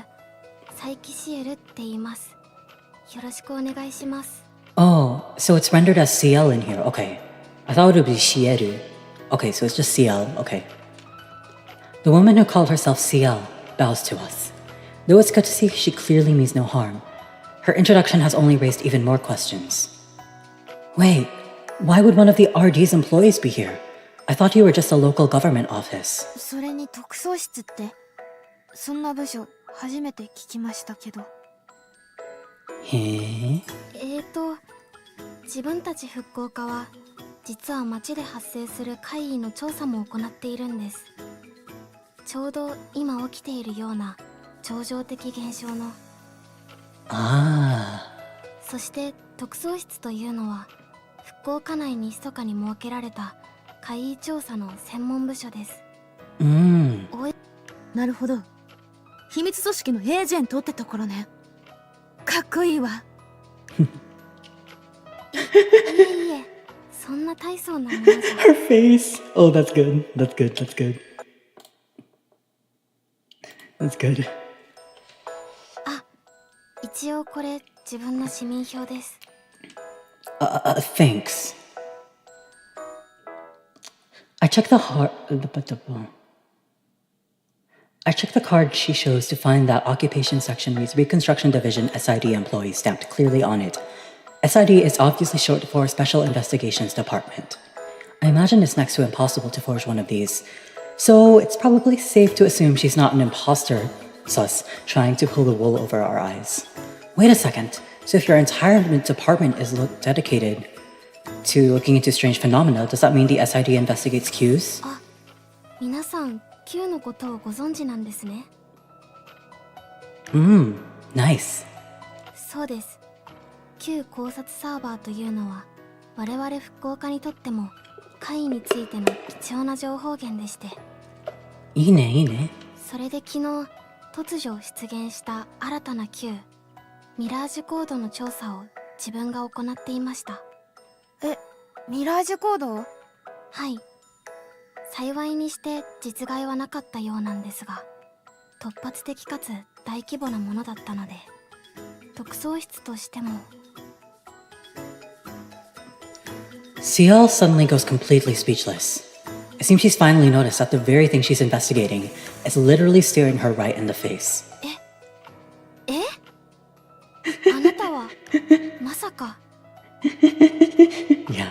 佐伯シエルって言います。よろしくお願いします。
Oh, so it's rendered as CL in here. Okay. I thought it would be Shieru. Okay, so it's just CL. Okay. The woman who called herself CL bows to us. Though it's good to see she clearly means no harm, her introduction has only raised even more questions. Wait, why would one of the RD's employees be here? I thought you were just a local government office.
それに特捜室って、そんな部署初めて聞きましたけど。
へえ。
自分たち復興課は実は町で発生する怪異の調査も行っているんです。ちょうど今起きているような超常的現象の。そして特捜室というのは復興課内に密かに設けられた怪異調査の専門部署です。
なるほど。秘密組織のエージェントってところね。かっこいいわ。
いえ、そんな大層なものじゃ。
Her face. Oh, that's good. That's good. That's good. That's good.
一応これ自分の市民票です。
Thanks. I checked the card she shows to find that occupation section reads Reconstruction Division SID employee stamped clearly on it. SID is obviously short for Special Investigations Department. I imagine it's next to impossible to forge one of these, so it's probably safe to assume she's not an imposter sus trying to pull the wool over our eyes. Wait a second, so if your entire department is dedicated to looking into strange phenomena, does that mean the SID investigates Qs?
皆さん Q のことをご存知なんですね。
Nice.
そうです。Q 考察サーバーというのは我々復興家にとっても怪異についての貴重な情報源でして。
いいね、いいね。
それで昨日突如出現した新たな Q ミラージュコードの調査を自分が行っていました。
ミラージュコード？
はい。幸いにして実害はなかったようなんですが、突発的かつ大規模なものだったので、特捜室としても。
CL suddenly goes completely speechless. It seems she's finally noticed that the very thing she's investigating is literally staring her right in the face.
あなたはまさか。
Yeah.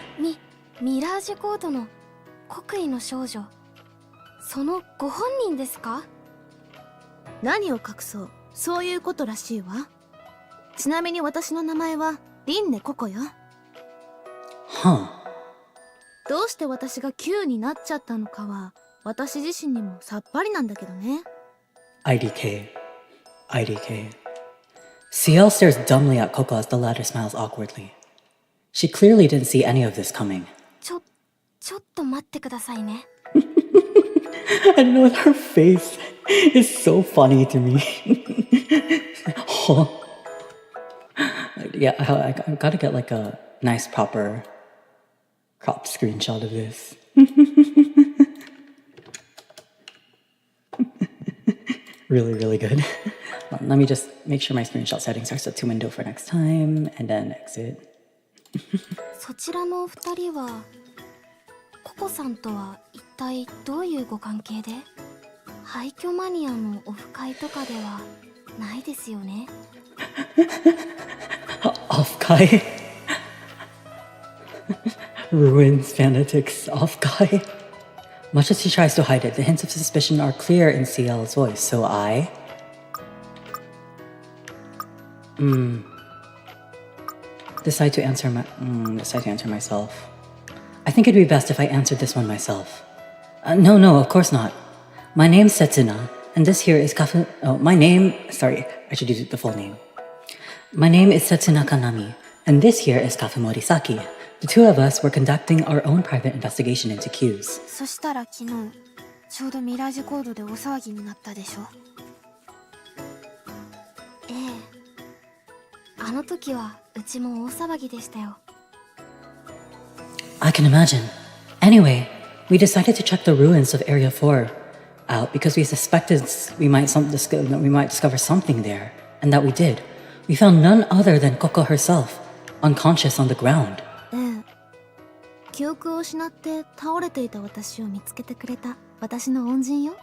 ミラージュコードの国威の少女、そのご本人ですか？
何を隠そう、そういうことらしいわ。ちなみに私の名前はリンネココよ。
Huh.
どうして私が Q になっちゃったのかは私自身にもさっぱりなんだけどね。
IDK. CL stares dumbly at Coco as the latter smiles awkwardly. She clearly didn't see any of this coming.
ちょっと待ってくださいね。
I know that her face is so funny to me. Yeah, I gotta get like a nice proper cropped screenshot of this. Really, really good. Let me just make sure my screenshot settings are set to window for next time, and then exit.
そちらのお二人はココさんとは一体どういうご関係で？廃墟マニアのオフ会とかではないですよね。
Off guy. Ruins fanatics off guy. Much as he tries to hide it, the hints of suspicion are clear in CL's voice, so I... decide to answer myself. I think it'd be best if I answered this one myself. No, of course not. My name's Setsuna, and this here is sorry, I should use the full name. My name is Setsuna Kanami, and this here is Kafumori Saki. The two of us were conducting our own private investigation into Qs.
そしたら昨日ちょうどミラージュコードでお騒ぎになったでしょ。ええ、あの時はうちも大騒ぎでしたよ。
I can imagine. Anyway, we decided to check the ruins of Area 4 out because we suspected we might discover something there, and that we did. We found none other than Koko herself, unconscious on the ground.
ええ、記憶を失って倒れていた私を見つけてくれた私の恩人よ。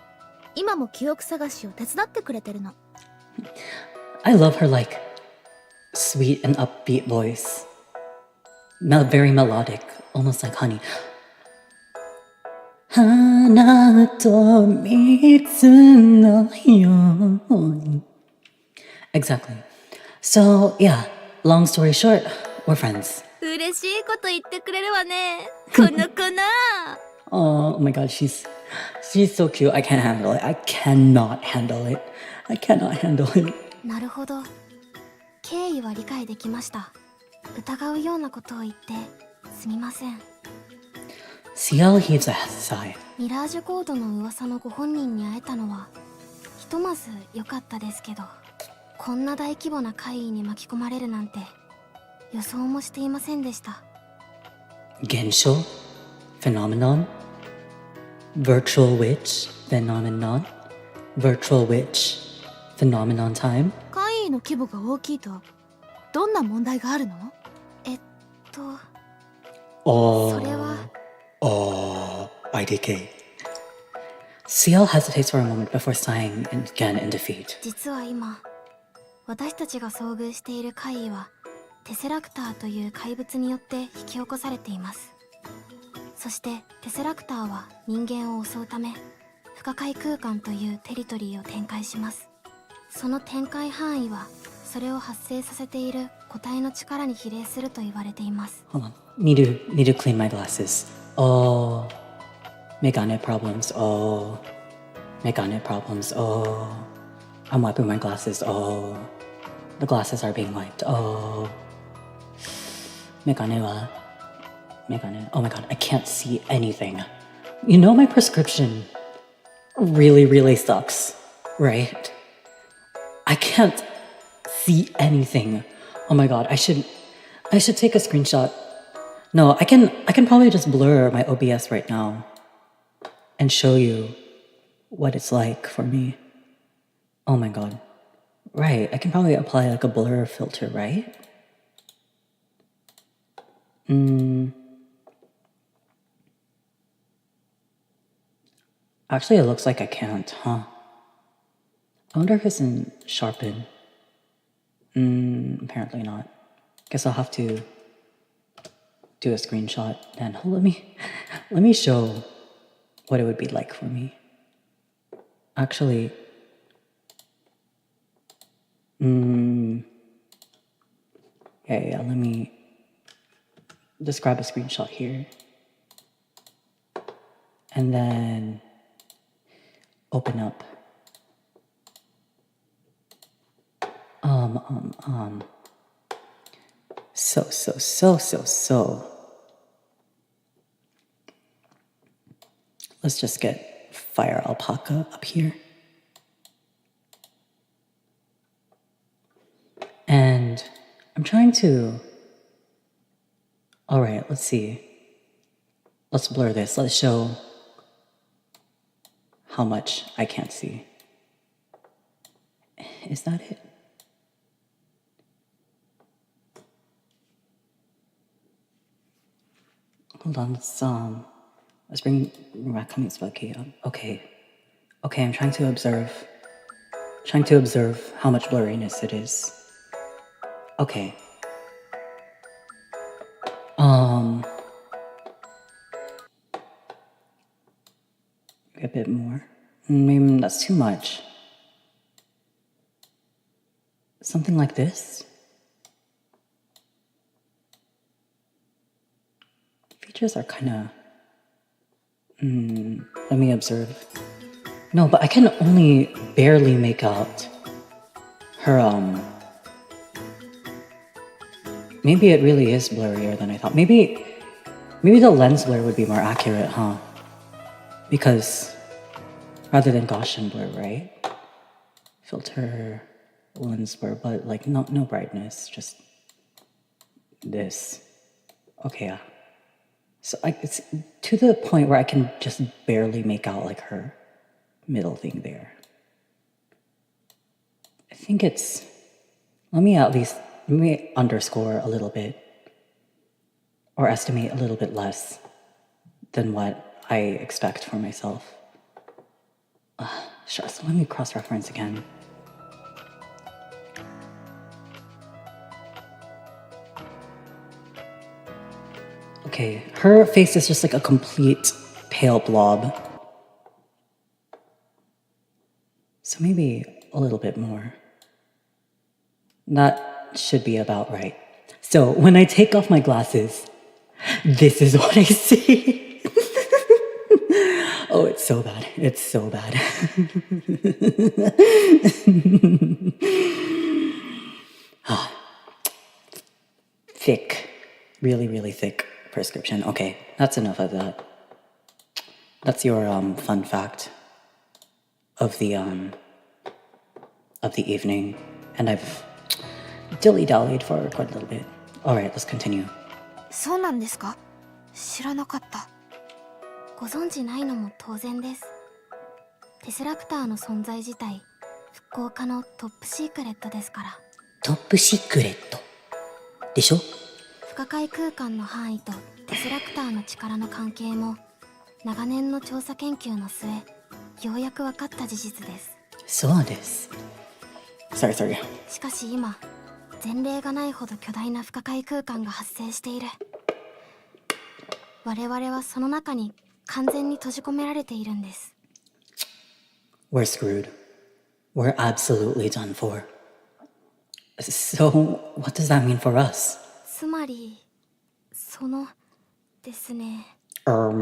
今も記憶探しを手伝ってくれてるの。
I love her like sweet and upbeat voice. Very melodic, almost like honey. 花と蜜のように Exactly. So, yeah, long story short, we're friends.
嬉しいこと言ってくれるわね。この子な。
Oh my god, she's so cute. I can't handle it. I cannot handle it. I cannot handle it.
なるほど。経緯は理解できました。疑うようなことを言ってすみません。
CL heaves a sigh.
ミラージュコードの噂のご本人に会えたのはひとまず良かったですけど、こんな大規模な会議に巻き込まれるなんて予想もしていませんでした。
現象 phenomenon virtual witch phenomenon virtual witch phenomenon time
会議の規模が大きいとどんな問題があるの？Oh,
それは
IDK. CL hesitates for a moment before sighing again in defeat.
実は今私たちが遭遇している怪異はテセラクターという怪物によって引き起こされています。そしてテセラクターは人間を襲うため不可解空間というテリトリーを展開します。その展開範囲はそれを発生させている個体の力に比例すると言われています。
Hold on. Need to clean my glasses. Oh, megane problems. Oh, megane problems. Oh, I'm wiping my glasses. Oh, the glasses are being wiped. Oh, megane. Oh my god, I can't see anything. You know my prescription really sucks, right? I can't see anything. Oh my god, I should take a screenshot. No, I can probably just blur my OBS right now and show you what it's like for me. Oh my god. Right, I can probably apply like a blur filter, right? Actually, it looks like I can't, huh? I wonder if it's in sharpen. Apparently not. Guess I'll have to do a screenshot and let me show what it would be like for me. Actually, yeah, let me just grab a screenshot here. And then open up. So. Let's just get Fire Alpaca up here. And I'm trying to... Alright, let's see. Let's blur this. Let's show how much I can't see. Is that it? Hold on, let's bring Kamitsubaki up. Okay, I'm trying to observe how much blurriness it is. Okay. bit more. Maybe that's too much. Something like this. Features are kind of... let me observe. No, but I can only barely make out her, maybe it really is blurrier than I thought. Maybe the lens blur would be more accurate, huh? Because rather than Gaussian blur, right? Filter, lens blur, but like no brightness, just this. Okay, yeah. So it's to the point where I can just barely make out like her middle thing there. I think it's, let me underscore a little bit or estimate a little bit less than what I expect for myself. Sure, so let me cross-reference again. Okay, her face is just like a complete pale blob. So maybe a little bit more. That should be about right. So when I take off my glasses, this is what I see. Oh, it's so bad. It's so bad. Thick. Really, really thick prescription. Okay, that's enough of that. That's your fun fact of the evening, and I've dilly-dallied for quite a little bit. All right, let's continue.
そうなんですか？知らなかった。ご存知ないのも当然です。テスラクターの存在自体、復興家のトップシークレットですから。
トップシークレットでしょ？
不可解空間の範囲とテスラクターの力の関係も長年の調査研究の末、ようやく分かった事実です。
そうです。
Sorry.
しかし今、前例がないほど巨大な不可解空間が発生している。我々はその中に完全に閉じ込められているんです。
We're screwed. We're absolutely done for. So, what does that mean for us?
つまり、そのですね。
Hold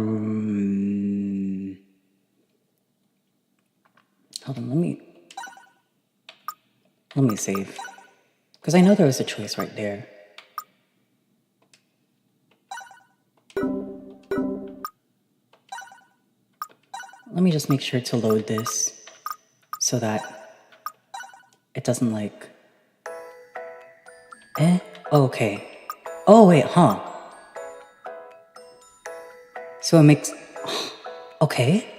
on, let me save. Because I know there was a choice right there. Let me just make sure to load this so that it doesn't like... Oh, okay. Oh, wait, huh. So it makes... Okay.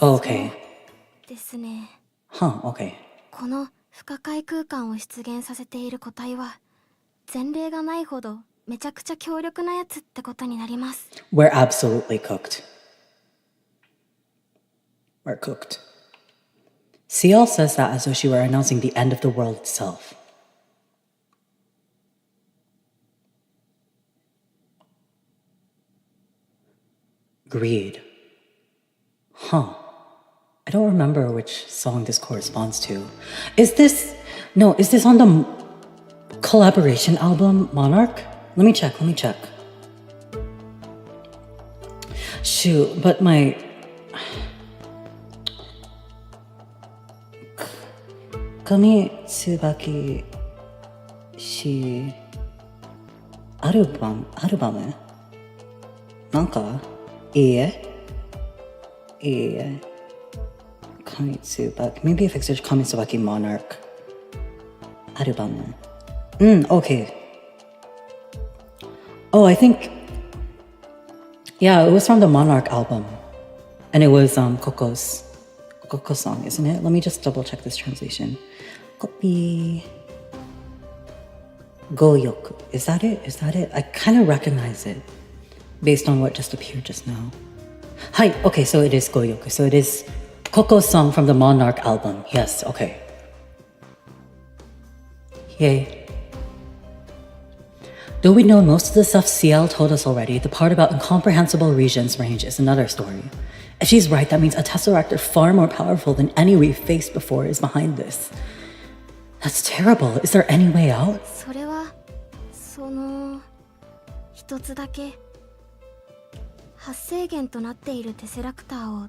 Oh, okay.
ですね。
Huh, okay.
この不可解空間を出現させている個体は前例がないほどめちゃくちゃ強力なやつってことになります。
We're absolutely cooked. We're cooked. CL says that as though she were announcing the end of the world itself. Greed. Huh. I don't remember which song this corresponds to. Is this on the collaboration album, Monarch? Let me check. Shoot, but my... Kamitsubaki... she... album? なんかいいえ Kamitsubaki. Maybe if I search Kamitsubaki Monarch album. Okay. Oh, I think... Yeah, it was from the Monarch album. And it was KOKOSU song, isn't it? Let me just double check this translation. Copy. Goyoku. Is that it? I kind of recognize it based on what just appeared just now. Hi, okay, so it is Goyoku. So it is KOKOSU song from the Monarch album. Yes, okay. Yay. Though we know most of the stuff CL told us already, the part about incomprehensible regions range is another story. If she's right, that means a Tesseractor far more powerful than any we've faced before is behind this. That's terrible. Is there any way out?
それは一つだけ発生源となっているテセラクターを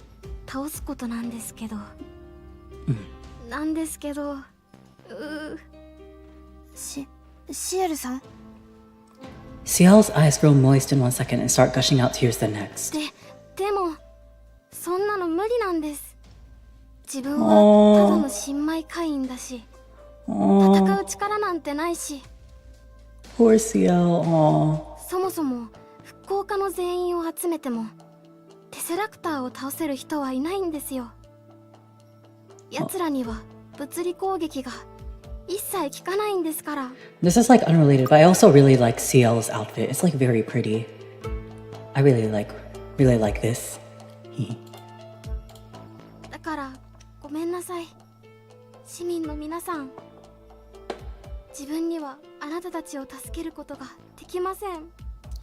倒すことなんですけど、シエルさん
CL's eyes grow moist in one second and start gushing out tears the next.
でもそんなの無理なんです。自分はただの新米会員だし、戦う力なんてないし。
Poor CL.
そもそも復興家の全員を集めてもテセラクターを倒せる人はいないんですよ。奴らには物理攻撃が一切効かないんですから。
This is like unrelated, but I also really like CL's outfit. It's like very pretty. I really like this.
だからごめんなさい、市民の皆さん。自分にはあなたたちを助けることができません。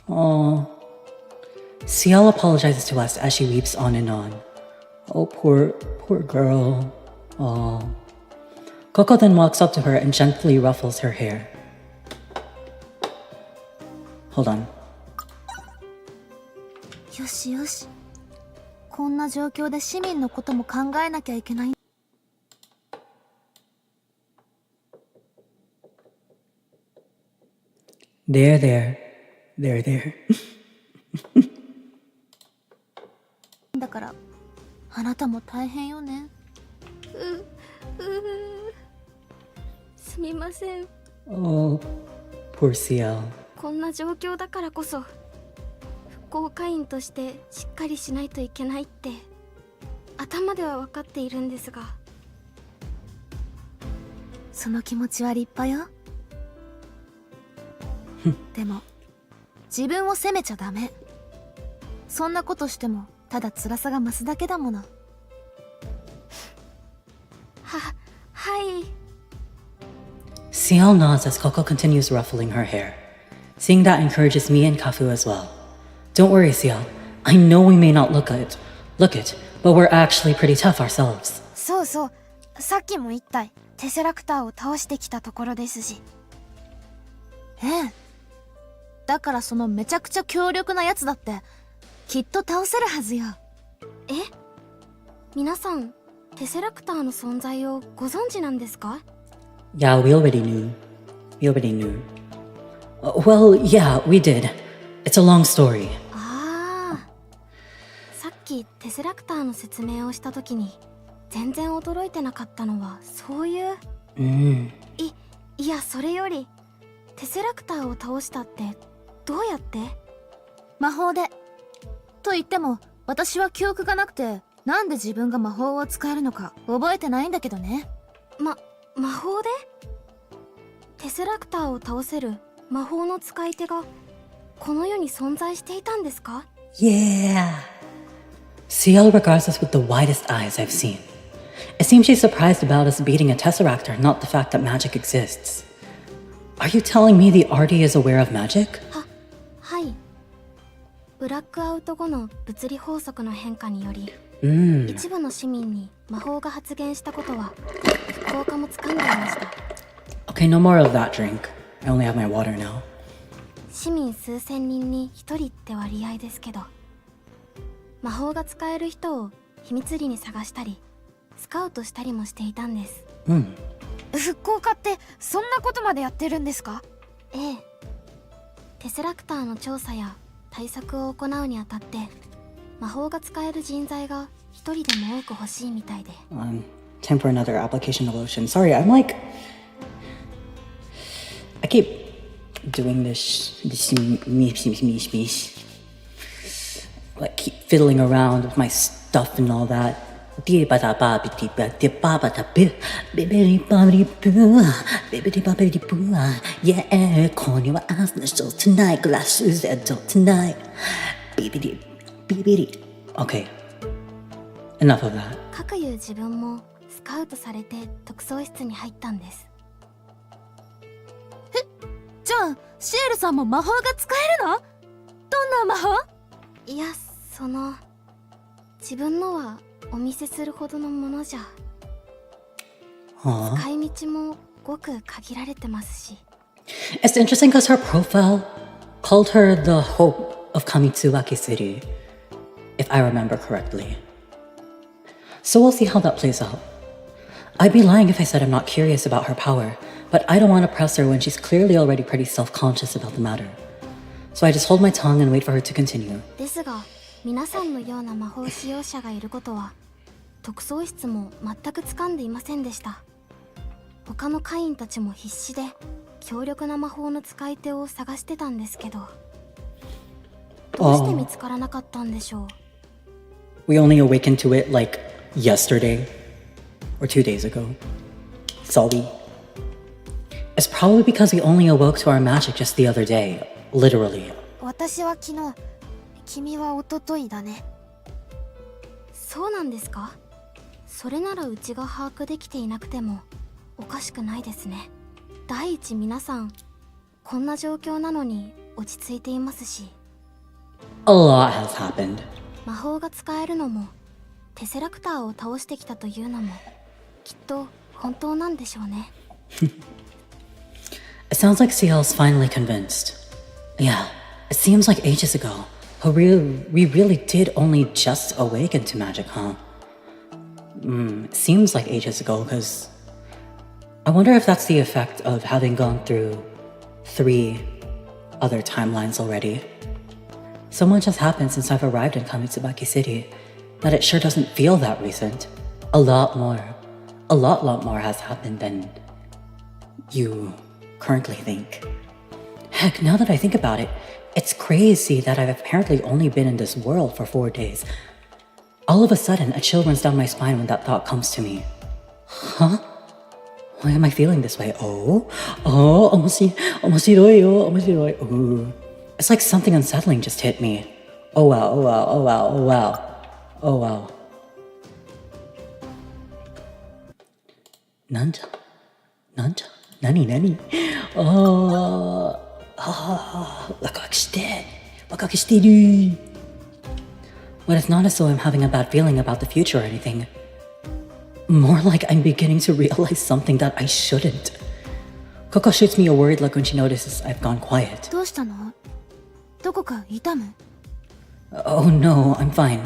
Aww. CL apologizes to us as she weeps on and on. Oh, poor girl. Aww. Coco then walks up to her and gently ruffles her hair. Hold on.
よしよし。こんな状況で市民のことも考えなきゃいけない。
There.
だからあなたも大変よね。
すみません。
Oh, poor CL.
こんな状況だからこそ復興会員としてしっかりしないといけないって頭では分かっているんですが。
その気持ちは立派よ。でも自分を責めちゃダメ。そんなことしてもただ辛さが増すだけだもの。
はい。
CL nods as Coco continues ruffling her hair. Seeing that encourages me and Kafu as well. Don't worry, CL. I know we may not look it, but we're actually pretty tough ourselves.
そうそう、さっきも言ったい。テセラクターを倒してきたところですし。
ええ。だからそのめちゃくちゃ強力なやつだってきっと倒せるはずよ。
え？皆さん、テセラクターの存在をご存知なんですか？
Yeah, we already knew. Well, yeah, we did. It's a long story.
ああ。さっきテセラクターの説明をした時に全然驚いてなかったのはそういう。いや、それよりテセラクターを倒したってどうやって？
魔法で。と言っても私は記憶がなくてなんで自分が魔法を使えるのか覚えてないんだけどね。
魔法で？テセラクターを倒せる魔法の使い手がこの世に存在していたんですか？
Yeah. CL regards us with the widest eyes I've seen. It seems she's surprised about us beating a Tesseractor, not the fact that magic exists. Are you telling me the RD is aware of magic?
はい。ブラックアウト後の物理法則の変化により、一部の市民に魔法が発現したことは復興家も掴んでいました。
Okay, no more of that drink. I only have my water now.
市民数千人に一人って割合ですけど、魔法が使える人を秘密裏に探したりスカウトしたりもしていたんです。復興家ってそんなことまでやってるんですか？ええ。テセラクターの調査や対策を行うにあたって魔法が使える人材が一人でも多く欲しいみたいで。
Time for another application of lotion. Sorry, I'm like... I keep doing this like keep fiddling around with my stuff and all that. Yeah, corny eyes, let's go tonight. Glasses at tonight. Okay, enough of that.
かくいう自分もスカウトされて特捜室に入ったんです。
じゃあシエルさんも魔法が使えるの？どんな魔法？
いや、自分のはお見せするほどのものじゃ。
Aw.
使い道もごく限られてますし。
It's interesting because her profile called her the hope of Kamitsubaki City, if I remember correctly. So we'll see how that plays out. I'd be lying if I said I'm not curious about her power, but I don't want to press her when she's clearly already pretty self-conscious about the matter. So I just hold my tongue and wait for her to continue.
ですが、皆さんのような魔法使用者がいることは特捜室も全く掴んでいませんでした。他の会員たちも必死で強力な魔法の使い手を探してたんですけど、どうして見つからなかったんでしょう。
We only awakened to it like yesterday or 2 days ago. Sorry. It's probably because we only awoke to our magic just the other day, literally.
私は昨日、君は一昨日だね。そうなんですか？それならうちが把握できていなくてもおかしくないですね。第一、皆さんこんな状況なのに落ち着いていますし、
A lot has happened.
魔法が使えるのもテセラクターを倒してきたというのもきっと本当なんでしょうね。
It sounds like CL's finally convinced. Yeah, it seems like ages ago. We really did only just awaken to magic, huh? It seems like ages ago, because I wonder if that's the effect of having gone through 3 other timelines already. So much has happened since I've arrived in Kamitsubaki City that it sure doesn't feel that recent. A lot more has happened than you currently think. Heck, now that I think about it, it's crazy that I've apparently only been in this world for 4 days. All of a sudden, a chill runs down my spine when that thought comes to me. Huh? Why am I feeling this way? Oh, omoshiroi yo, omoshiroi. Ooh. It's like something unsettling just hit me. Oh wow, oh wow, oh wow, oh wow. Oh wow. Nanja? Nani? Oh, ワクワクしてる. But it's not as though I'm having a bad feeling about the future or anything. More like I'm beginning to realize something that I shouldn't. Koko shoots me a worried look when she notices I've gone quiet.
どうしたの？どこか痛む？
Oh no, I'm fine.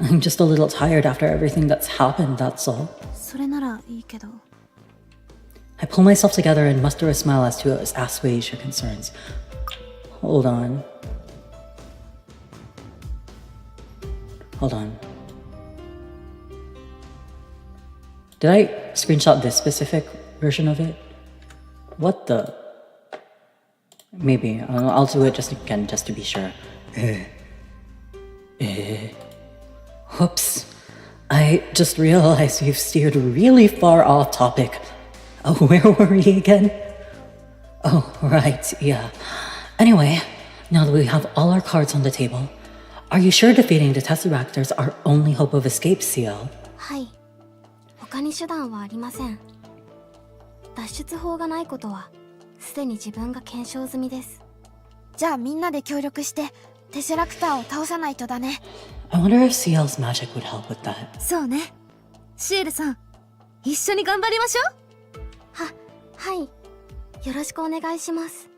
I'm just a little tired after everything that's happened, that's all.
それならいいけど。
I pull myself together and muster a smile as to assuage her concerns. Hold on. Did I screenshot this specific version of it? What the? Maybe. I'll do it just again, just to be sure. Whoops. I just realized we've steered really far off topic. Oh, where were we again? Oh, right, yeah. Anyway, now that we have all our cards on the table, are you sure defeating the Tesseract is our only hope of escape, CL?
はい。他に手段はありません。脱出法がないことはすでに自分が検証済みです。じゃあみんなで協力してテセラクターを倒さないとだね。
I wonder if CL's magic would help with that.
そうね。シエルさん、一緒に頑張りましょう。
はい。よろしくお願いします。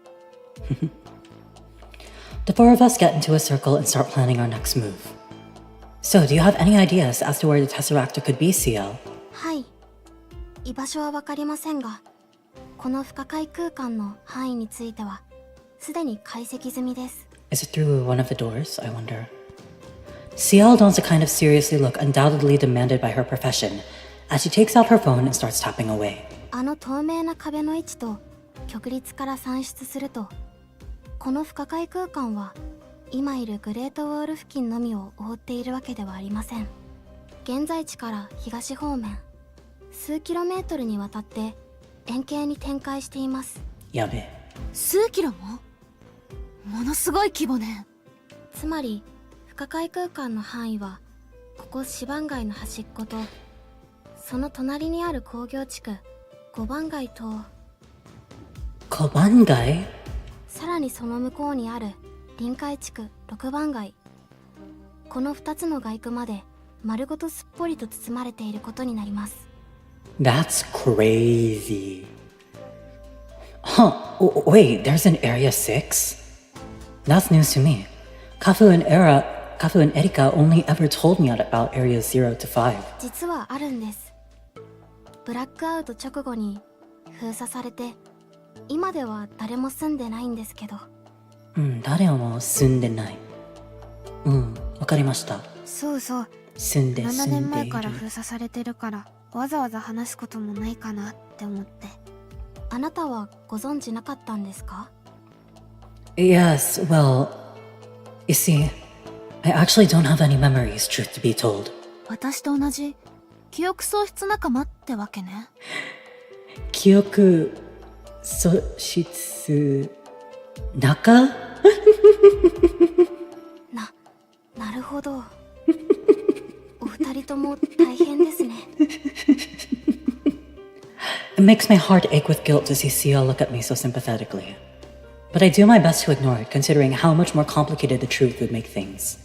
The 4 of us get into a circle and start planning our next move. So, do you have any ideas as to where the Tesseract could be, CL?
はい。居場所はわかりませんが、この不可解空間の範囲についてはすでに解析済みです。
Is it through one of the doors, I wonder? CL dons a kind of seriously look undoubtedly demanded by her profession as she takes out her phone and starts tapping away.
あの透明な壁の位置と極律から算出すると、この不可解空間は今いるグレートウォール付近のみを覆っているわけではありません。現在地から東方面数キロメートルにわたって円形に展開しています。
やべ。
数キロも？ものすごい規模ね。
つまり不可解空間の範囲はここ四番街の端っことその隣にある工業地区5番街と
5番街？
さらにその向こうにある臨海地区6番街。この2つの街区まで丸ごとすっぽりと包まれていることになります。
That's crazy. Huh, wait, there's an Area 6? That's news to me. Kafu and Erika only ever told me about Areas 0 to 5.
実はあるんです。ブラックアウト直後に封鎖されて、今では誰も住んでないんですけど。
誰も住んでない。わかりました。
そうそう、
住んでいる。
7年前から封鎖されてるからわざわざ話すこともないかなって思って。あなたはご存知なかったんですか？
Yes, well, you see, I actually don't have any memories, truth to be told.
私と同じ記憶喪失仲間ってわけね。
記憶喪失仲？
なるほど。お二人とも大変ですね。
It makes my heart ache with guilt to see Sia look at me so sympathetically. But I do my best to ignore it, considering how much more complicated the truth would make things.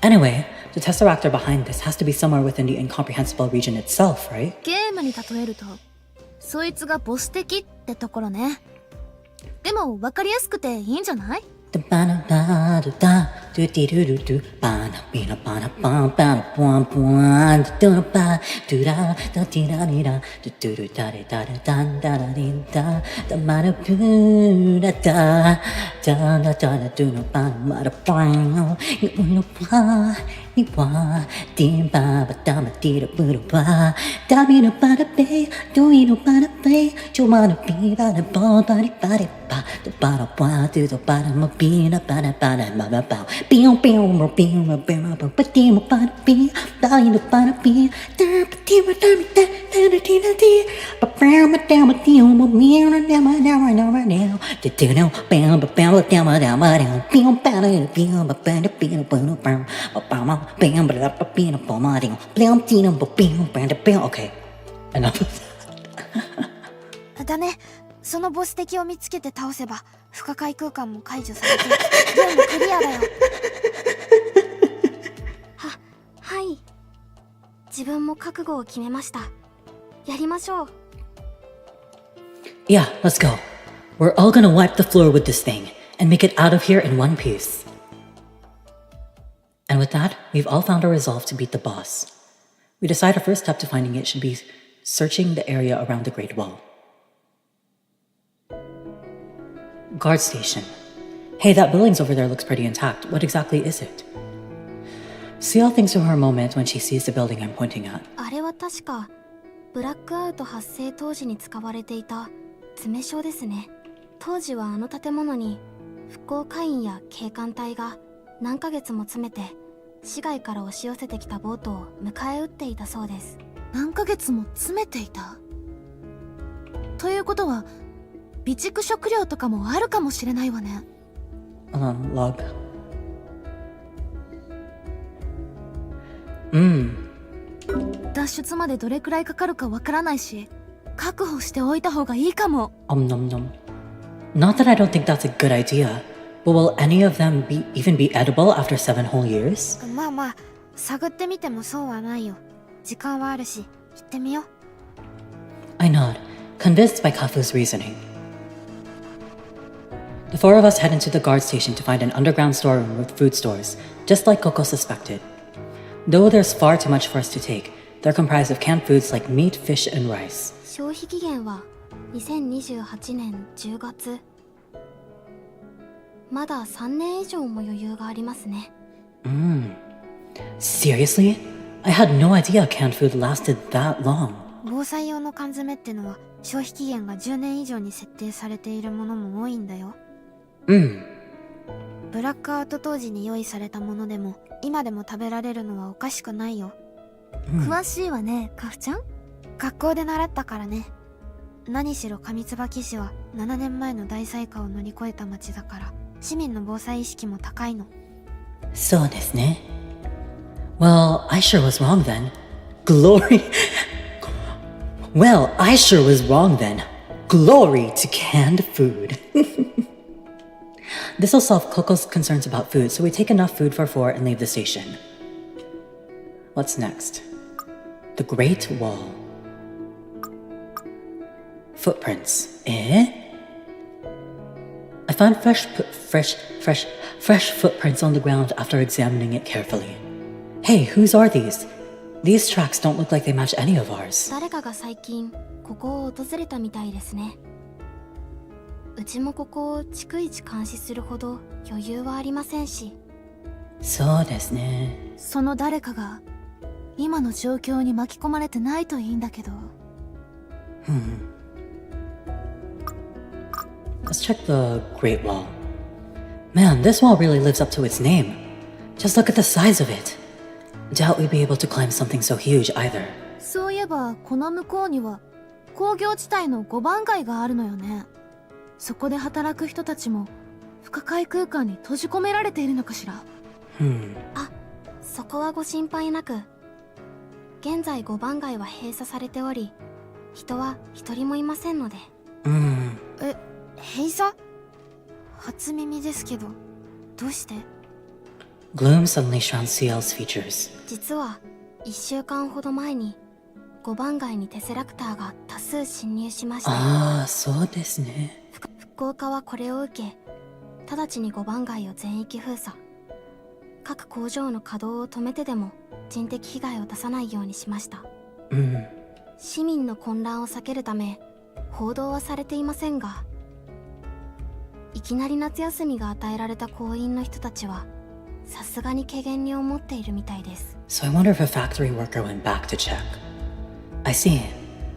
Anyway, the Tesseractor behind this has to be somewhere within the incomprehensible region itself, right?
ゲームに例えるとそいつがボス的ってところね。でも分かりやすくていいんじゃない？Okay, enough of that.
だね。そのボス敵を見つけて倒せば不可解空間も解除されてゲームクリアだよ。はい。自分も覚悟を決めました。やりましょう。
Yeah, let's go. We're all gonna wipe the floor with this thing and make it out of here in one piece. And with that, we've all found our resolve to beat the boss. We decide our first step to finding it should be searching the area around the Great Wall. Guard station. Hey, that building's over there looks pretty intact. What exactly is it? Seal thinks for her a moment when she sees the building I'm pointing at.
あれは確かブラックアウト発生当時に使われていた詰め所ですね。当時はあの建物に復興会員や警官隊が何ヶ月も詰めて市外から押し寄せてきたボートを迎え撃っていたそうです。
何ヶ月も詰めていた？ということは備蓄食料とかもあるかもしれないわね。
log.
脱出までどれくらいかかるかわからないし、確保しておいた方がいいかも。
Nom nom. Not that I don't think that's a good idea, but will any of them even be edible after 7 whole years?
まあまあ、探ってみてもそうはないよ。時間はあるし、行ってみよう。
I nod, convinced by Kafu's reasoning. The four of us head into the guard station to find an underground storeroom with food stores, just like Coco suspected. Though there's far too much for us to take, they're comprised of canned foods like meat, fish, and rice.
消費期限は2028年10月。まだ3年以上も余裕がありますね。
Seriously? I had no idea canned food lasted that long.
防災用の缶詰ってのは消費期限が10年以上に設定されているものも多いんだよ。ブラックアウト当時に用意されたものでも今でも食べられるのはおかしくないよ。
詳しいわね、カフちゃん。
学校で習ったからね。何しろ上椿市は7年前の大災禍を乗り越えた町だから市民の防災意識も高いの。
そうですね。Well, I sure was wrong then. Glory. Well, I sure was wrong then. Glory to canned food. This will solve Coco's concerns about food, so we take enough food for 4 and leave the station. What's next? The Great Wall. Footprints. Eh? I found fresh footprints on the ground after examining it carefully. Hey, whose are these? These tracks don't look like they match any of ours.
誰かが最近ここを訪れたみたいですね。うちもここを逐一監視するほど余裕はありませんし。
そうですね。
その誰かが今の状況に巻き込まれてないといいんだけど。
Let's check the Great Wall. Man, this wall really lives up to its name. Just look at the size of it. Doubt we'd be able to climb something so huge either.
そういえばこの向こうには工業地帯の5番街があるのよね。そこで働く人たちも不可解空間に閉じ込められているのかしら。
あ、そこはご心配なく。現在5番街は閉鎖されており、人は一人もいませんので。閉鎖？初耳ですけど、どうして？
Gloom suddenly surrounds CL's features.
実は1週間ほど前に5番街にテセラクターが多数侵入しました。
ああ、そうですね。
復興課はこれを受け、直ちに5番街を全域封鎖。各工場の稼働を止めてでも人的被害を出さないようにしました。市民の混乱を避けるため報道はされていませんが、いきなり夏休みが与えられた工員の人たちはさすがに怪訝に思っているみたいです。
So I wonder if a factory worker went back to check. I see.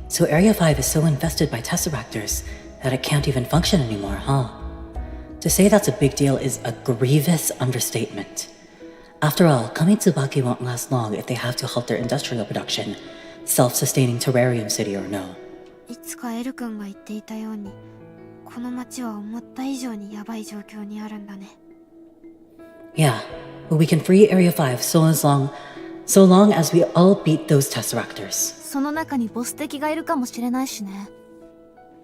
So Area 5 is so infested by Tesseractors that it can't even function anymore, huh? To say that's a big deal is a grievous understatement. After all, Kamitsubaki won't last long if they have to halt their industrial production, self-sustaining terrarium city or no.
いつかエル君が言っていたように、この町は思った以上にヤバい状況にあるんだね。
Yeah, but we can free Area 5 so long as we all beat those Tesseractors.
その中にボス敵がいるかもしれないしね。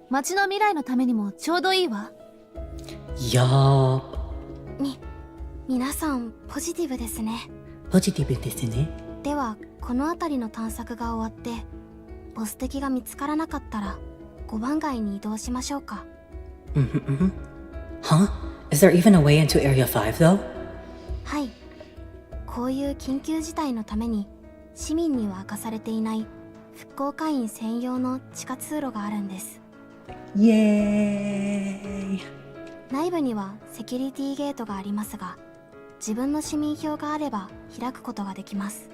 町の未来のためにもちょうどいいわ。
Yup.
皆さんポジティブですね。
ポジティブですね。
ではこの辺りの探索が終わってボス敵が見つからなかったら5番街に移動しましょうか。
Huh? Is there even a way into Area 5 though?
はい。こういう緊急事態のために市民には明かされていない復興会員専用の地下通路があるんです。
イエーイ。
内部にはセキュリティゲートがありますが、自分の市民票があれば開くことができます。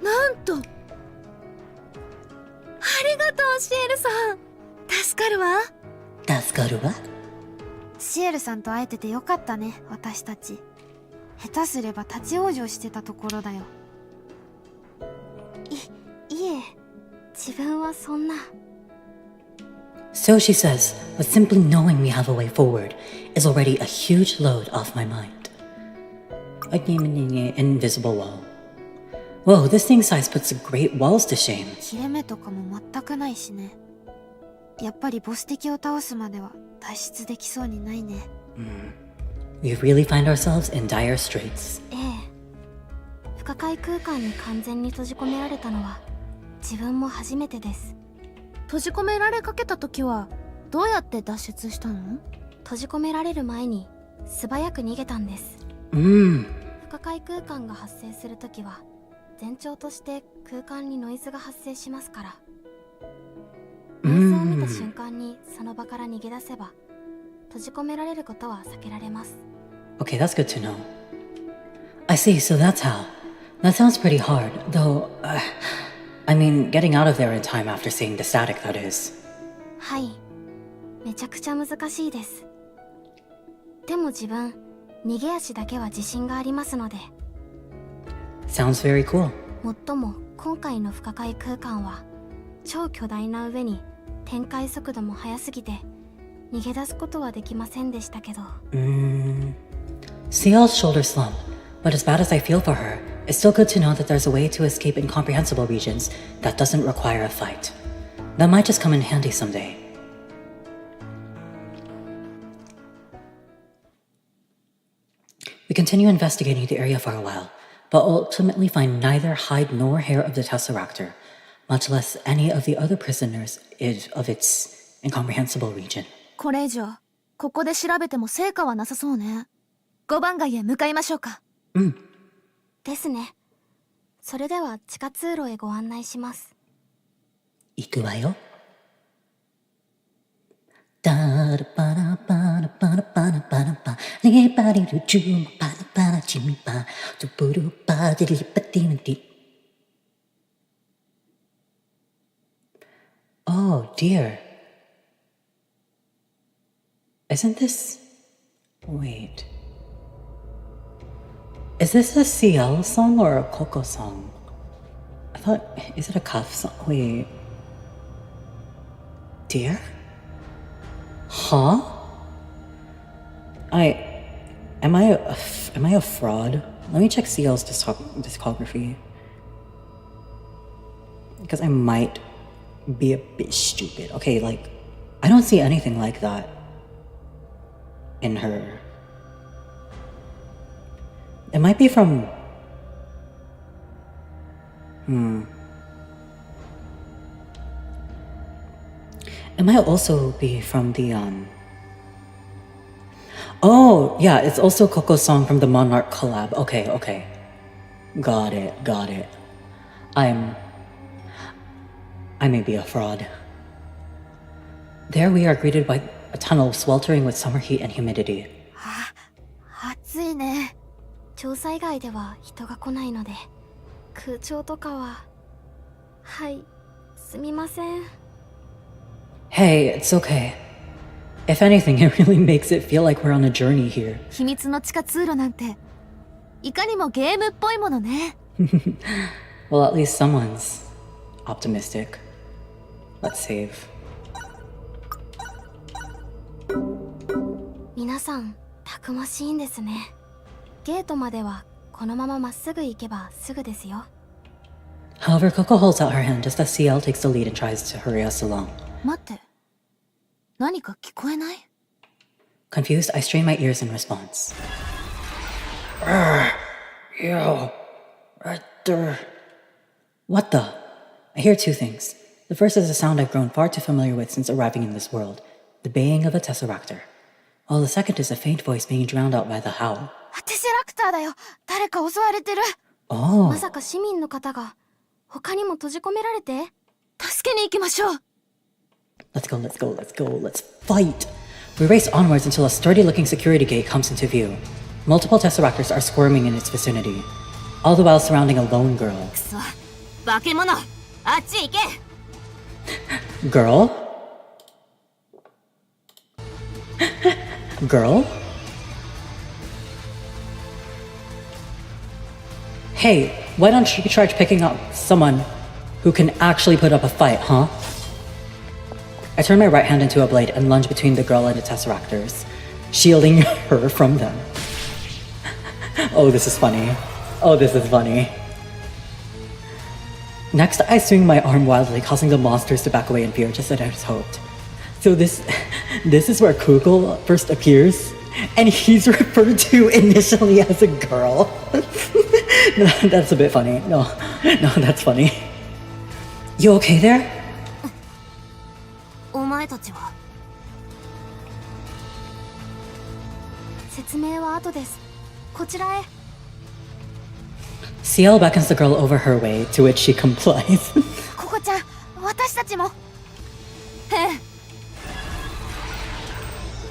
なんと、ありがとうシエルさん。助かるわ。
助かるわ。
シエルさんと会えててよかったね、私たち。下手すれば立ち往生してたところだよ。いえ、自分はそんな。
So she says, but simply knowing we have a way forward is already a huge load off my mind. Invisible wall. Whoa, this thing size puts the great walls to shame.
切れ目とかも全くないしね。やっぱりボス敵を倒すまでは脱出できそうにないね。
We really find ourselves in dire straits.
ええ。不可解空間に完全に閉じ込められたのは自分も初めてです。
閉じ込められかけた時はどうやって脱出したの？
閉じ込められる前に素早く逃げたんです。不可解空間が発生する時は前兆として空間にノイズが発生しますから。ノイズを見た瞬間にその場から逃げ出せば閉じ込められることは避けられます。
Okay, that's good to know. I see, so that's how. That sounds pretty hard, though. I mean, getting out of there in time after seeing the static, that is.
はい、めちゃくちゃ難しいです。でも自分、逃げ足だけは自信がありますので。
Sounds very cool.
もっとも今回の不可解空間は超巨大な上に展開速度も速すぎて逃げ出すことはできませんでしたけど。
CL's shoulder slump, but as bad as I feel for her, it's still good to know that there's a way to escape incomprehensible regions that doesn't require a fight. That might just come in handy someday. We continue investigating the area for a while, but ultimately find neither hide nor hair of the Tesseractor, much less any of the other prisoners of its incomprehensible region.
これ以上ここで調べても成果はなさそうね。5番街へ向かいましょうか。
ですね。それでは地下通路へご案内します。
行くわよ。ダラパラパラパラパラパラパレバリルジューパラパラチミパトブルパデリパティメティ Oh dear. Isn't this... Wait. Is this a CL song or a Coco song? I thought... Is it a cuff song? Wait. Dear? Huh? Am I a fraud? Let me check CL's discography. Because I might be a bit stupid. Okay, like, I don't see anything like that in her. It might be from... It might also be from the, Oh, yeah, it's also Coco's song from the Monarch collab. Okay. Got it. I may be a fraud. There we are greeted by a tunnel sweltering with summer heat and humidity.
暑いね。調査以外では人が来ないので、空調とかは。はい、すみません。
Hey, it's okay. If anything, it really makes it feel like we're on a journey here.
秘密の地下通路なんていかにもゲームっぽいものね。
Well, at least someone's optimistic. Let's save.
皆さん、たくましいんですね。ゲートまではこのまままっすぐ行けばすぐですよ。
However, Coco holds out her hand just as CL takes the lead and tries to hurry us along.
待って。何か聞こえない？
Confused, I strain my ears in response. Yo, right there. What the? I hear two things. The first is a sound I've grown far too familiar with since arriving in this world, the baying of a Tesseractor. While the second is a faint voice being drowned out by the howl.
テセラクターだよ。誰か襲われてる。
Oh.
まさか市民の方が他にも閉じ込められて？
助けに行きましょう。
Let's fight! We race onwards until a sturdy-looking security gate comes into view. Multiple Tesseractors are squirming in its vicinity, all the while surrounding a lone girl.
くそ、化け物、あっち行け。
Girl? Girl? Hey, why don't you try picking up someone who can actually put up a fight, huh? I turn my right hand into a blade and lunge between the girl and the Tesseractors, shielding her from them. Oh, this is funny. Next, I swing my arm wildly, causing the monsters to back away in fear, just as I had hoped. So this is where Kugel first appears, and he's referred to initially as a girl. No, that's a bit funny. No, that's funny. You okay there?
お前たちは？
説明は後です。こちらへ。
CL beckons the girl over her way, to which she complies.
ココちゃん、私たちも。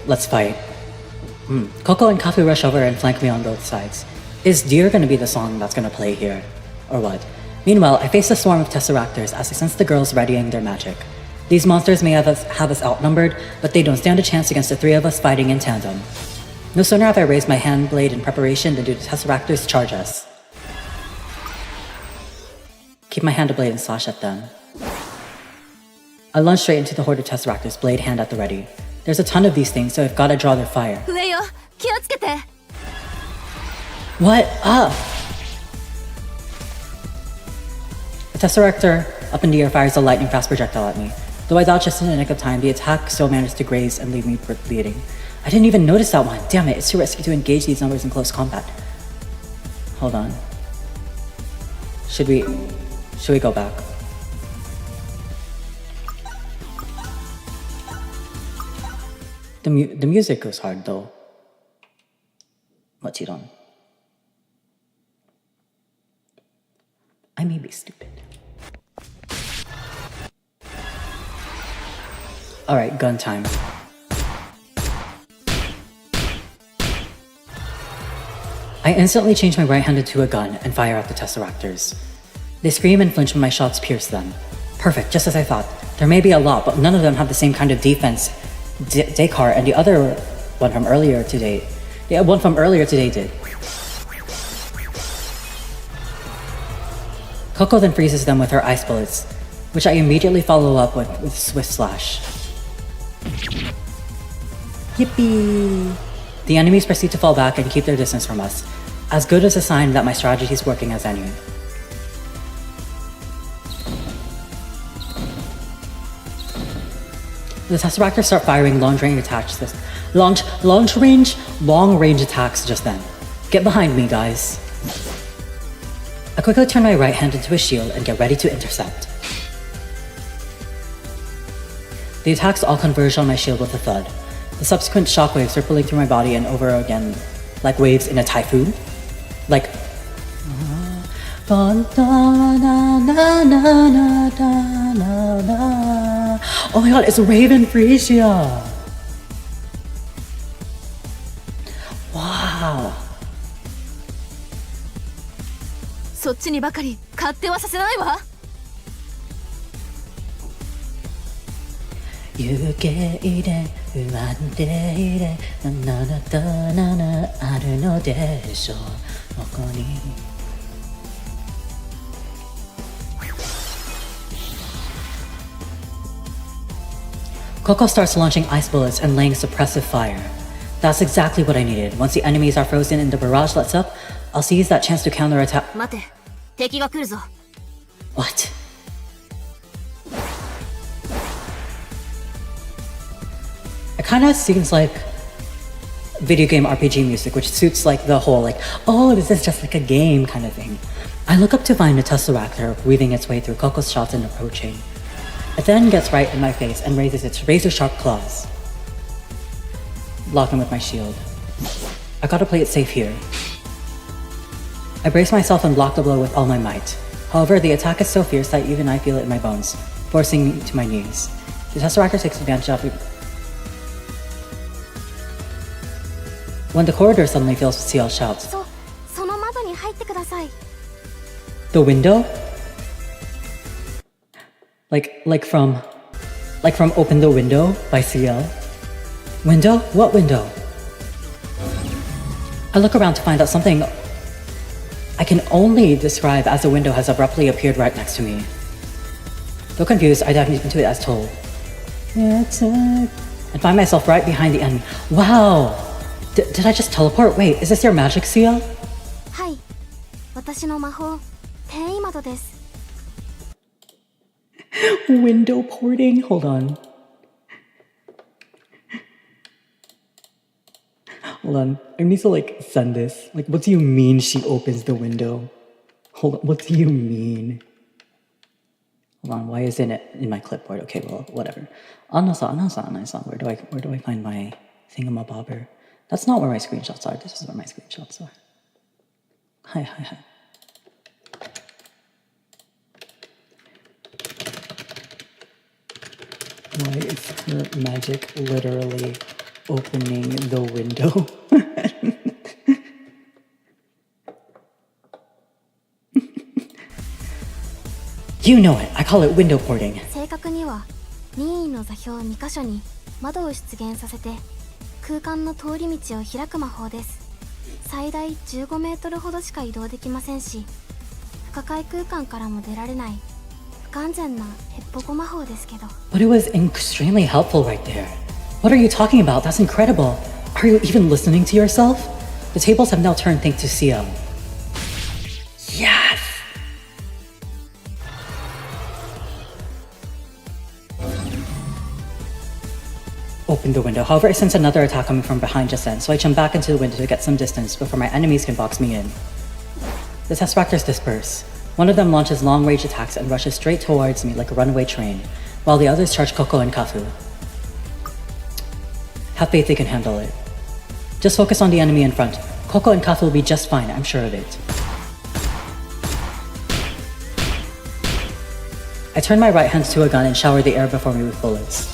Let's fight. Coco and Kafu rush over and flank me on both sides. Is Deer gonna be the song that's gonna play here? Or what? Meanwhile, I face a swarm of Tesseractors as I sense the girls readying their magic. These monsters may have us outnumbered, but they don't stand a chance against the three of us fighting in tandem. No sooner have I raised my hand blade in preparation than do the Tesseractors charge us. Keep my hand to blade and slash at them. I lunge straight into the horde of Tesseractors, blade hand at the ready. There's a ton of these things, so I've gotta draw their fire.
上よ、気をつけて。
What up? The Tesseractor up in the air fires a lightning fast projectile at me. Though I dodged just in the nick of time, the attack still managed to graze and leave me bleeding. I didn't even notice that one. Damn it, it's too risky to engage these numbers in close combat. Hold on. Should we go back? The music goes hard though. What's it on? I may be stupid. Alright, gun time. I instantly change my right hand into a gun and fire at the Tesseractors. They scream and flinch when my shots pierce them. Perfect, just as I thought. There may be a lot, but none of them have the same kind of defense Descartes and the other one from earlier today. The one from earlier today did. Coco then freezes them with her ice bullets, which I immediately follow up with Swift Slash. Yippee! The enemies proceed to fall back and keep their distance from us, as good as a sign that my strategy is working as any. The Tesseractors start firing long-range attacks long-range attacks just then. Get behind me, guys. I quickly turn my right hand into a shield and get ready to intercept. The attacks all converge on my shield with a thud, the subsequent shockwaves rippling through my body and over again like waves in a typhoon. Like... Oh my god, it's Raven Frisia! Wow!
そっちにばかり勝手はさせないわ。
湯気で不安定でななたななあるのでしょうここに Coco starts launching ice bullets and laying suppressive fire. That's exactly what I needed. Once the enemies are frozen and the barrage lets up, I'll seize that chance to counterattack.
待て、敵が来るぞ。
What? It kind of seems like video game RPG music, which suits like the whole like, oh, this is just like a game kind of thing. I look up to find a Tesseractor weaving its way through Coco's shots and approaching. It then gets right in my face and raises its razor-sharp claws. Block him with my shield. I gotta play it safe here. I brace myself and block the blow with all my might. However, the attack is so fierce that even I feel it in my bones, forcing me to my knees. The Tesseractor takes advantage of it. When the corridor suddenly fills with CL shouts.
その窓に入ってください。
The window? Like from Open the Window by CL? Window? What window? I look around to find out something I can only describe as a window has abruptly appeared right next to me. Though confused, I dive into it as told. And find myself right behind the enemy. Wow! Did I just teleport? Wait, is this your magic, CL?
はい、私の魔法、転移窓です。
Window porting? Hold on. Hold on. I need to like send this. Like, what do you mean she opens the window? Hold on. What do you mean? Hold on. Why isn't it in my clipboard? Okay, well, whatever. Anasa. Where do I find my thingamabobber? That's not where my screenshots are. This is where my screenshots are. Hi. Why is her magic literally opening the window? You know it. I call it window porting.
正確には任意の座標2箇所に窓を出現させて空間の通り道を開く魔法です。最大15メートルほどしか移動できませんし、不可解空間からも出られない不完全なヘッポコ魔法ですけど。
But it was extremely helpful right there. What are you talking about? That's incredible. Are you even listening to yourself? The tables have now turned thanks to CL. Yes! open the window. However, I sense another attack coming from behind just then, so I jump back into the window to get some distance before my enemies can box me in. The Tesseractors disperse. One of them launches long-range attacks and rushes straight towards me like a runaway train, while the others charge Koko and Kafu. Have faith they can handle it. Just focus on the enemy in front. Koko and Kafu will be just fine, I'm sure of it. I turn my right hand to a gun and shower the air before me with bullets.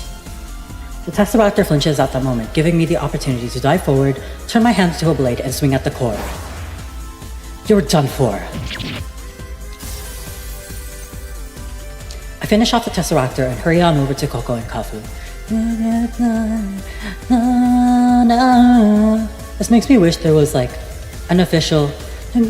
The Tesseractor flinches at that moment, giving me the opportunity to dive forward, turn my hand to a blade, and swing at the core. You're done for. I finish off the Tesseractor and hurry on over to Koko and Kafu. This makes me wish there was like an official I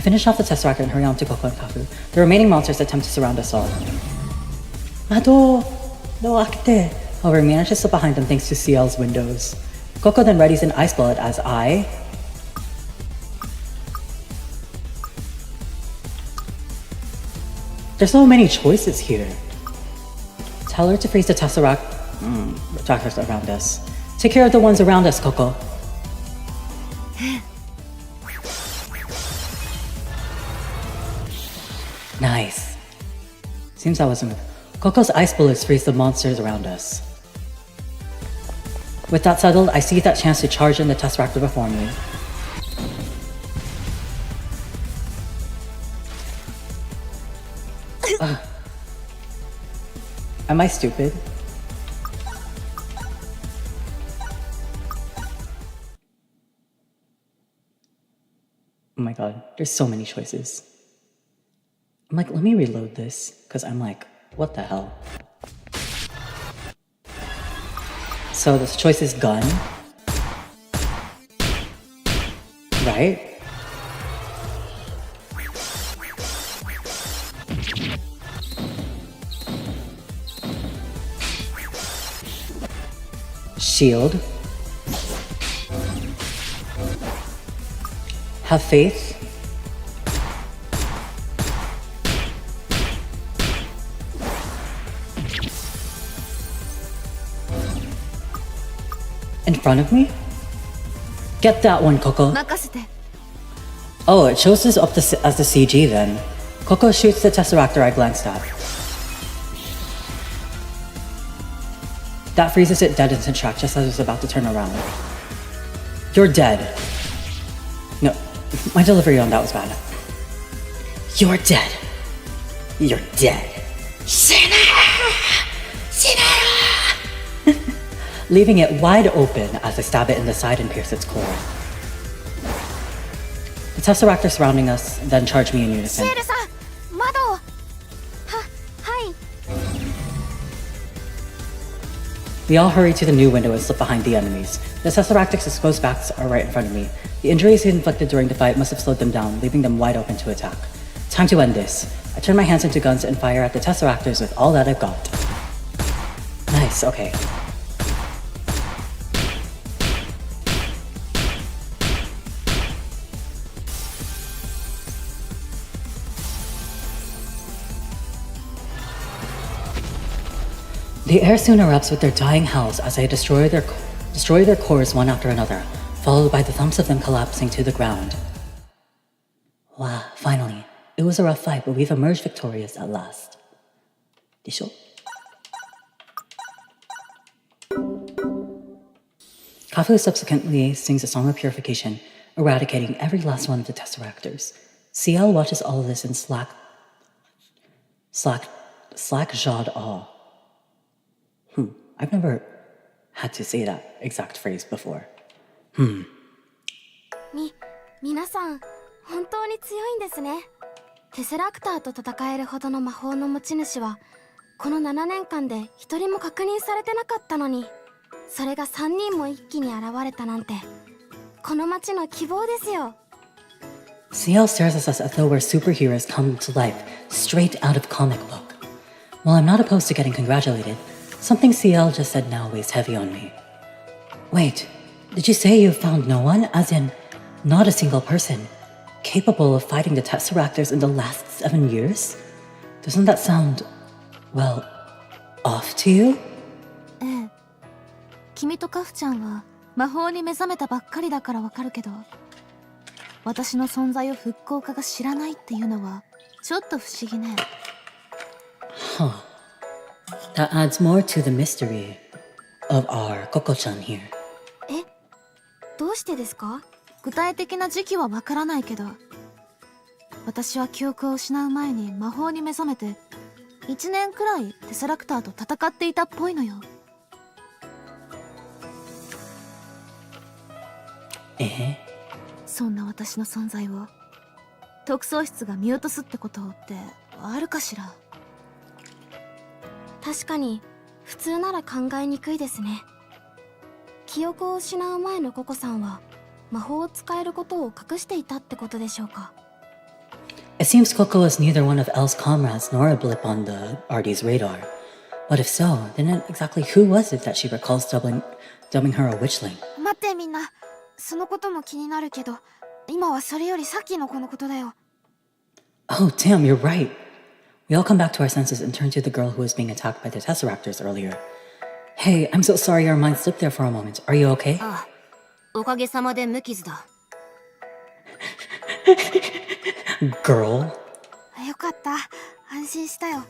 finish off the Tesseractor and hurry on to Koko and Kafu. The remaining monsters attempt to surround us all. However, we manage to slip behind them thanks to CL's windows. Koko then readies an ice bullet as I... There's so many choices here. Tell her to freeze the Tesseractors around us. Take care of the ones around us, Koko. Nice. Seems that was smooth. Koko's ice bullets freeze the monsters around us. With that settled, I seize that chance to charge in the Tesseractor before me. Am I stupid? Oh my god, there's so many choices. I'm like, let me reload this, because I'm like, what the hell? So the choice is gun, right? Shield. Have faith. In front of me? Get that one, Koko. Oh, it shows us up as the CG then. Koko shoots the Tesseractor I glanced at. That freezes it dead into track just as it was about to turn around. You're dead. No, my delivery on that was bad. You're dead. You're dead. Leaving it wide open as I stab it in the side and pierce its core. The Tesseractor surrounding us then charge me in unison. We all hurry to the new window and slip behind the enemies. The Tesseractor's exposed backs are right in front of me. The injuries inflicted during the fight must have slowed them down, leaving them wide open to attack. Time to end this. I turn my hands into guns and fire at the Tesseractors with all that I've got. Nice, okay. The air soon erupts with their dying howls as I destroy their cores one after another, followed by the thumps of them collapsing to the ground. Wow, finally. It was a rough fight, but we've emerged victorious at last. Disho? Kafu subsequently sings a song of purification, eradicating every last one of the Tesseractors. CL watches all of this in slack-jawed awe. I've never had to say that exact phrase before.
皆さん、本当に強いんですね。テセラクターと戦えるほどの魔法の持ち主は、この7年間で一人も確認されてなかったのに、それが3人も一気に現れたなんて、この街の希望ですよ。
CL stares at us as though we're superheroes come to life, straight out of comic book. While I'm not opposed to getting congratulated, something CL just said now weighs heavy on me. Wait, did you say you found no one? As in, not a single person capable of fighting the Tesseractors in the last 7 years? Doesn't that sound, well, off to you?
ええ。君とカフちゃんは魔法に目覚めたばっかりだからわかるけど、私の存在を復興家が知らないっていうのはちょっと不思議ね。
Huh. That adds more to the mystery of our Koko-chan here.
え、どうしてですか？具体的な時期はわからないけど、私は記憶を失う前に魔法に目覚めて1年くらいテセラクターと戦っていたっぽいのよ。そんな私の存在を特捜室が見落とすってことってあるかしら？
確かに普通なら考えにくいですね。記憶を失う前のココさんは魔法を使えることを隠していたってことでしょうか。
It seems Coco was neither one of Elle's comrades nor a blip on the RD's radar. But if so, then exactly who was it that she recalls dubbing her a witchling?
待ってみんな、そのことも気になるけど、今はそれよりさっきの子のことだよ。
Oh, damn, you're right. We all come back to our senses and turn to the girl who was being attacked by the Tesseractors earlier. Hey, I'm so sorry our minds slipped there for a moment. Are you okay?
ああ、おかげさまで無傷だ。
Girl.
よかった、安心したよ。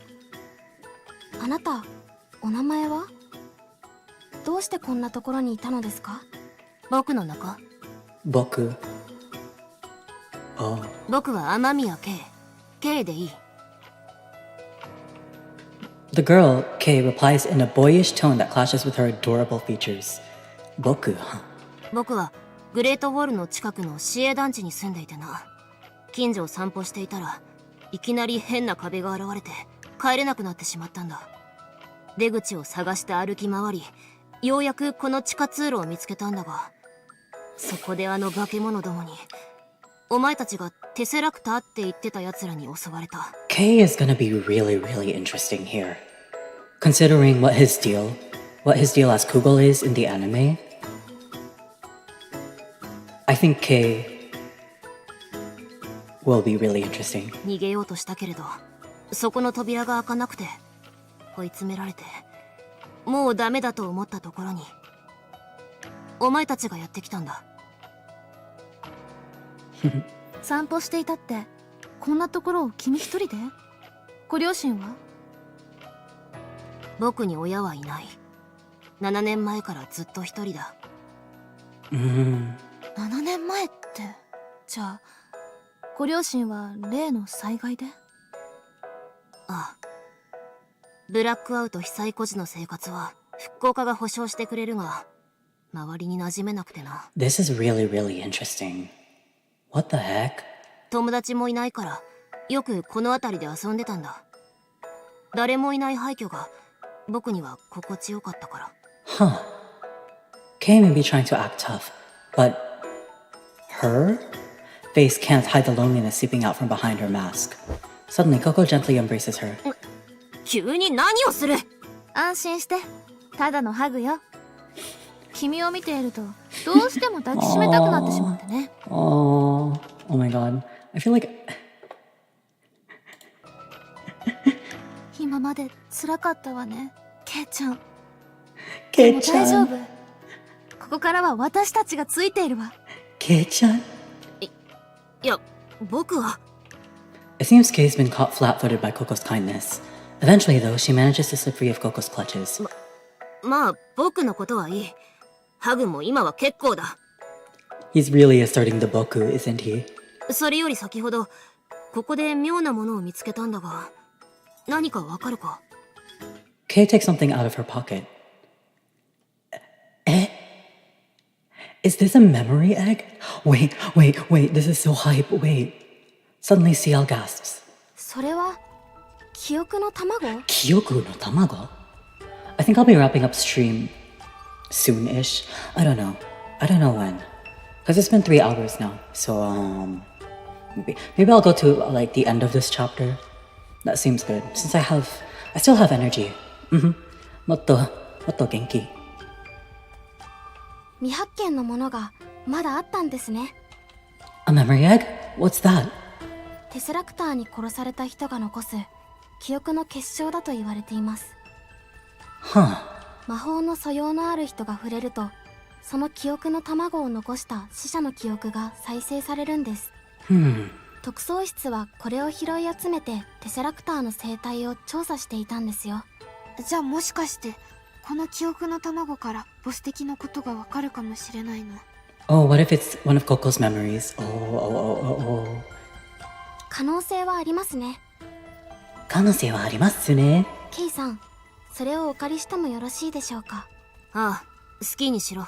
あなた、お名前は？どうしてこんなところにいたのですか？
僕の中？
Boku. Oh.
僕は雨宮 K でいい。
The girl, Kay, replies in a boyish tone that clashes with her adorable features. Boku, huh?
僕はグレートウォールの近くの市営団地に住んでいてな。近所を散歩していたらいきなり変な壁が現れて帰れなくなってしまったんだ。出口を探して歩き回り、ようやくこの地下通路を見つけたんだが、そこであの化け物どもに、お前たちがテセラクターって言ってた奴らに襲われた。
Kay is gonna be really, really interesting here. Considering what his deal as Kugel is in the anime, I think Kay will be really interesting.
逃げようとしたけれど、そこの扉が開かなくて、追い詰められて、もうダメだと思ったところに、お前たちがやってきたんだ。
散歩していたって、こんなところを君一人で？ご両親は？
僕に親はいない。7年前からずっと一人だ。
7年前って、じゃあご両親は例の災害で？
ああ。ブラックアウト被災孤児の生活は復興家が保証してくれるが、周りに馴染めなくてな。
This is really, really interesting. What the heck?
友達もいないから、よくこの辺りで遊んでたんだ。誰もいない廃墟が僕には心地よかったから。
Huh. Kay may be trying to act tough, but her face can't hide the loneliness seeping out from behind her mask. Suddenly, Coco gently embraces her.
急に何をする？
安心して、ただのハグよ。君を見ているとどうしても抱きしめたくなってしまってね。
Oh my god. I feel like
今まで辛かったわね、ケイちゃん。
ケ
でも大丈夫。ここからは私たちがついているわ。
ケイちゃん。
いや、僕は。
It seems Kay's been caught flat-footed by Coco's kindness. Eventually, though, she manages to slip free of Coco's clutches.
まあ、僕のことはいい。ハグも今は結構だ。
He's really asserting the Boku, isn't he?
それより先ほど、ここで妙なものを見つけたんだが、何かわかるか？
Kay takes something out of her pocket. Eh? Is this a memory egg? Wait, this is so hype, wait. Suddenly, CL gasps.
それは記憶の卵？
Kyoku no tamago? I think I'll be wrapping up stream soon-ish. I don't know when. Because it's been 3 hours now. So, maybe I'll go to, like, the end of this chapter. That seems good. Since I still have energy. Motto genki.
未発見のものがまだあったんですね。
A memory egg? What's that?
テスラクターに殺された人が残す記憶の結晶だと言われています。
Huh.
魔法の素養のある人が触れると、その記憶の卵を残した死者の記憶が再生されるんです。特捜室はこれを拾い集めてテセラクターの生態を調査していたんですよ。
じゃあもしかしてこの記憶の卵からボス的なことがわかるかもしれないの？
Oh, what if it's one of Coco's memories? Oh.
可能性はありますね。
可能性はありますね。
ケイさん、それをお借りしてもよろしいでしょうか？
ああ、好きにしろ。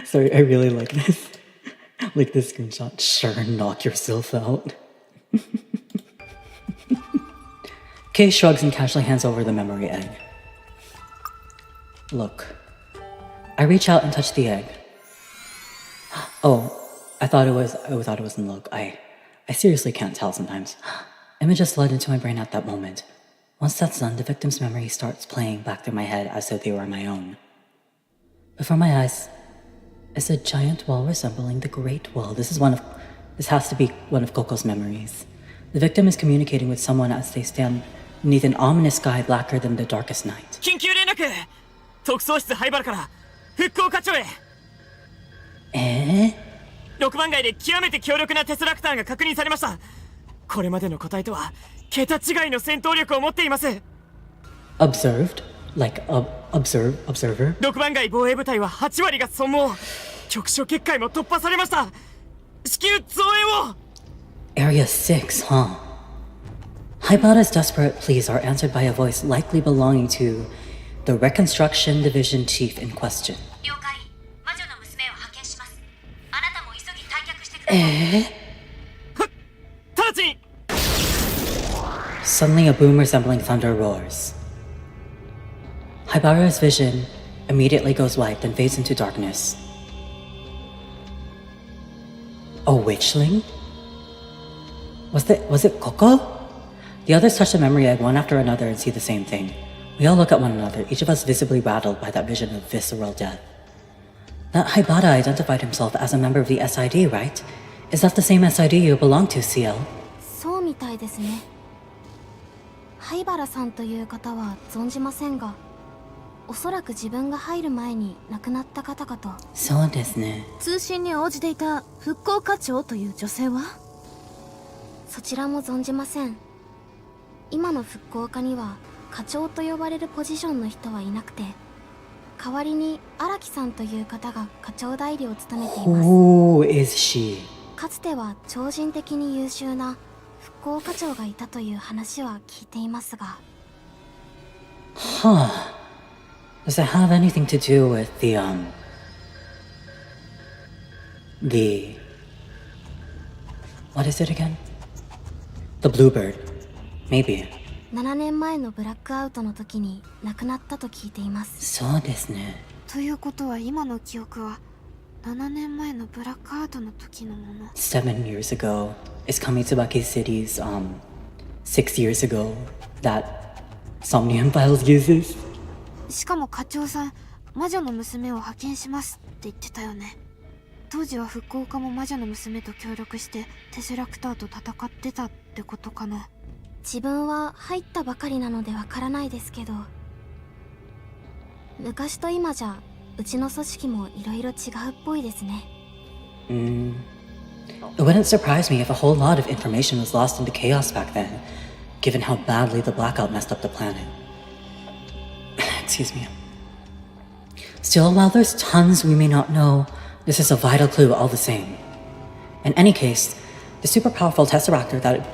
Sorry, I really like this. Like this screenshot. Sure, knock yourself out. Kay shrugs and casually hands over the memory egg. Look. I reach out and touch the egg. Oh, I thought it was in look. I seriously can't tell sometimes. Images flood into my brain at that moment. Once that's done, the victim's memory starts playing back through my head as though they were my own. Before my eyes is a giant wall resembling the Great Wall. This has to be one of Coco's memories. The victim is communicating with someone as they stand beneath an ominous sky blacker than the darkest night.
緊急連絡！特捜室灰原から復興課長へ。6番街で極めて強力なテスラクターが確認されました。これまでの個体とは桁違いの戦闘力を持っています。
Observed? Like, observer?
6番街防衛部隊は8割が損耗。局所決壊も突破されました。至急増援を。
Area 6, huh? Haibara's desperate pleas are answered by a voice likely belonging to the Reconstruction Division Chief in question.
了解。魔女の娘を派遣します。あなたも急ぎ退却してください。
直ちに。
Suddenly a boom resembling thunder roars. Haibara's vision immediately goes white, then fades into darkness. A witchling? Was it Koko? The others touch the memory egg one after another and see the same thing. We all look at one another, each of us visibly rattled by that vision of visceral death. That Haibara identified himself as a member of the SID, right? Is that the same SID you belong to, CL?
そうみたいですね。灰原さんという方は存じませんが、おそらく自分が入る前に亡くなった方かと。
そうですね。
通信に応じていた復興課長という女性は？
そちらも存じません。今の復興課には課長と呼ばれるポジションの人はいなくて、代わりに荒木さんという方が課長代理を務めています。
Who is she?
かつては超人的に優秀な復興課長がいたという話は聞いていますが。
Huh. Does it have anything to do with what is it again? The Bluebird. Maybe.
7年前のブラックアウトの時に亡くなったと聞いています。
そうですね。
ということは今の記憶は7年前のブラックアウトの時のもの。
7 years ago is Kamitsubaki City's 6 years ago that Somnium Files uses.
しかも課長さん、魔女の娘を派遣しますって言ってたよね。当時は復興課も魔女の娘と協力してテセラクターと戦ってたってことかな。
自分は入ったばかりなのでわからないですけど、昔と今じゃうちの組織もいろいろ違うっぽいですね。
It wouldn't surprise me if a whole lot of information was lost into chaos back then, given how badly the blackout messed up the planet. Excuse me. Still, while there's tons we may not know, this is a vital clue all the same. In any case, the super powerful Tesseractor that...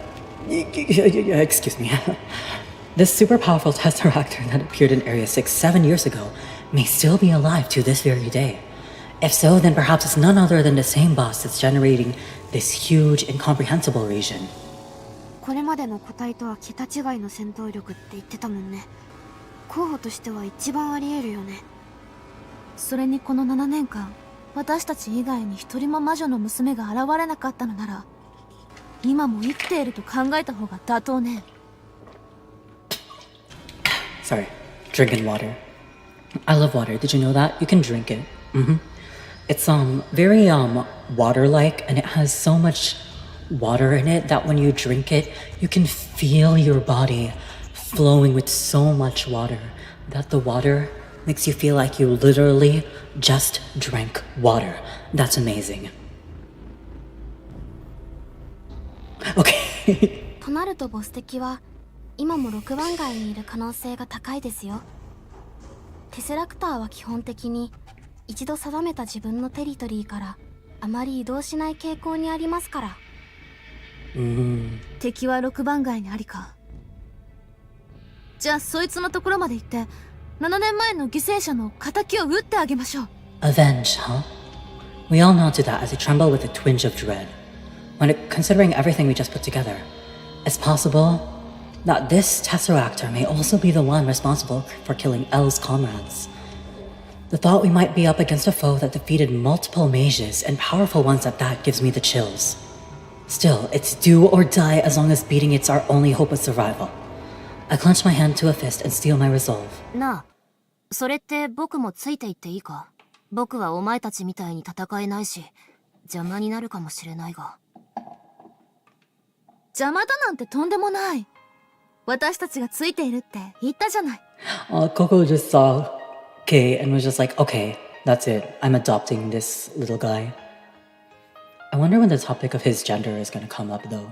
Excuse me. This super powerful Tesseractor that appeared in Area 6 7 years ago may still be alive to this very day. If so, then perhaps it's none other than the same boss that's generating this huge, incomprehensible region.
これまでの個体とは桁違いの戦闘力って言ってたもんね。候補としては一番あり得るよね。
それにこの7年間、私たち以外に一人も魔女の娘が現れなかったのなら、今も生きていると考えた方が妥当ね。
Sorry, drinking water. I love water. Did you know that? You can drink it. It's very water-like, and it has so much water in it that when you drink it, you can feel your body flowing with so much water that the water makes you feel like you literally just drank water. That's amazing. Okay.
となるとボス敵は今も6番街にいる可能性が高いですよ。テセラクターは基本的に一度定めた自分のテリトリーからあまり移動しない傾向にありますから。
敵は6番街にありか。じゃあそいつのところまで行って7年前の犠牲者の仇を撃ってあげましょう。
Avenge, huh? We all nod to that as I tremble with a twinge of dread. Considering everything we just put together, it's possible that this Tesseractor may also be the one responsible for killing L's comrades. The thought we might be up against a foe that defeated multiple mages, and powerful ones at that, gives me the chills. Still, it's do or die as long as beating it's our only hope of survival. I clench my hand to a fist and steel my resolve.
なあ、それって僕もついていっていいか？僕はお前たちみたいに戦えないし、邪魔になるかもしれないが。
邪魔だなんてとんでもない。私たちがついているって言ったじゃない。
Coco just saw Kay and was just like, okay, that's it. I'm adopting this little guy. I wonder when the topic of his gender is going to come up, though.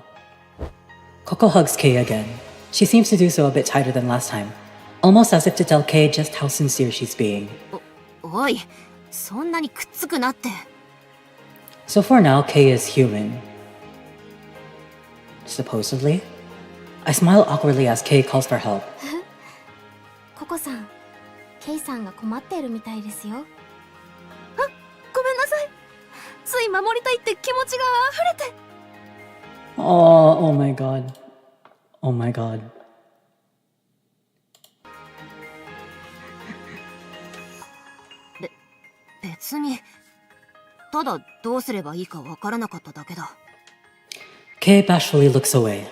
Coco hugs Kay again. She seems to do so a bit tighter than last time, almost as if to tell Kay just how sincere she's being.
おい、そんなにくっつくなって。
So for now, Kay is human. Supposedly. I smile awkwardly as Kay calls for help.
ココさん、ケイさんが困っているみたいですよ。
ごめんなさい。つい守りたいって気持ちが溢れて。
Oh my god. Oh my god.
別に、ただどうすればいいかわからなかっただけだ。
Kay bashfully looks away.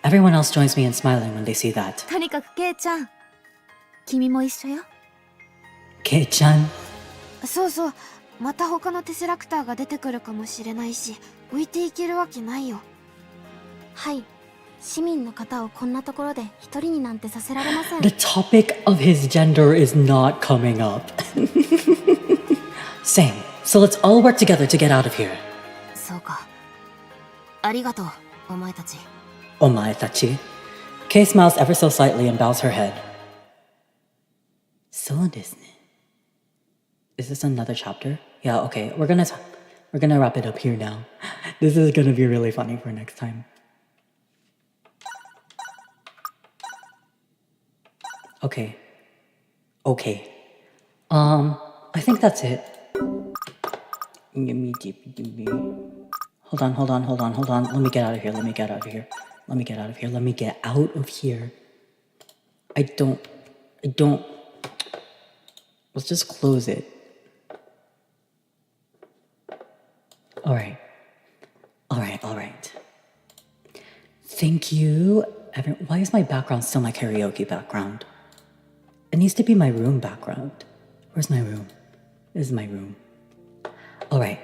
Everyone else joins me in smiling when they see that.
とにかくケイちゃん、君も一緒よ。
Kay-chan.
そうそう、また他のテセラクターが出てくるかもしれないし、置いていけるわけないよ。
はい、市民の方をこんなところで一人になんてさせられません。
The topic of his gender is not coming up. Same. So let's all work together to get out of here.
そうか。ありがとう、お前たち。
Omae-tachi. Kay smiles ever so slightly and bows her head. So desu ne. Is this another chapter? Yeah, okay. We're gonna wrap it up here now. This is gonna be really funny for next time. Okay. I think that's it. Hold on. Let me get out of here. I don't. Let's just close it. All right. Thank you. Why is my background still my karaoke background? It needs to be my room background. Where's my room? This is my room. All right.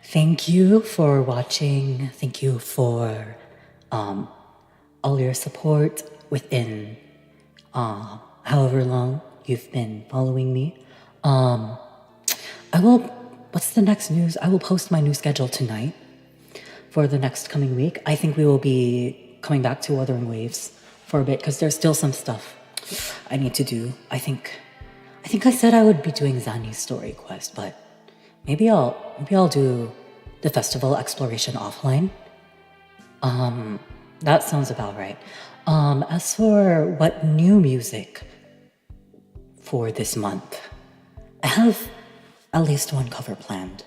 Thank you for watching. Thank you for all your support within however long you've been following me. What's the next news? I will post my new schedule tonight for the next coming week. I think we will be coming back to Wuthering Waves for a bit because there's still some stuff I need to do. I think I said I would be doing Zani's story quest, but maybe I'll do the festival exploration offline. That sounds about right. As for what new music for this month, I have at least one cover planned.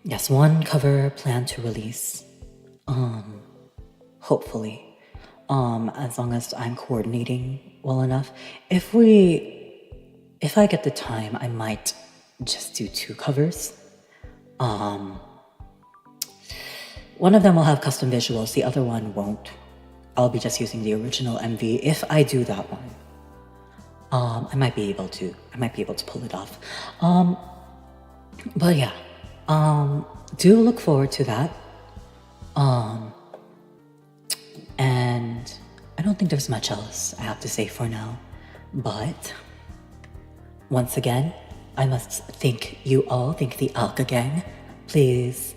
Yes, one cover planned to release. Hopefully. As long as I'm coordinating well enough. If I get the time, I might just do 2 covers. One of them will have custom visuals, the other one won't. I'll be just using the original MV if I do that one. I might be able to pull it off. But yeah, do look forward to that. And I don't think there's much else I have to say for now. But once again, I must thank you all, thank the AlcheGang. Please,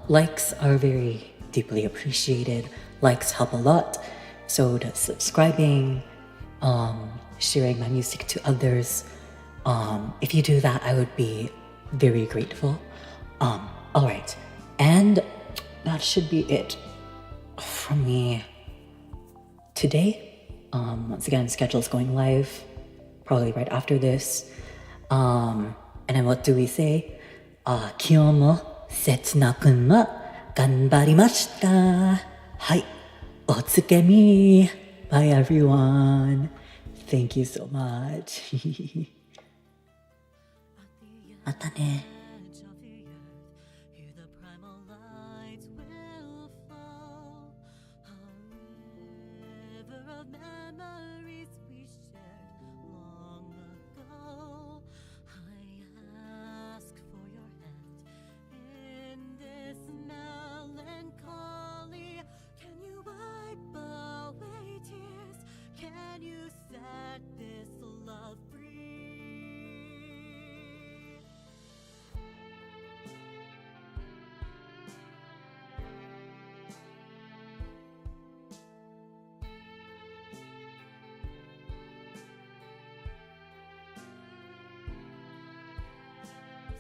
likes are very deeply appreciated. Likes help a lot. So does subscribing, sharing my music to others. If you do that, I would be very grateful. Alright, and that should be it from me today. Once again, schedule's going live, probably right after this. And then what do we say? 今日も切なくも頑張りました。はい、おつけみ。Bye everyone. Thank you so much. またね。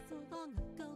So long ago